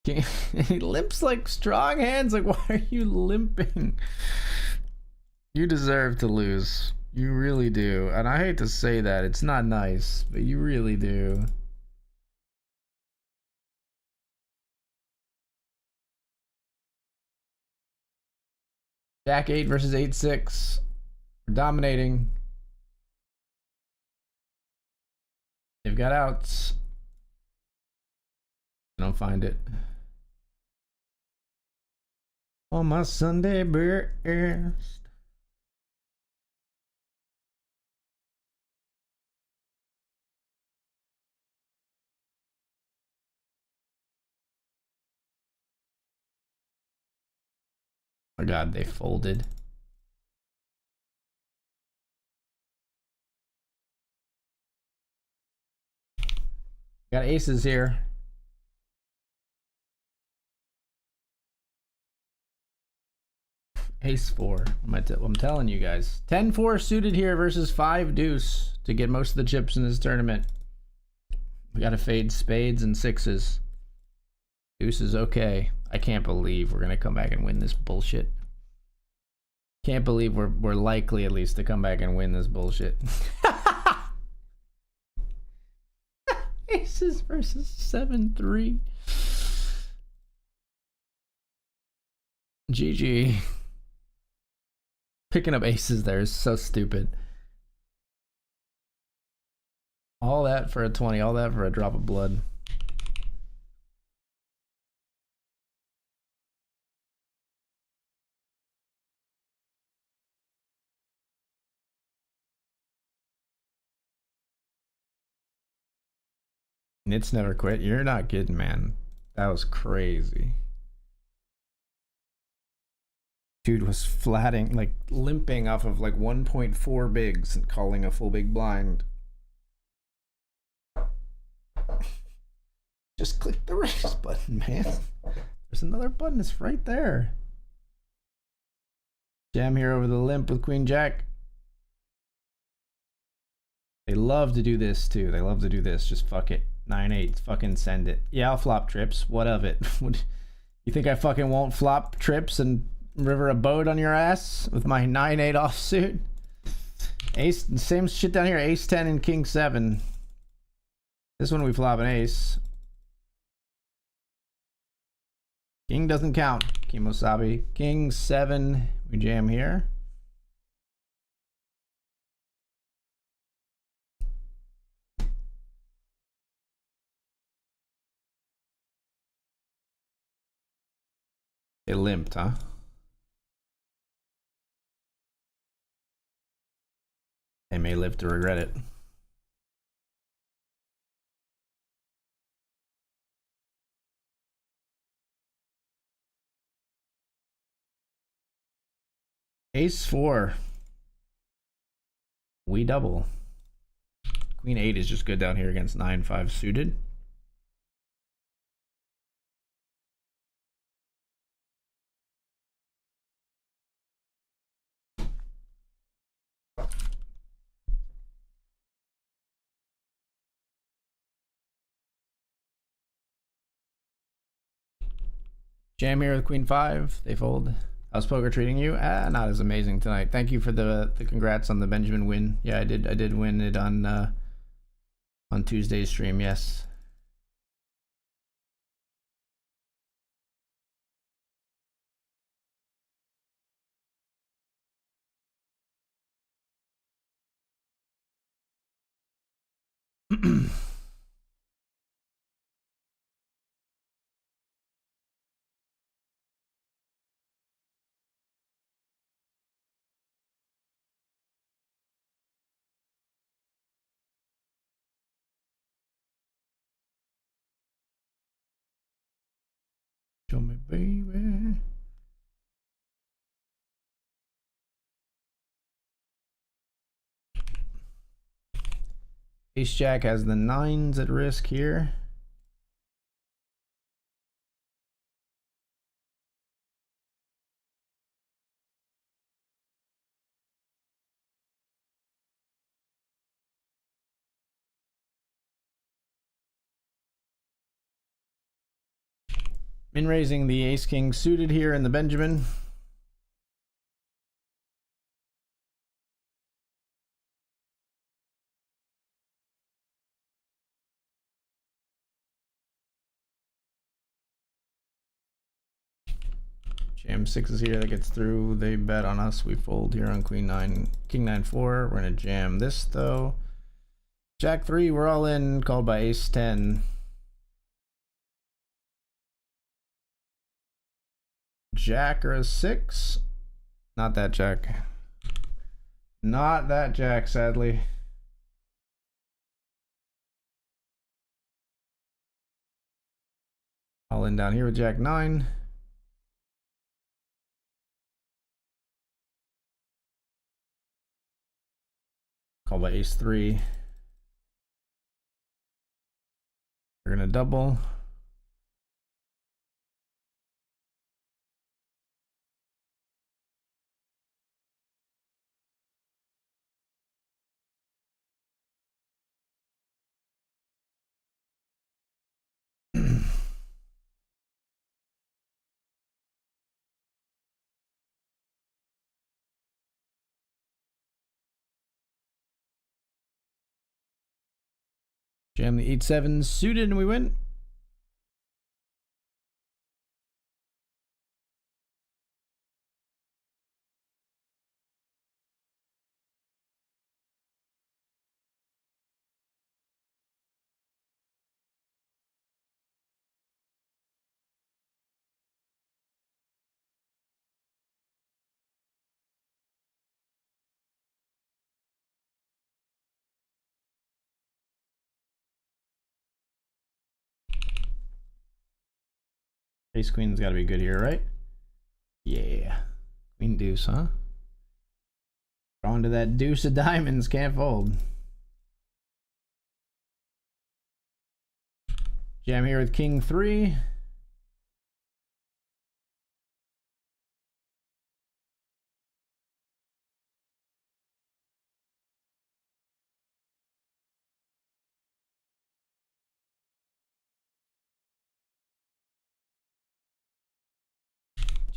He limps like strong hands. Like, why are you limping? You deserve to lose. You really do. And I hate to say that. It's not nice, but you really do. Jack 8 versus 8-6. We're dominating. They've got outs. I don't find it. On my Sunday best. Oh my god, they folded. Got aces here. Ace 4. I'm telling you guys. 10-4 suited here versus 5 deuce to get most of the chips in this tournament. We gotta fade spades and 6s. Deuce is okay. I can't believe we're gonna come back and win this bullshit. Can't believe we're likely at least to come back and win this bullshit. Aces versus 7-3. GG. Picking up aces there is so stupid. All that for a 20, all that for a drop of blood. It's never quit. You're not kidding, man. That was crazy. Dude was flatting, like limping off of like 1.4 bigs and calling a full big blind. Just click the raise button, man. There's another button. It's right there. Jam here over the limp with Queen Jack. They love to do this too. They love to do this. Just fuck it. 9-8. Fucking send it. Yeah, I'll flop trips. What of it? You think I fucking won't flop trips and river a boat on your ass with my 9-8 offsuit? Ace, same shit down here. Ace 10 and King 7. This one we flop an ace. King doesn't count. Kimosabi. King 7. We jam here. They limped, huh? They may live to regret it. Ace 4. We double. Queen 8 is just good down here against 9-5 suited. Jam here with Queen 5. They fold. How's poker treating you? Not as amazing tonight. Thank you for the congrats on the Benjamin win. Yeah, I did win it on Tuesday's stream. Yes. Show me, baby. Ace Jack has the 9s at risk here. Min raising the Ace King suited here in the Benjamin. Jam 6 here that gets through. They bet on us. We fold here on Queen 9, King 9-4. We're gonna jam this though. Jack 3, we're all in, called by Ace 10. Jack or a 6. Not that Jack. Not that Jack, sadly. All in down here with Jack 9. Called by Ace 3. We're gonna double. Jam the 8-7 suited and we win. Ace queen's got to be good here, right? Yeah. Queen deuce, huh? Drawn to that deuce of diamonds, can't fold. Jam here with king 3.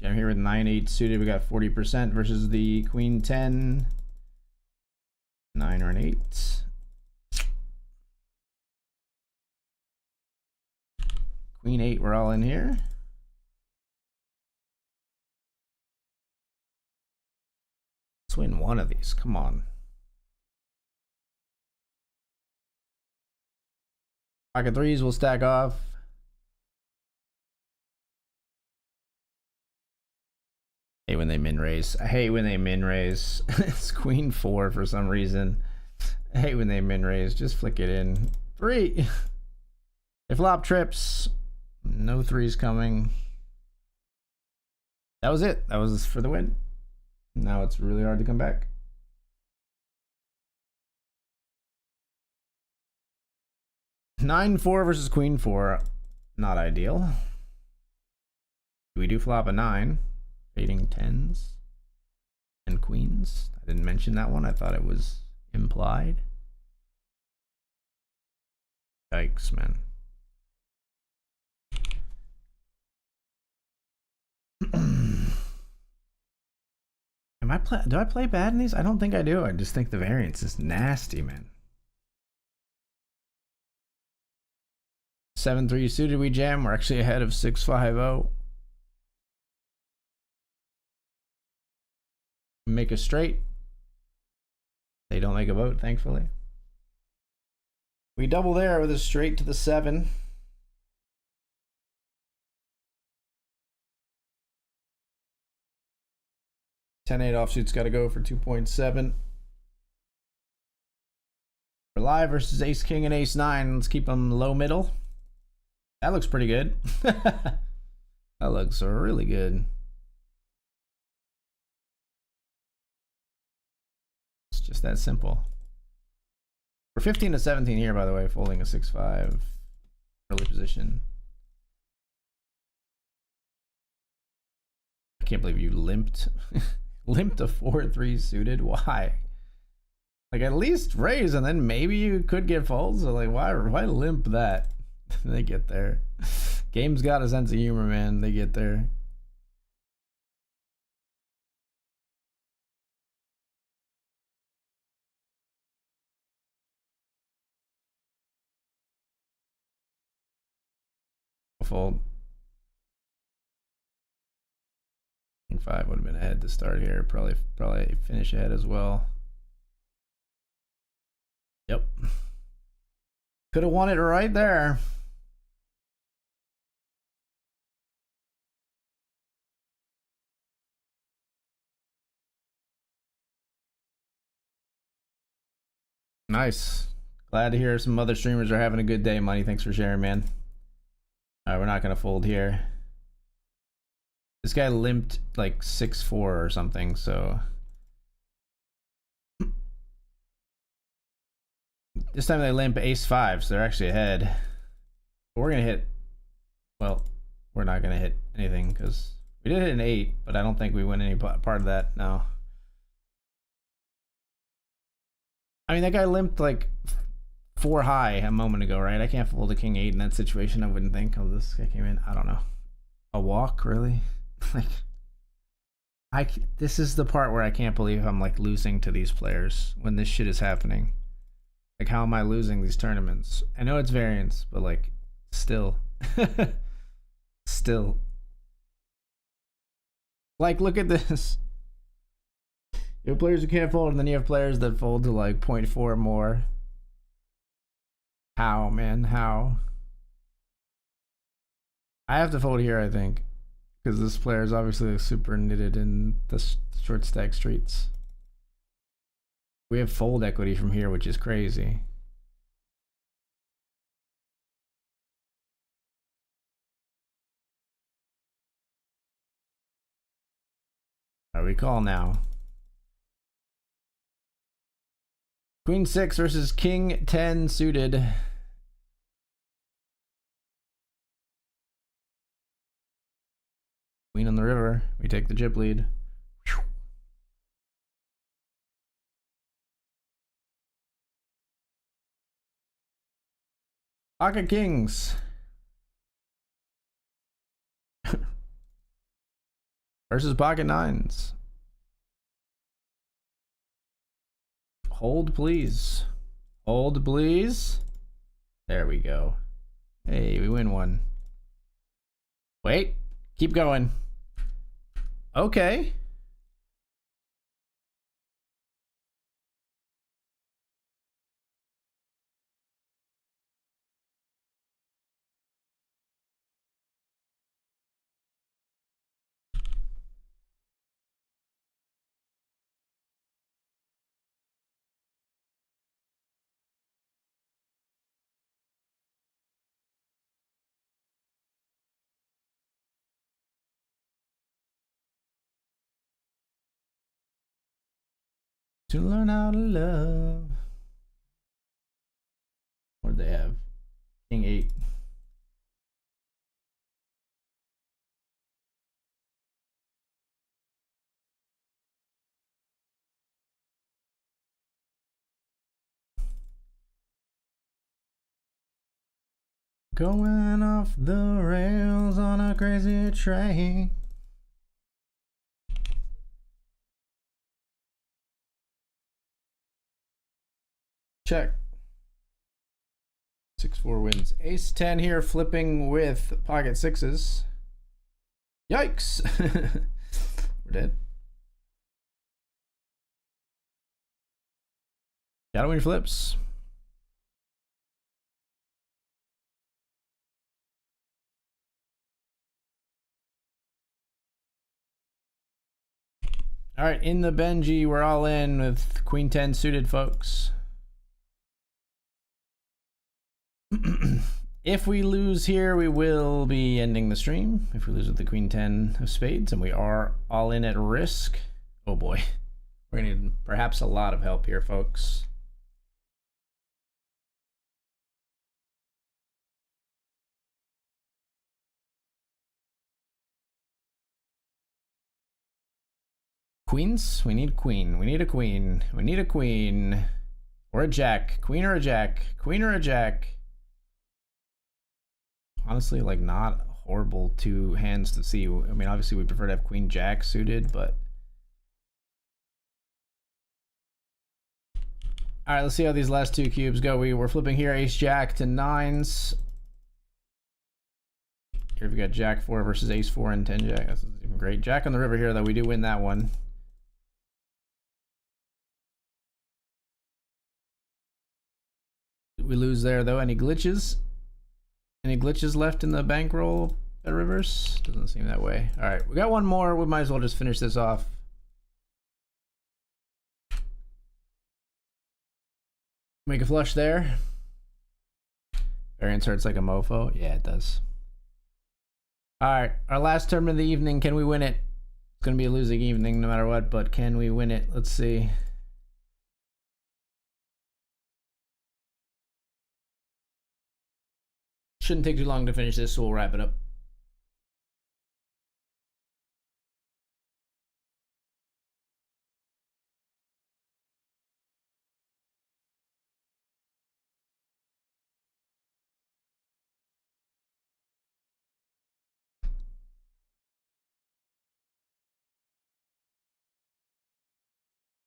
Jam here with 9-8 suited. We got 40% versus the queen 10. 9 or an 8. Queen 8, we're all in here. Let's win one of these. Come on. Pocket 3s will stack off. I hate when they min raise. I hate when they min raise. It's queen 4 for some reason. I hate when they min raise. Just flick it in. 3. If flop trips, no 3s coming. That was it. That was for the win. Now it's really hard to come back. Nine 4 versus queen 4. Not ideal. We do flop a 9. Fading 10s and queens. I didn't mention that one. I thought it was implied. Yikes, man. Do I play bad in these? I don't think I do. I just think the variance is nasty, man. 7-3 suited, we jam. We're actually ahead of 6-5-0. Make a straight. They don't make a vote, thankfully. We double there with a straight to the 7. (10-8) offsuit's got to go for 2.7. We're live versus ace king and ace 9. Let's keep them low middle. That looks pretty good. That looks really good. It's just that simple. We're 15 to 17 here, by the way, folding a 6-5 early position. I can't believe you limped. Limped a 4-3 suited. Why? Like, at least raise and then maybe you could get folds. So like, why limp that? They get there. Game's got a sense of humor, man. They get there. Fold. King 5 would have been ahead to start here. Probably finish ahead as well. Yep. Could have won it right there. Nice. Glad to hear some other streamers are having a good day, Money. Thanks for sharing, man. All right, we're not going to fold here. This guy limped like 6-4 or something, so. This time they limp ace-5, so they're actually ahead. But we're going to hit, well, we're not going to hit anything because we did hit an 8, but I don't think we win any part of that, no. I mean, that guy limped like 4 high a moment ago, right? I can't fold a king 8 in that situation, I wouldn't think. Oh, this guy came in. I don't know. A walk, really? Like, this is the part where I can't believe I'm like losing to these players when this shit is happening. Like, how am I losing these tournaments? I know it's variance, but like, still. Still. Like, look at this. You have players who can't fold, and then you have players that fold to like 0.4 more. How, man? How? I have to fold here, I think. Because this player is obviously like super knitted in the short stack streets. We have fold equity from here, which is crazy. All right, we call now. Queen 6 versus King 10 suited. Queen on the river. We take the chip lead. Pocket kings. Versus pocket nines. Hold, please. Hold, please. There we go. Hey, we win one. Wait. Keep going. Okay. To learn how to love. What do they have? King 8. Going off the rails on a crazy train. Check. 6-4 wins. Ace 10 here, flipping with pocket sixes. Yikes. We're dead. Gotta win your flips. All right, in the Benji, we're all in with Queen 10 suited, folks. If we lose here, we will be ending the stream. If we lose with the Queen 10 of spades, and we are all in at risk. Oh boy. We're gonna need perhaps a lot of help here, folks. Queens? We need queen. We need a queen. We need a queen. Or a jack. Queen or a jack. Queen or a jack. Honestly, like, not horrible two hands to see. I mean, obviously we prefer to have queen jack suited, but... Alright, let's see how these last two cubes go. We're flipping here, ace jack to nines. Here we've got jack 4 versus ace 4 and 10 jack. That's even great. Jack on the river here, though. We do win that one. We lose there, though. Any glitches? Any glitches left in the bankroll at rivers? Doesn't seem that way. All right, we got one more. We might as well just finish this off. Make a flush there. Variance hurts like a mofo. Yeah, it does. All right, our last tournament of the evening. Can we win it? It's going to be a losing evening no matter what, but can we win it? Let's see. Shouldn't take too long to finish this, so we'll wrap it up.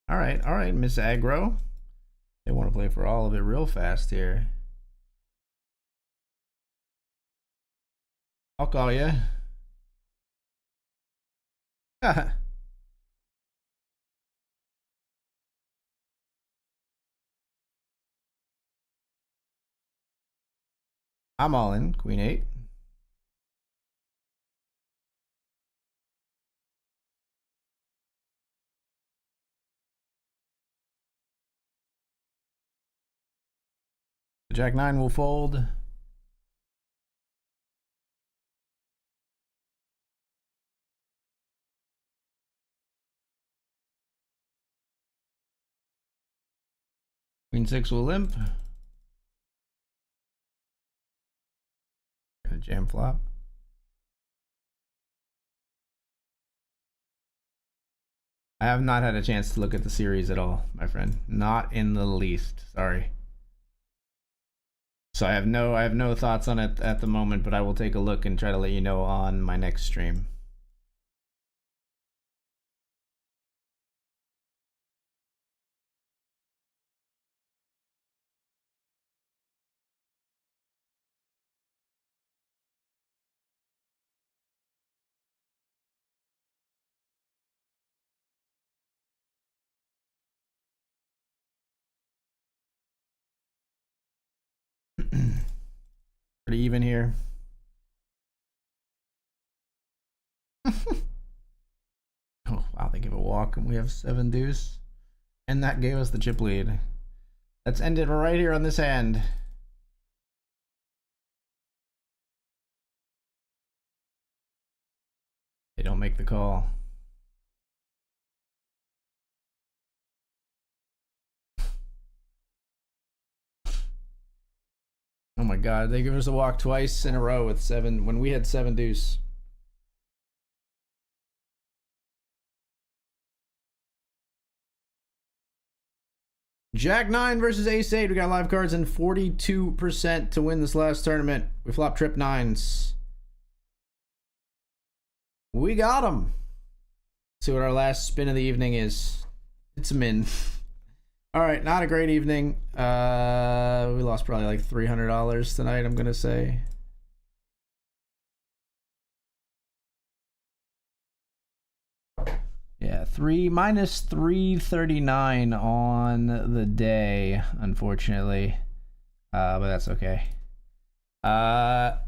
All right, Miss Aggro. They want to play for all of it real fast here. I'll call you. I'm all in. Queen 8. Jack 9 will fold. Queen 6 will limp. Gonna jam flop. I have not had a chance to look at the series at all, my friend. Not in the least. Sorry. So I have no thoughts on it at the moment, but I will take a look and try to let you know on my next stream. Pretty even here. Oh, wow, they give a walk and we have 7 deuce. And that gave us the chip lead. Let's end it right here on this hand. They don't make the call. Oh my god, they give us a walk twice in a row with 7 when we had 7 deuce. Jack 9 versus Ace 8. We got live cards and 42% to win this last tournament. We flop trip 9s. We got them. See what our last spin of the evening is. It's a min. All right, not a great evening. We lost probably like $300 tonight, I'm gonna say. Yeah, minus 339 on the day, unfortunately. But that's okay.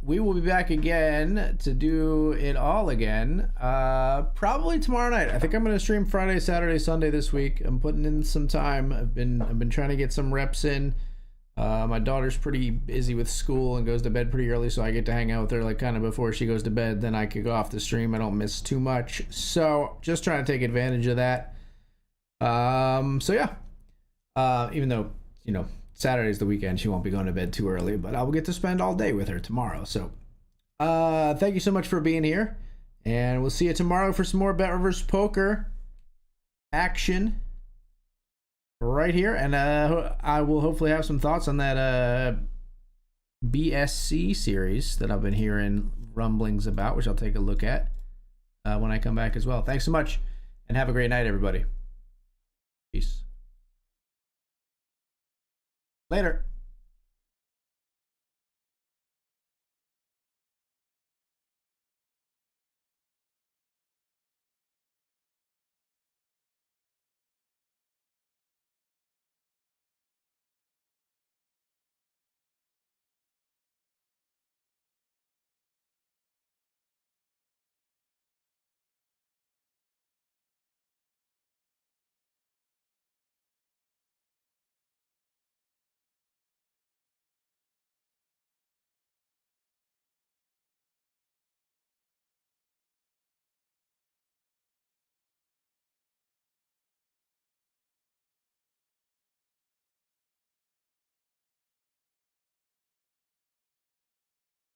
We will be back again to do it all again. Probably tomorrow night. I think I'm gonna stream Friday, Saturday, Sunday this week. I'm putting in some time. I've been trying to get some reps in. My daughter's pretty busy with school and goes to bed pretty early, so I get to hang out with her like kind of before she goes to bed. Then I kick off the stream. I don't miss too much. So just trying to take advantage of that. So yeah. Even though, you know, Saturday's the weekend, she won't be going to bed too early, but I will get to spend all day with her tomorrow. So thank you so much for being here, and we'll see you tomorrow for some more BetRivers Poker action right here. And I will hopefully have some thoughts on that BSC series that I've been hearing rumblings about, which I'll take a look at when I come back as well. Thanks so much, and have a great night, everybody. Peace. Later.